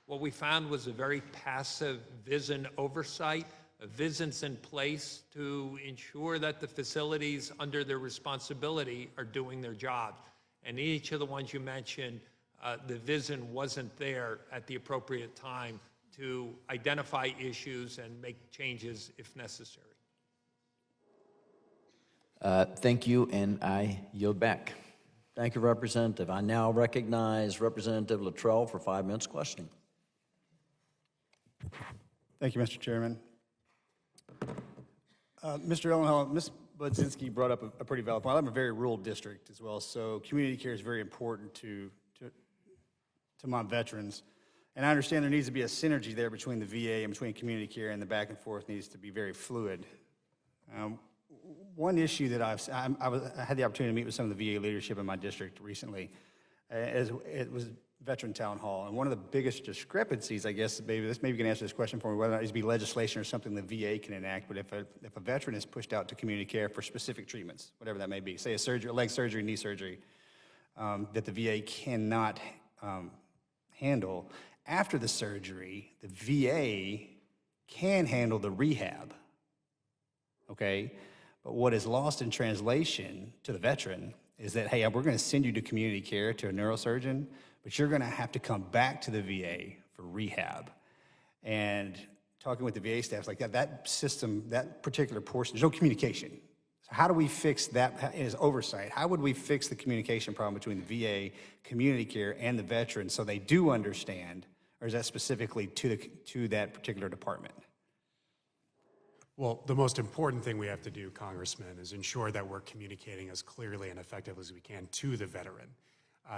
what we found was a very passive VISN oversight. A VISN's in place to ensure that the facilities under their responsibility are doing their jobs. And each of the ones you mentioned, the VISN wasn't there at the appropriate time to identify issues and make changes if necessary. Thank you, and I yield back. Thank you, Representative. I now recognize Representative Luttrell for 5 minutes questioning. Thank you, Mr. Chairman. Mr. Ellenhall, Ms. Budzinski brought up a pretty valid point. I live in a very rural district as well, so community care is very important to my veterans. And I understand there needs to be a synergy there between the VA and between community care, and the back and forth needs to be very fluid. One issue that I had the opportunity to meet with some of the VA leadership in my district recently, it was Veteran Town Hall. And one of the biggest discrepancies, I guess, maybe you can answer this question for me, whether or not it needs to be legislation or something the VA can enact, but if a veteran is pushed out to community care for specific treatments, whatever that may be, say a leg surgery, knee surgery, that the VA cannot handle, after the surgery, the VA can handle the rehab, okay? But what is lost in translation to the veteran is that, hey, we're going to send you to community care to a neurosurgeon, but you're going to have to come back to the VA for rehab. And talking with the VA staff, like that system, that particular portion, there's no communication. So how do we fix that as oversight? How would we fix the communication problem between the VA, community care, and the veteran so they do understand, or is that specifically to that particular department? Well, the most important thing we have to do, Congressman, is ensure that we're communicating as clearly and effectively as we can to the veteran,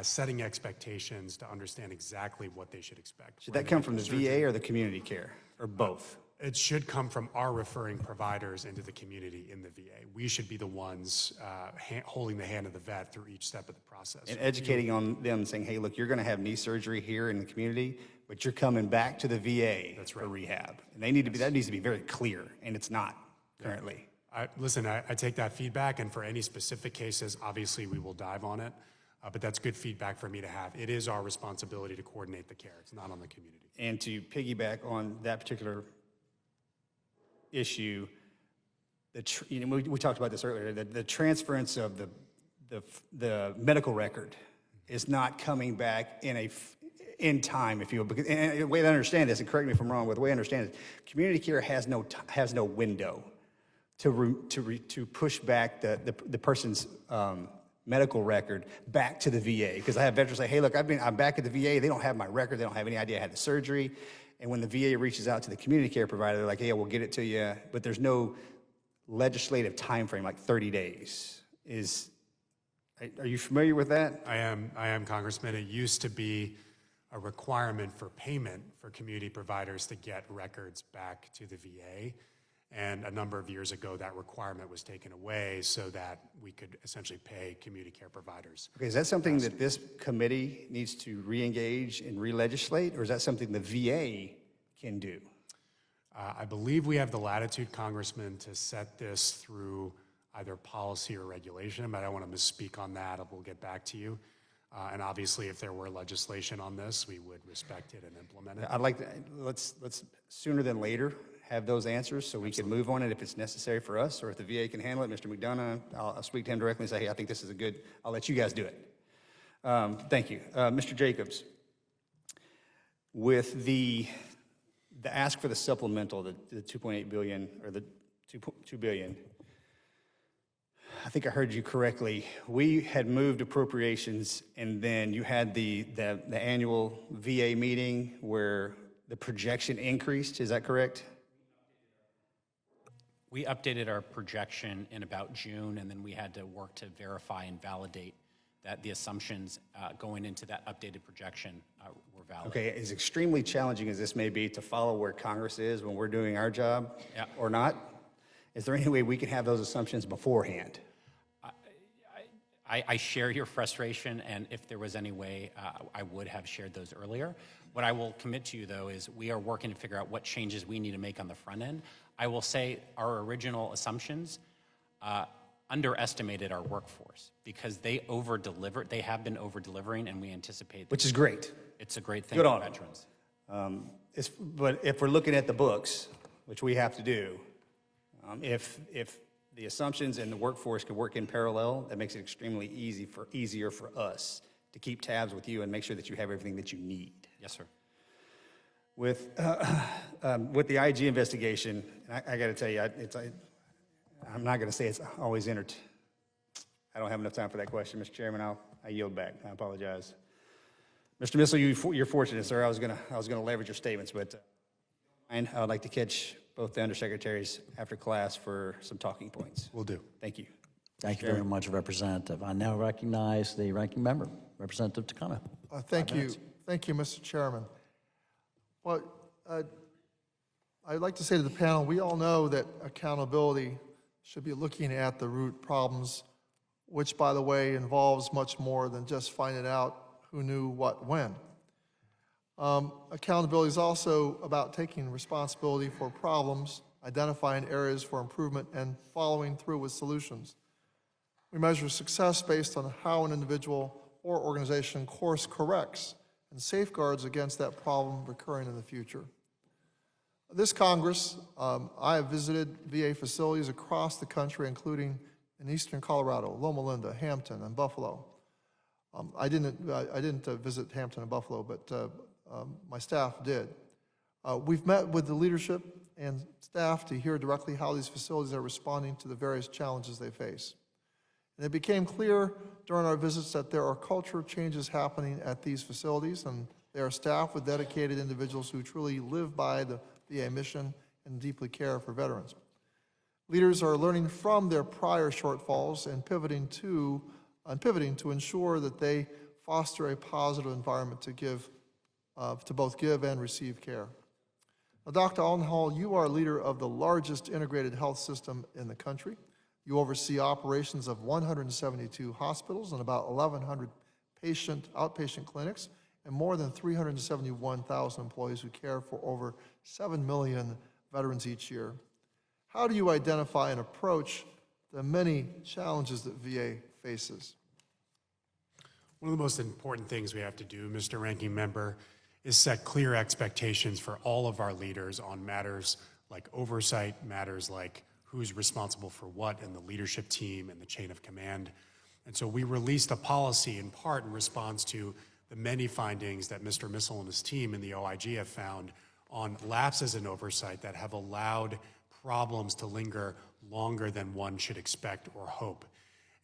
setting expectations to understand exactly what they should expect. Should that come from the VA or the community care, or both? It should come from our referring providers into the community in the VA. We should be the ones holding the hand of the vet through each step of the process. And educating on them, saying, hey, look, you're going to have knee surgery here in the community, but you're coming back to the VA for rehab. And that needs to be very clear, and it's not currently. Listen, I take that feedback, and for any specific cases, obviously we will dive on it. But that's good feedback for me to have. It is our responsibility to coordinate the care. It's not on the community. And to piggyback on that particular issue, we talked about this earlier, the transference of the medical record is not coming back in time, if you will. Because, and the way I understand this, and correct me if I'm wrong, but the way I understand it, community care has no window to push back the person's medical record back to the VA. Because I have veterans say, hey, look, I'm back at the VA. They don't have my record. They don't have any idea I had the surgery. And when the VA reaches out to the community care provider, they're like, hey, we'll get it to you. But there's no legislative time frame, like 30 days. Are you familiar with that? I am, Congressman. It used to be a requirement for payment for community providers to get records back to the VA. And a number of years ago, that requirement was taken away so that we could essentially pay community care providers. Okay, is that something that this committee needs to re-engage and re-legislate, or is that something the VA can do? I believe we have the latitude, Congressman, to set this through either policy or regulation, but I don't want to misspeak on that. We'll get back to you. And obviously, if there were legislation on this, we would respect it and implement it. I'd like to, let's sooner than later have those answers so we can move on it if it's necessary for us, or if the VA can handle it, Mr. McDonough, I'll speak to him directly and say, hey, I think this is I'll let you guys do it. Thank you. Mr. Jacobs, with the ask for the supplemental, the 2.8 billion, or the 2 billion, I think I heard you correctly. We had moved appropriations, and then you had the annual VA meeting where the projection increased. Is that correct? We updated our projection in about June, and then we had to work to verify and validate that the assumptions going into that updated projection were valid. Okay, as extremely challenging as this may be to follow where Congress is when we're doing our job, or not, is there any way we can have those assumptions beforehand? I share your frustration, and if there was any way, I would have shared those earlier. What I will commit to you, though, is we are working to figure out what changes we need to make on the front end. I will say our original assumptions underestimated our workforce because they over-delivered. They have been over-delivering, and we anticipate. Which is great. It's a great thing Good for on veterans. But if we're looking at the books, which we have to do, if the assumptions and the workforce can work in parallel, that makes it extremely easier for us to keep tabs with you and make sure that you have everything that you need. Yes, sir. With the IG investigation, I got to tell you, I'm not going to say it's always I don't have enough time for that question, Mr. Chairman. I yield back. I apologize. Mr. Missel, you're fortunate, sir. I was going to leverage your statements, but I would like to catch both the undersecretaries after class for some talking points. Will do. Thank you. Thank you very much, Representative. I now recognize the ranking member, Representative Takano. Thank you. Thank you, Mr. Chairman. Well, I'd like to say to the panel, we all know that accountability should be looking at the root problems, which, by the way, involves much more than just finding out who knew what when. Accountability is also about taking responsibility for problems, identifying areas for improvement, and following through with solutions. We measure success based on how an individual or organization course corrects and safeguards against that problem recurring in the future. This Congress, I have visited VA facilities across the country, including in eastern Colorado, Loma Linda, Hampton, and Buffalo. I didn't visit Hampton and Buffalo, but my staff did. We've met with the leadership and staff to hear directly how these facilities are responding to the various challenges they face. And it became clear during our visits that there are culture changes happening at these facilities, and they are staffed with dedicated individuals who truly live by the VA mission and deeply care for veterans. Leaders are learning from their prior shortfalls and pivoting to ensure that they foster a positive environment to both give and receive care. Now, Dr. Aldenhall, you are leader of the largest integrated health system in the country. You oversee operations of 172 hospitals and about 1,100 outpatient clinics and more than 371,000 employees who care for over 7 million veterans each year. How do you identify and approach the many challenges that VA faces? One of the most important things we have to do, Mr. Ranking Member, is set clear expectations for all of our leaders on matters like oversight, matters like who's responsible for what in the leadership team and the chain of command. And so we released a policy in part in response to the many findings that Mr. Missel and his team in the OIG have found on lapses in oversight that have allowed problems to linger longer than one should expect or hope.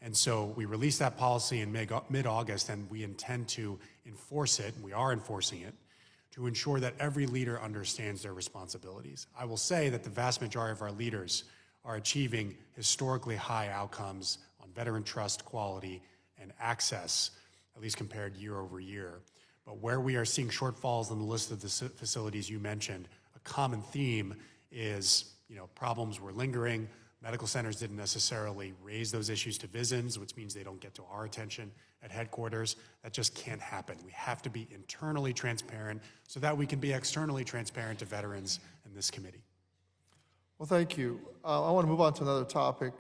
And so we released that policy in mid-August, and we intend to enforce it, and we are enforcing it, to ensure that every leader understands their responsibilities. I will say that the vast majority of our leaders are achieving historically high outcomes on veteran trust, quality, and access, at least compared year over year. But where we are seeing shortfalls in the list of the facilities you mentioned, a common theme is, problems were lingering. Medical centers didn't necessarily raise those issues to VISNs, which means they don't get to our attention at headquarters. That just can't happen. We have to be internally transparent so that we can be externally transparent to veterans in this committee. Well, thank you. I want to move on to another topic.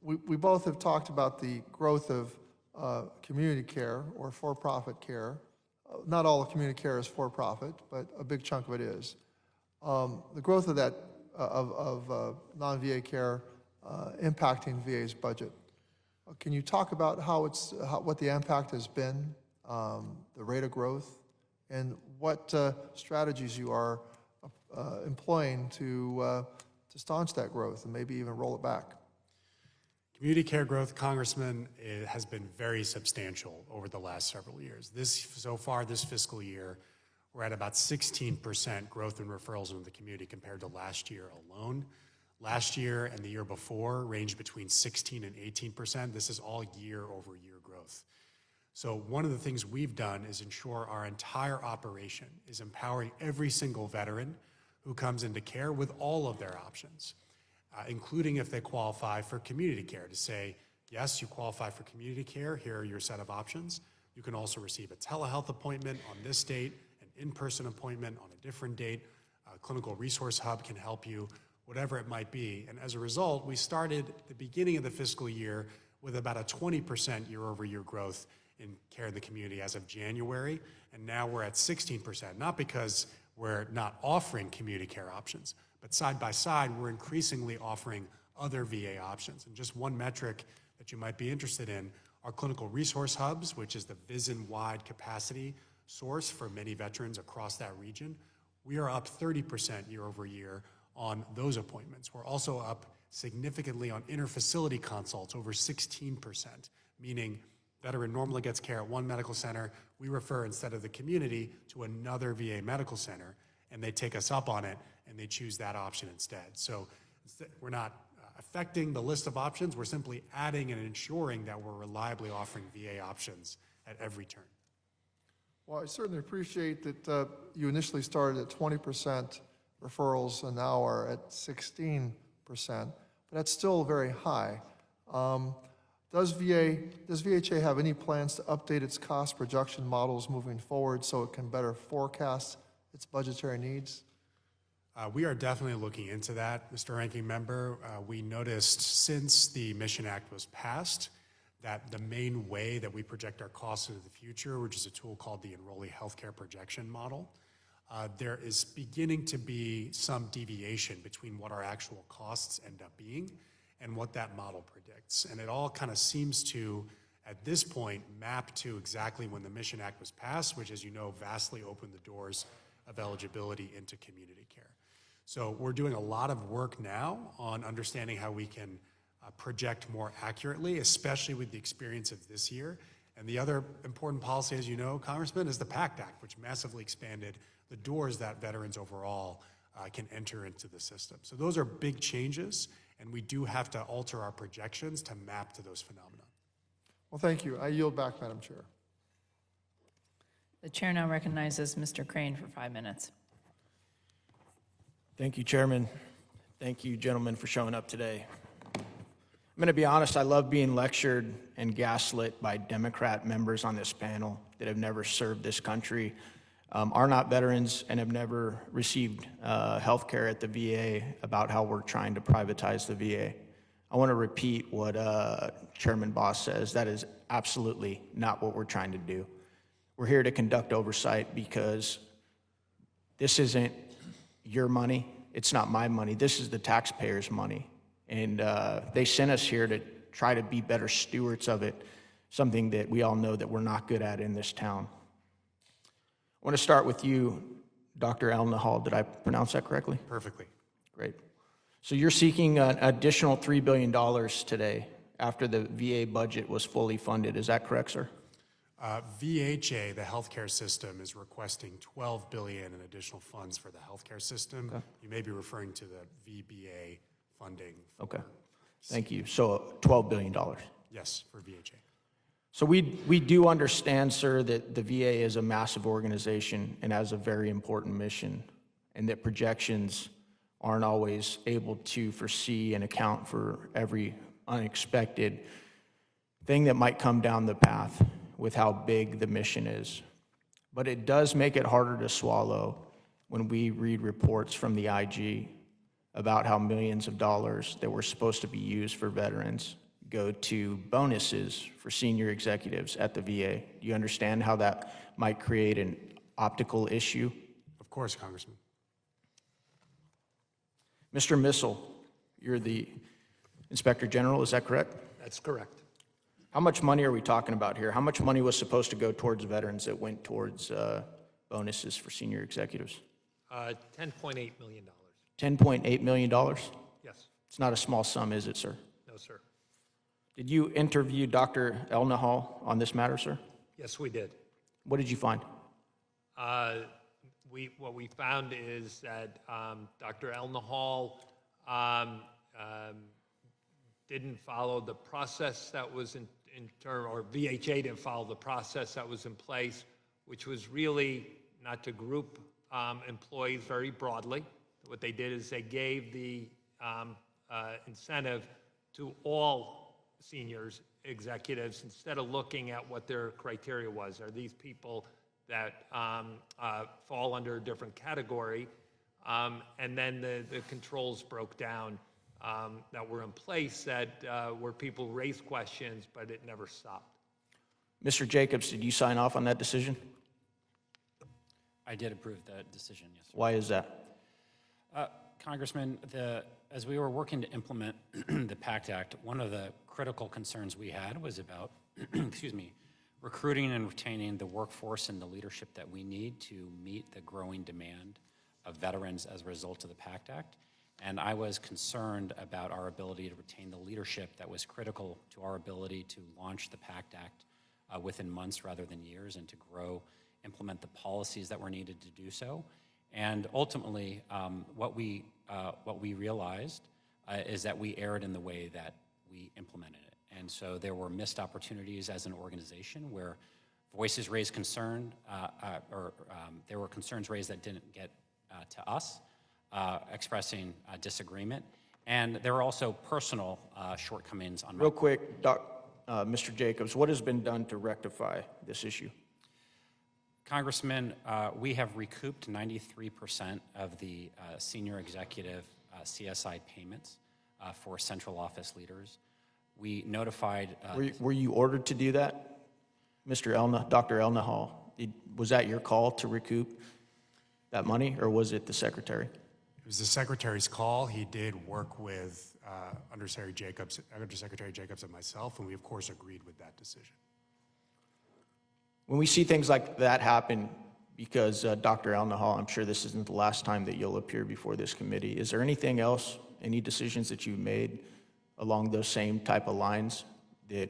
We both have talked about the growth of community care or for-profit care. Not all of community care is for-profit, but a big chunk of it is. The growth of that of non-VA care impacting VA's budget. Can you talk about what the impact has been, the rate of growth, and what strategies you are employing to staunch that growth and maybe even roll it back? Community care growth, Congressman, has been very substantial over the last several years. So far this fiscal year, we're at about 16% growth in referrals into the community compared to last year alone. Last year and the year before ranged between 16 and 18%. This is all year-over-year growth. So one of the things we've done is ensure our entire operation is empowering every single veteran who comes into care with all of their options, including if they qualify for community care, to say, yes, you qualify for community care, here are your set of options. You can also receive a telehealth appointment on this date, an in-person appointment on a different date. A clinical resource hub can help you, whatever it might be. And as a result, we started the beginning of the fiscal year with about a 20% year-over-year growth in care in the community as of January, and now we're at 16%, not because we're not offering community care options, but side by side, we're increasingly offering other VA options. And just one metric that you might be interested in, our clinical resource hubs, which is the VISN-wide capacity source for many veterans across that region, we are up 30% year over year on those appointments. We're also up significantly on interfacility consults, over 16%, meaning veteran normally gets care at one medical center, we refer instead of the community to another VA medical center, and they take us up on it, and they choose that option instead. So we're not affecting the list of options, we're simply adding and ensuring that we're reliably offering VA options at every turn. Well, I certainly appreciate that you initially started at 20% referrals and now are at 16%, but that's still very high. Does VHA have any plans to update its cost projection models moving forward so it can better forecast its budgetary needs? We are definitely looking into that, Mr. Ranking Member. We noticed since the Mission Act was passed that the main way that we project our costs into the future, which is a tool called the Enrollee Healthcare Projection Model, there is beginning to be some deviation between what our actual costs end up being and what that model predicts. And it all kind of seems to, at this point, map to exactly when the Mission Act was passed, which, as you know, vastly opened the doors of eligibility into community care. So we're doing a lot of work now on understanding how we can project more accurately, especially with the experience of this year. And the other important policy, as you know, Congressman, is the PACT Act, which massively expanded the doors that veterans overall can enter into the system. So those are big changes, and we do have to alter our projections to map to those phenomena. Well, thank you. I yield back, Madam Chair. The chair now recognizes Mr. Crane for 5 minutes. Thank you, Chairman. Thank you, gentlemen, for showing up today. I'm going to be honest, I love being lectured and gaslit by Democrat members on this panel that have never served this country. are not veterans and have never received health care at the VA about how we're trying to privatize the VA. I want to repeat what Chairman Bost says. That is absolutely not what we're trying to do. We're here to conduct oversight because this isn't your money. It's not my money. This is the taxpayers' money. And they sent us here to try to be better stewards of it, something that we all know that we're not good at in this town. I want to start with you, Dr. Elnahal. Did I pronounce that correctly? Perfectly. Great. So you're seeking an additional $3 billion today after the VA budget was fully funded. Is that correct, sir? VHA, the healthcare system, is requesting $12 billion in additional funds for the healthcare system. Okay. You may be referring to the VBA funding. Okay. Thank you. So $12 billion. Yes, for VHA. So we do understand, sir, that the VA is a massive organization and has a very important mission, and that projections aren't always able to foresee and account for every unexpected thing that might come down the path with how big the mission is. But it does make it harder to swallow when we read reports from the IG about how millions of dollars that were supposed to be used for veterans go to bonuses for senior executives at the VA. Do you understand how that might create an optical issue? Of course, Congressman. Mr. Missel, you're the Inspector General, is that correct? That's correct. How much money are we talking about here? How much money was supposed to go towards veterans that went towards bonuses for senior executives? $10.8 million. $10.8 million? Yes. It's not a small sum, is it, sir? No, sir. Did you interview Dr. Elnahal on this matter, sir? Yes, we did. What did you find? What we found is that Dr. Elnahal didn't follow the process that was or VHA didn't follow the process that was in place, which was really not to group employees very broadly. What they did is they gave the incentive to all seniors, executives, instead of looking at what their criteria was. Are these people that fall under a different category? And then the controls broke down that were in place that where people raised questions, but it never stopped. Mr. Jacobs, did you sign off on that decision? I did approve that decision, yes. Why is that? Congressman, as we were working to implement the PACT Act, one of the critical concerns we had was about, recruiting and retaining the workforce and the leadership that we need to meet the growing demand of veterans as a result of the PACT Act. And I was concerned about our ability to retain the leadership that was critical to our ability to launch the PACT Act within months rather than years, and to implement the policies that were needed to do so. And ultimately, what we realized is that we erred in the way that we implemented it. And so there were missed opportunities as an organization where voices raised concern, there were concerns raised that didn't get to us, expressing disagreement. And there were also personal shortcomings on my Real quick, Mr. Jacobs, what has been done to rectify this issue? Congressman, we have recouped 93% of the senior executive CSI payments for central office leaders. We notified... Were you ordered to do that, Dr. Elnahal? Was that your call to recoup that money, or was it the Secretary? It was the Secretary's call. He did work with Undersecretary Jacobs and myself, and we, of course, agreed with that decision. When we see things like that happen, because Dr. Elnahal, I'm sure this isn't the last time that you'll appear before this committee, is there anything else, any decisions that you've made along those same type of lines that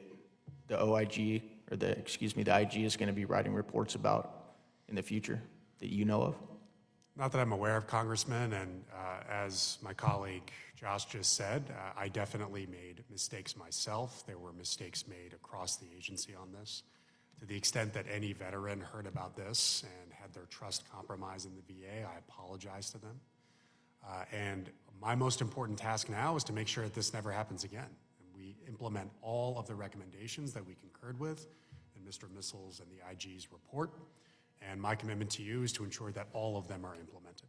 the OIG, or the IG is going to be writing reports about in the future that you know of? Not that I'm aware of, Congressman, and as my colleague Josh just said, I definitely made mistakes myself. There were mistakes made across the agency on this. To the extent that any veteran heard about this and had their trust compromised in the VA, I apologize to them. And my most important task now is to make sure that this never happens again. And we implement all of the recommendations that we concurred with in Mr. Missel's and the IG's report. And my commitment to you is to ensure that all of them are implemented.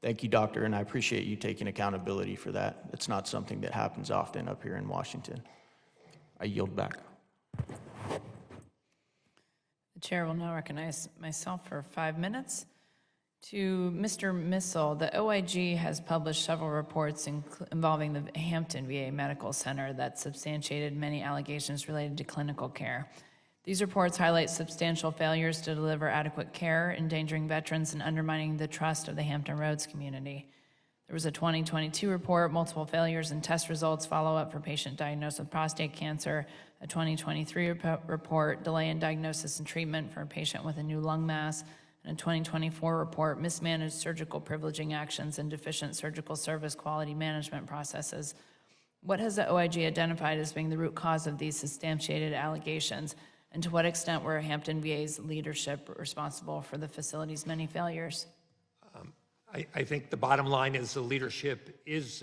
Thank you, Doctor, and I appreciate you taking accountability for that. It's not something that happens often up here in Washington. I yield back. The chair will now recognize myself for 5 minutes. To Mr. Missel, the OIG has published several reports involving the Hampton VA Medical Center that substantiated many allegations related to clinical care. These reports highlight substantial failures to deliver adequate care, endangering veterans and undermining the trust of the Hampton Roads community. There was a 2022 report, multiple failures in test results, follow-up for patient diagnosed with prostate cancer, a 2023 report, delay in diagnosis and treatment for a patient with a new lung mass, and a 2024 report, mismanaged surgical privileging actions and deficient surgical service quality management processes. What has the OIG identified as being the root cause of these substantiated allegations? And to what extent were Hampton VA's leadership responsible for the facility's many failures? I think the bottom line is the leadership is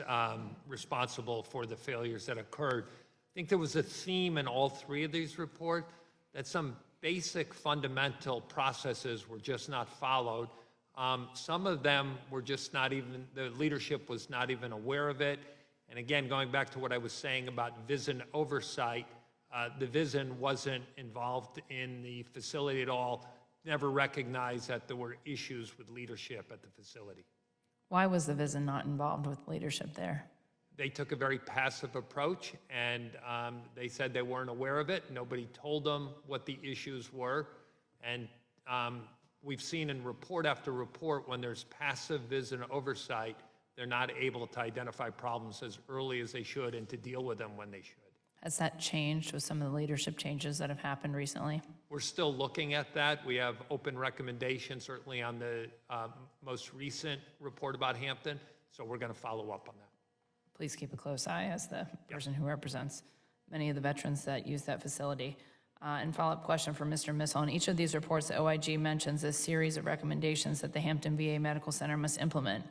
responsible for the failures that occurred. I think there was a theme in all three of these reports that some basic fundamental processes were just not followed. Some of them were just not even, the leadership was not even aware of it. And again, going back to what I was saying about VISN oversight, the VISN wasn't involved in the facility at all, never recognized that there were issues with leadership at the facility. Why was the VISN not involved with leadership there? They took a very passive approach, and they said they weren't aware of it. Nobody told them what the issues were. And we've seen in report after report, when there's passive VISN oversight, they're not able to identify problems as early as they should and to deal with them when they should. Has that changed with some of the leadership changes that have happened recently? We're still looking at that. We have open recommendations, certainly on the most recent report about Hampton, so we're going to follow up on that. Please keep a close eye as the person who represents many of the veterans that use that facility. And follow-up question for Mr. Missel. In each of these reports, the OIG mentions a series of recommendations that the Hampton VA Medical Center must implement.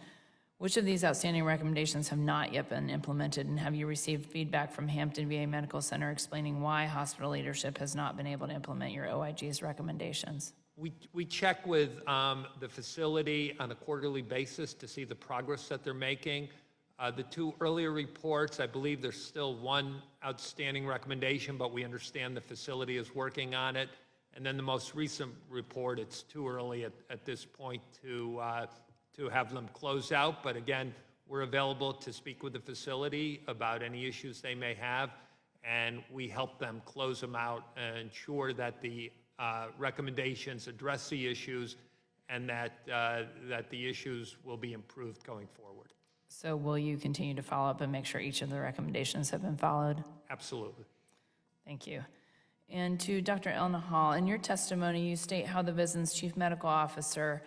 Which of these outstanding recommendations have not yet been implemented, and have you received feedback from Hampton VA Medical Center explaining why hospital leadership has not been able to implement your OIG's recommendations? We check with the facility on a quarterly basis to see the progress that they're making. The two earlier reports, I believe there's still one outstanding recommendation, but we understand the facility is working on it. And then the most recent report, it's too early at this point to have them close out. But again, we're available to speak with the facility about any issues they may have, and we help them close them out and ensure that the recommendations address the issues and that the issues will be improved going forward. So will you continue to follow up and make sure each of the recommendations have been followed? Absolutely. Thank you. And to Dr. Elna Hall, in your testimony, you state how the VISN's chief medical officer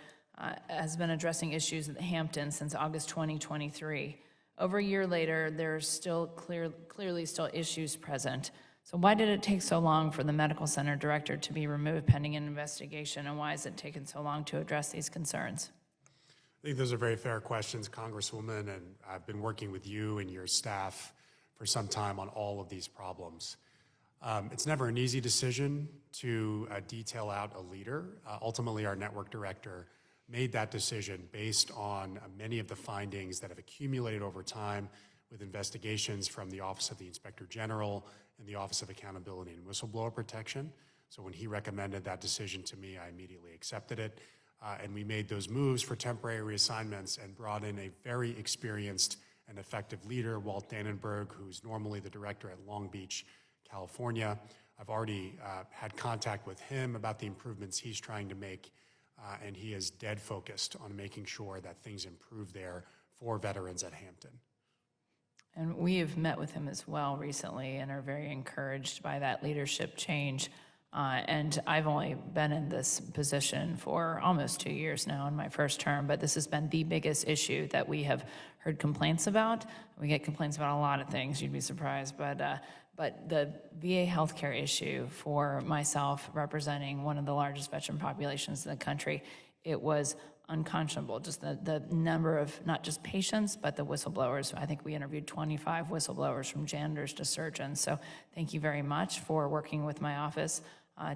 has been addressing issues at Hampton since August 2023. Over a year later, there's still clearly still issues present. So why did it take so long for the medical center director to be removed pending an investigation, and why has it taken so long to address these concerns? I think those are very fair questions, Congresswoman, and I've been working with you and your staff for some time on all of these problems. It's never an easy decision to detail out a leader. Ultimately, our network director made that decision based on many of the findings that have accumulated over time with investigations from the Office of the Inspector General and the Office of Accountability and Whistleblower Protection. So when he recommended that decision to me, I immediately accepted it. And we made those moves for temporary reassignments and brought in a very experienced and effective leader, Walt Dannenberg, who's normally the director at Long Beach, California. I've already had contact with him about the improvements he's trying to make, and he is dead focused on making sure that things improve there for veterans at Hampton. And we have met with him as well recently and are very encouraged by that leadership change. And I've only been in this position for almost 2 years now in my first term, but this has been the biggest issue that we have heard complaints about. We get complaints about a lot of things, you'd be surprised, but the VA healthcare issue for myself, representing one of the largest veteran populations in the country, it was unconscionable, just the number of not just patients, but the whistleblowers. I think we interviewed 25 whistleblowers from janitors to surgeons. So thank you very much for working with my office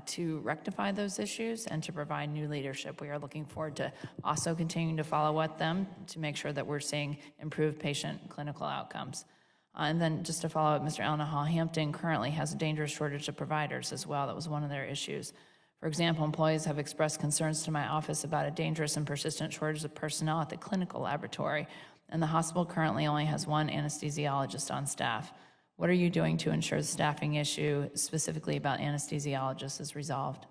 to rectify those issues and to provide new leadership. We are looking forward to also continuing to follow up them to make sure that we're seeing improved patient clinical outcomes. And then just to follow up, Mr. Elnahal, Hampton currently has a dangerous shortage of providers as well. That was one of their issues. For example, employees have expressed concerns to my office about a dangerous and persistent shortage of personnel at the clinical laboratory, and the hospital currently only has one anesthesiologist on staff. What are you doing to ensure the staffing issue, specifically about anesthesiologists, is resolved?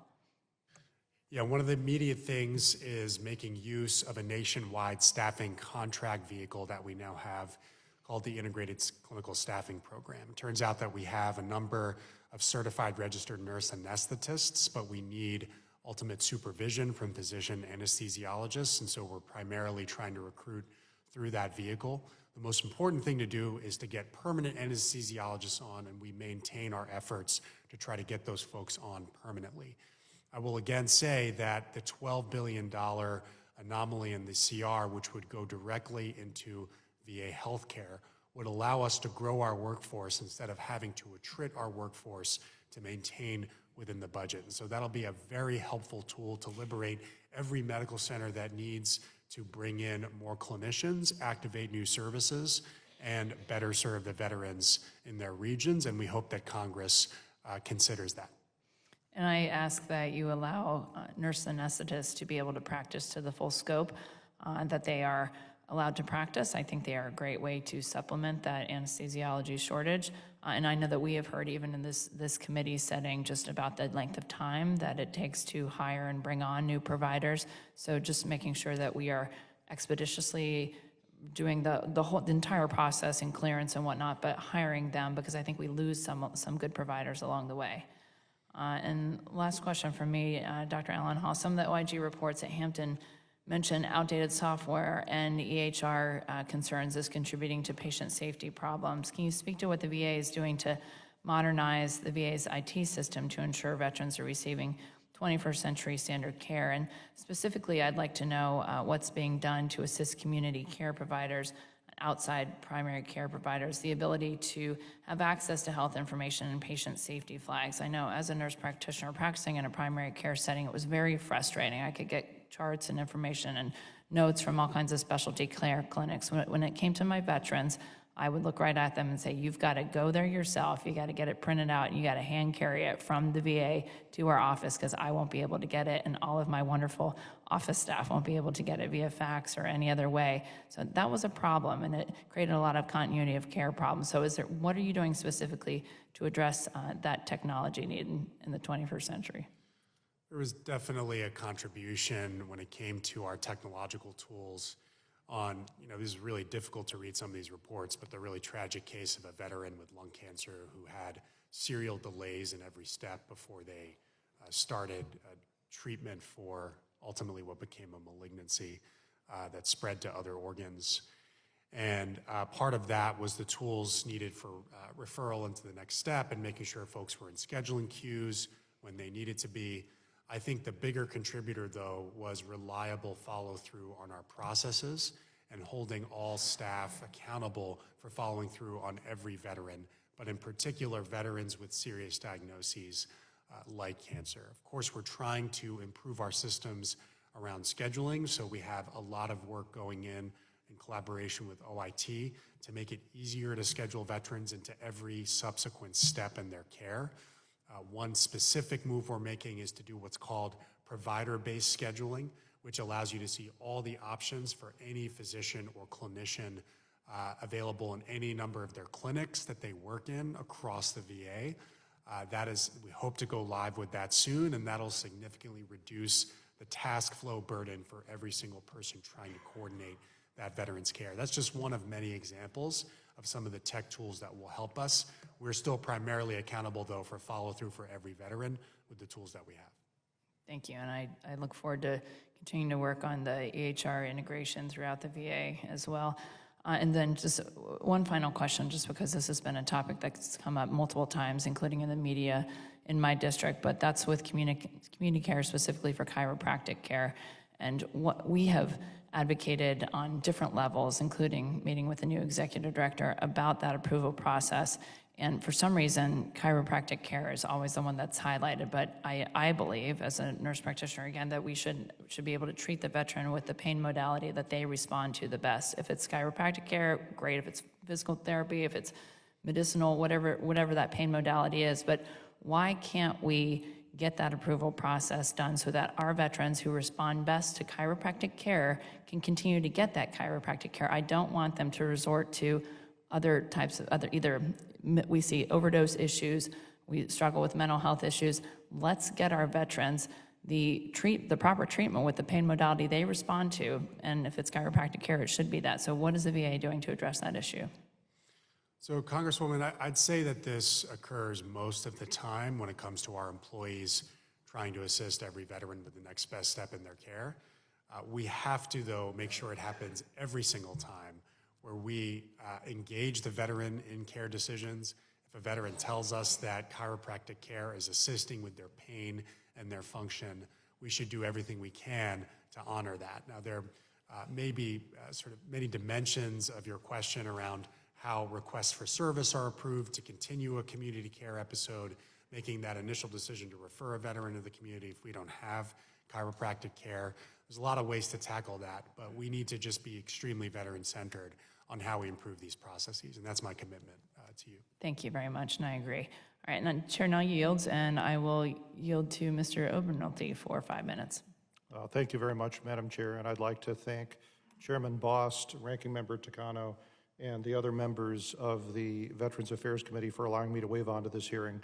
Yeah, one of the immediate things is making use of a nationwide staffing contract vehicle that we now have called the Integrated Clinical Staffing Program. It turns out that we have a number of certified registered nurse anesthetists, but we need ultimate supervision from physician anesthesiologists, and so we're primarily trying to recruit through that vehicle. The most important thing to do is to get permanent anesthesiologists on, and we maintain our efforts to try to get those folks on permanently. I will again say that the $12 billion anomaly in the CR, which would go directly into VA healthcare, would allow us to grow our workforce instead of having to attrit our workforce to maintain within the budget. And so that'll be a very helpful tool to liberate every medical center that needs to bring in more clinicians, activate new services, and better serve the veterans in their regions. And we hope that Congress considers that. And I ask that you allow nurse anesthetists to be able to practice to the full scope that they are allowed to practice. I think they are a great way to supplement that anesthesiology shortage. And I know that we have heard even in this committee setting just about the length of time that it takes to hire and bring on new providers. So just making sure that we are expeditiously doing the entire process and clearance and whatnot, but hiring them, because I think we lose some good providers along the way. And last question from me, Dr. Elnahal, some of the OIG reports at Hampton mention outdated software and EHR concerns as contributing to patient safety problems. Can you speak to what the VA is doing to modernize the VA's IT system to ensure veterans are receiving 21st century standard care? And specifically, I'd like to know what's being done to assist community care providers, outside primary care providers, the ability to have access to health information and patient safety flags. I know as a nurse practitioner practicing in a primary care setting, it was very frustrating. I could get charts and information and notes from all kinds of specialty care clinics. When it came to my veterans, I would look right at them and say, you've got to go there yourself, you got to get it printed out, and you got to hand carry it from the VA to our office, because I won't be able to get it, and all of my wonderful office staff won't be able to get it via fax or any other way. So that was a problem, and it created a lot of continuity of care problems. So what are you doing specifically to address that technology need in the 21st century? There was definitely a contribution when it came to our technological tools on, this is really difficult to read some of these reports, but the really tragic case of a veteran with lung cancer who had serial delays in every step before they started treatment for ultimately what became a malignancy that spread to other organs. And part of that was the tools needed for referral into the next step and making sure folks were in scheduling queues when they needed to be. I think the bigger contributor, though, was reliable follow-through on our processes and holding all staff accountable for following through on every veteran, but in particular, veterans with serious diagnoses like cancer. Of course, we're trying to improve our systems around scheduling, so we have a lot of work going in collaboration with OIT to make it easier to schedule veterans into every subsequent step in their care. One specific move we're making is to do what's called provider-based scheduling, which allows you to see all the options for any physician or clinician available in any number of their clinics that they work in across the VA. We hope to go live with that soon, and that'll significantly reduce the task flow burden for every single person trying to coordinate that veteran's care. That's just one of many examples of some of the tech tools that will help us. We're still primarily accountable, though, for follow-through for every veteran with the tools that we have. Thank you, and I look forward to continuing to work on the EHR integration throughout the VA as well. And then just one final question, just because this has been a topic that's come up multiple times, including in the media in my district, but that's with community care, specifically for chiropractic care. And what we have advocated on different levels, including meeting with the new executive director about that approval process. And for some reason, chiropractic care is always the one that's highlighted. But I believe, as a nurse practitioner, again, that we should be able to treat the veteran with the pain modality that they respond to the best. If it's chiropractic care, great. If it's physical therapy, if it's medicinal, whatever that pain modality is. But why can't we get that approval process done so that our veterans who respond best to chiropractic care can continue to get that chiropractic care? I don't want them to resort to other types of either we see overdose issues, we struggle with mental health issues. Let's get our veterans the proper treatment with the pain modality they respond to, and if it's chiropractic care, it should be that. So what is the VA doing to address that issue? So, Congresswoman, I'd say that this occurs most of the time when it comes to our employees trying to assist every veteran with the next best step in their care. We have to, though, make sure it happens every single time where we engage the veteran in care decisions. If a veteran tells us that chiropractic care is assisting with their pain and their function, we should do everything we can to honor that. Now, there may be sort of many dimensions of your question around how requests for service are approved to continue a community care episode, making that initial decision to refer a veteran to the community if we don't have chiropractic care. There's a lot of ways to tackle that, but we need to just be extremely veteran-centered on how we improve these processes, and that's my commitment to you. Thank you very much, and I agree. All right, and then Chair now yields, and I will yield to Mr. Obernolte for 5 minutes. Thank you very much, Madam Chair, and I'd like to thank Chairman Bost, Ranking Member Takano, and the other members of the Veterans Affairs Committee for allowing me to waive onto this hearing.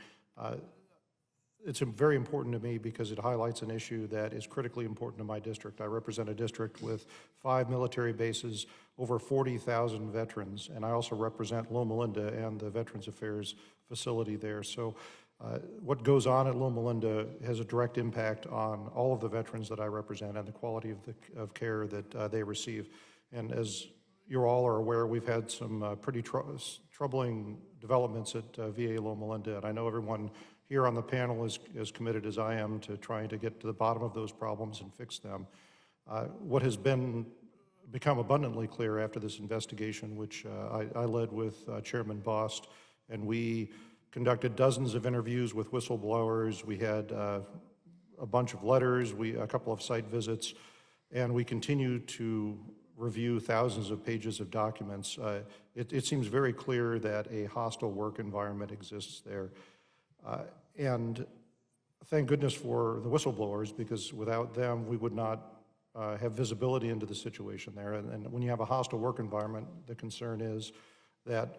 It's very important to me because it highlights an issue that is critically important to my district. I represent a district with 5 military bases, over 40,000 veterans, and I also represent Loma Linda and the Veterans Affairs facility there. So what goes on at Loma Linda has a direct impact on all of the veterans that I represent and the quality of care that they receive. And as you all are aware, we've had some pretty troubling developments at VA Loma Linda, and I know everyone here on the panel is as committed as I am to trying to get to the bottom of those problems and fix them. What has become abundantly clear after this investigation, which I led with Chairman Bost, and we conducted dozens of interviews with whistleblowers. We had a bunch of letters, a couple of site visits, and we continue to review thousands of pages of documents. It seems very clear that a hostile work environment exists there. And thank goodness for the whistleblowers, because without them, we would not have visibility into the situation there. And when you have a hostile work environment, the concern is that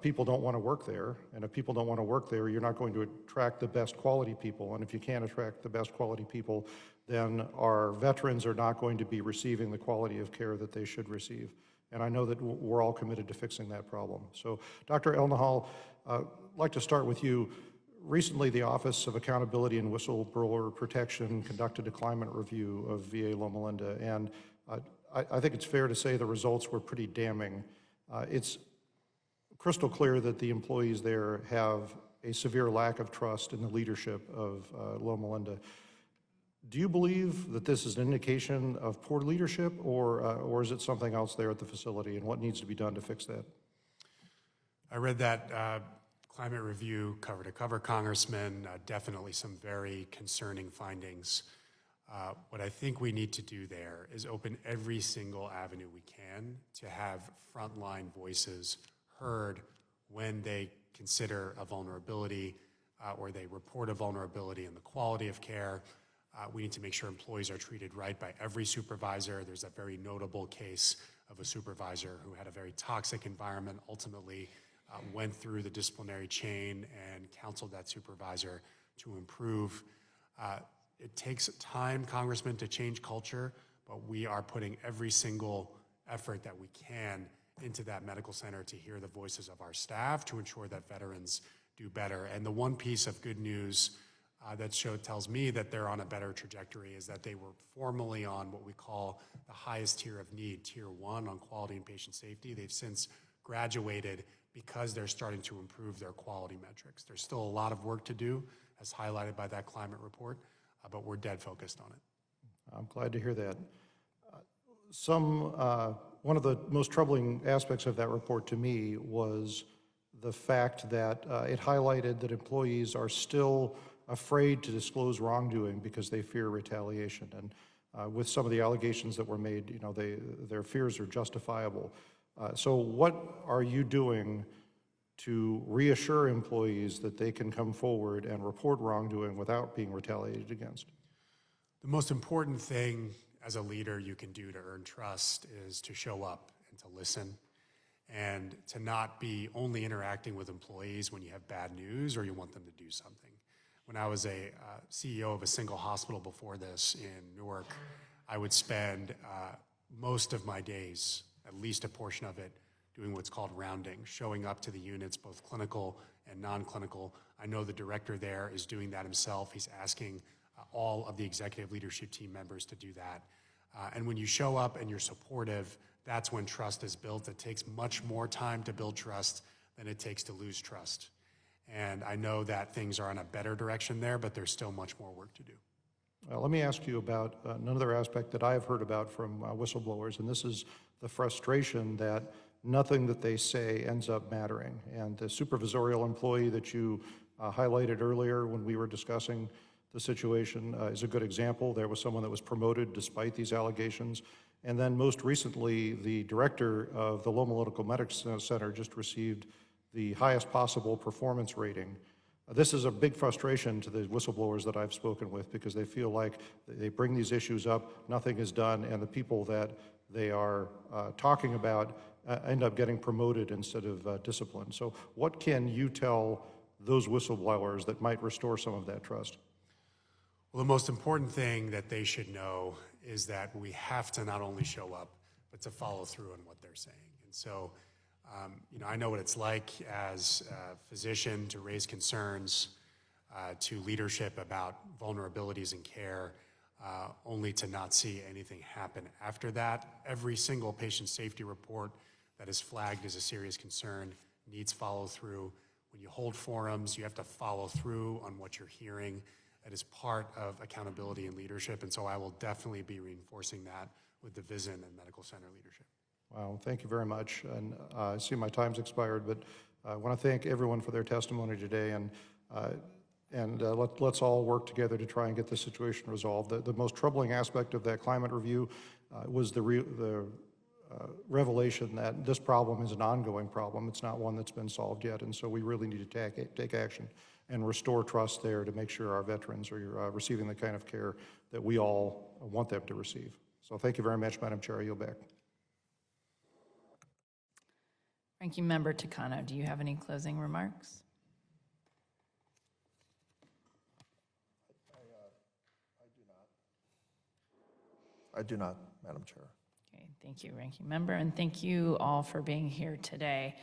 people don't want to work there. And if people don't want to work there, you're not going to attract the best quality people. And if you can't attract the best quality people, then our veterans are not going to be receiving the quality of care that they should receive. And I know that we're all committed to fixing that problem. So, Dr. Elnahal, I'd like to start with you. Recently, the Office of Accountability and Whistleblower Protection conducted a climate review of VA Loma Linda, and I think it's fair to say the results were pretty damning. It's crystal clear that the employees there have a severe lack of trust in the leadership of Loma Linda. Do you believe that this is an indication of poor leadership, or is it something else there at the facility, and what needs to be done to fix that? I read that climate review cover to cover, Congressman. Definitely some very concerning findings. What I think we need to do there is open every single avenue we can to have frontline voices heard when they consider a vulnerability or they report a vulnerability in the quality of care. We need to make sure employees are treated right by every supervisor. There's a very notable case of a supervisor who had a very toxic environment, ultimately went through the disciplinary chain and counseled that supervisor to improve. It takes time, Congressman, to change culture, but we are putting every single effort that we can into that medical center to hear the voices of our staff to ensure that veterans do better. And the one piece of good news that tells me that they're on a better trajectory is that they were formerly on what we call the highest tier of need, Tier 1 on quality and patient safety. They've since graduated because they're starting to improve their quality metrics. There's still a lot of work to do, as highlighted by that climate report, but we're dead focused on it. I'm glad to hear that. One of the most troubling aspects of that report to me was the fact that it highlighted that employees are still afraid to disclose wrongdoing because they fear retaliation. And with some of the allegations that were made, you know, their fears are justifiable. So what are you doing to reassure employees that they can come forward and report wrongdoing without being retaliated against? The most important thing as a leader you can do to earn trust is to show up and to listen, and to not be only interacting with employees when you have bad news or you want them to do something. When I was a CEO of a single hospital before this in Newark, I would spend most of my days, at least a portion of it, doing what's called rounding, showing up to the units, both clinical and non-clinical. I know the director there is doing that himself. He's asking all of the executive leadership team members to do that. And when you show up and you're supportive, that's when trust is built. It takes much more time to build trust than it takes to lose trust. And I know that things are in a better direction there, but there's still much more work to do. Let me ask you about another aspect that I've heard about from whistleblowers, and this is the frustration that nothing that they say ends up mattering. And the supervisorial employee that you highlighted earlier when we were discussing the situation is a good example. There was someone that was promoted despite these allegations. And then most recently, the director of the Loma Local Medical Center just received the highest possible performance rating. This is a big frustration to the whistleblowers that I've spoken with, because they feel like they bring these issues up, nothing is done, and the people that they are talking about end up getting promoted instead of disciplined. So what can you tell those whistleblowers that might restore some of that trust? Well, the most important thing that they should know is that we have to not only show up, but to follow through on what they're saying. And so, you know, I know what it's like as a physician to raise concerns to leadership about vulnerabilities in care, only to not see anything happen after that. Every single patient safety report that is flagged as a serious concern needs follow through. When you hold forums, you have to follow through on what you're hearing. That is part of accountability and leadership, and so I will definitely be reinforcing that with the VISN and medical center leadership. Wow, thank you very much. And I see my time's expired, but I want to thank everyone for their testimony today, and let's all work together to try and get this situation resolved. The most troubling aspect of that climate review was the revelation that this problem is an ongoing problem. It's not one that's been solved yet, and so we really need to take action and restore trust there to make sure our veterans are receiving the kind of care that we all want them to receive. So thank you very much, Madam Chair. I yield back. Ranking Member Takano, do you have any closing remarks? I do not, Madam Chair. Okay, thank you, Ranking Member, and thank you all for being here today.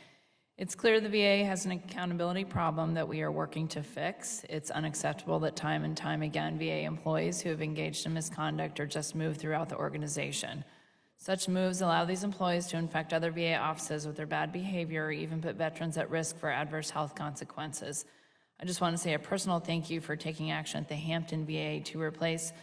It's clear the VA has an accountability problem that we are working to fix. It's unacceptable that time and time again, VA employees who have engaged in misconduct are just moved throughout the organization. Such moves allow these employees to infect other VA offices with their bad behavior or even put veterans at risk for adverse health consequences. I just want to say a personal thank you for taking action at the Hampton VA to replace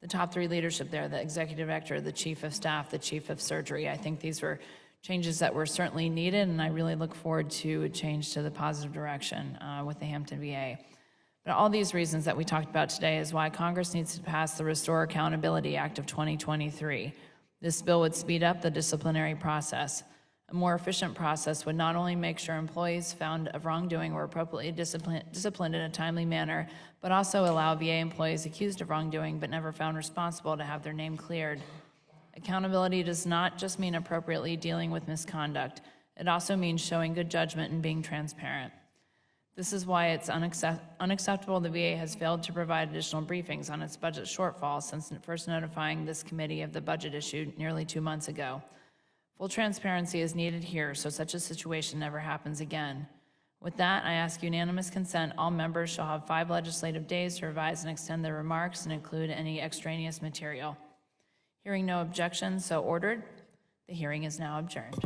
the top 3 leadership there, the executive director, the chief of staff, the chief of surgery. I think these were changes that were certainly needed, and I really look forward to a change to the positive direction with the Hampton VA. But all these reasons that we talked about today is why Congress needs to pass the Restore Accountability Act of 2023. This bill would speed up the disciplinary process. A more efficient process would not only make sure employees found of wrongdoing were appropriately disciplined in a timely manner, but also allow VA employees accused of wrongdoing but never found responsible to have their name cleared. Accountability does not just mean appropriately dealing with misconduct. It also means showing good judgment and being transparent. This is why it's unacceptable the VA has failed to provide additional briefings on its budget shortfall since first notifying this committee of the budget issue nearly 2 months ago. Full transparency is needed here so such a situation never happens again. With that, I ask unanimous consent. All members shall have 5 legislative days to revise and extend their remarks and include any extraneous material. Hearing no objections, so ordered. The hearing is now adjourned.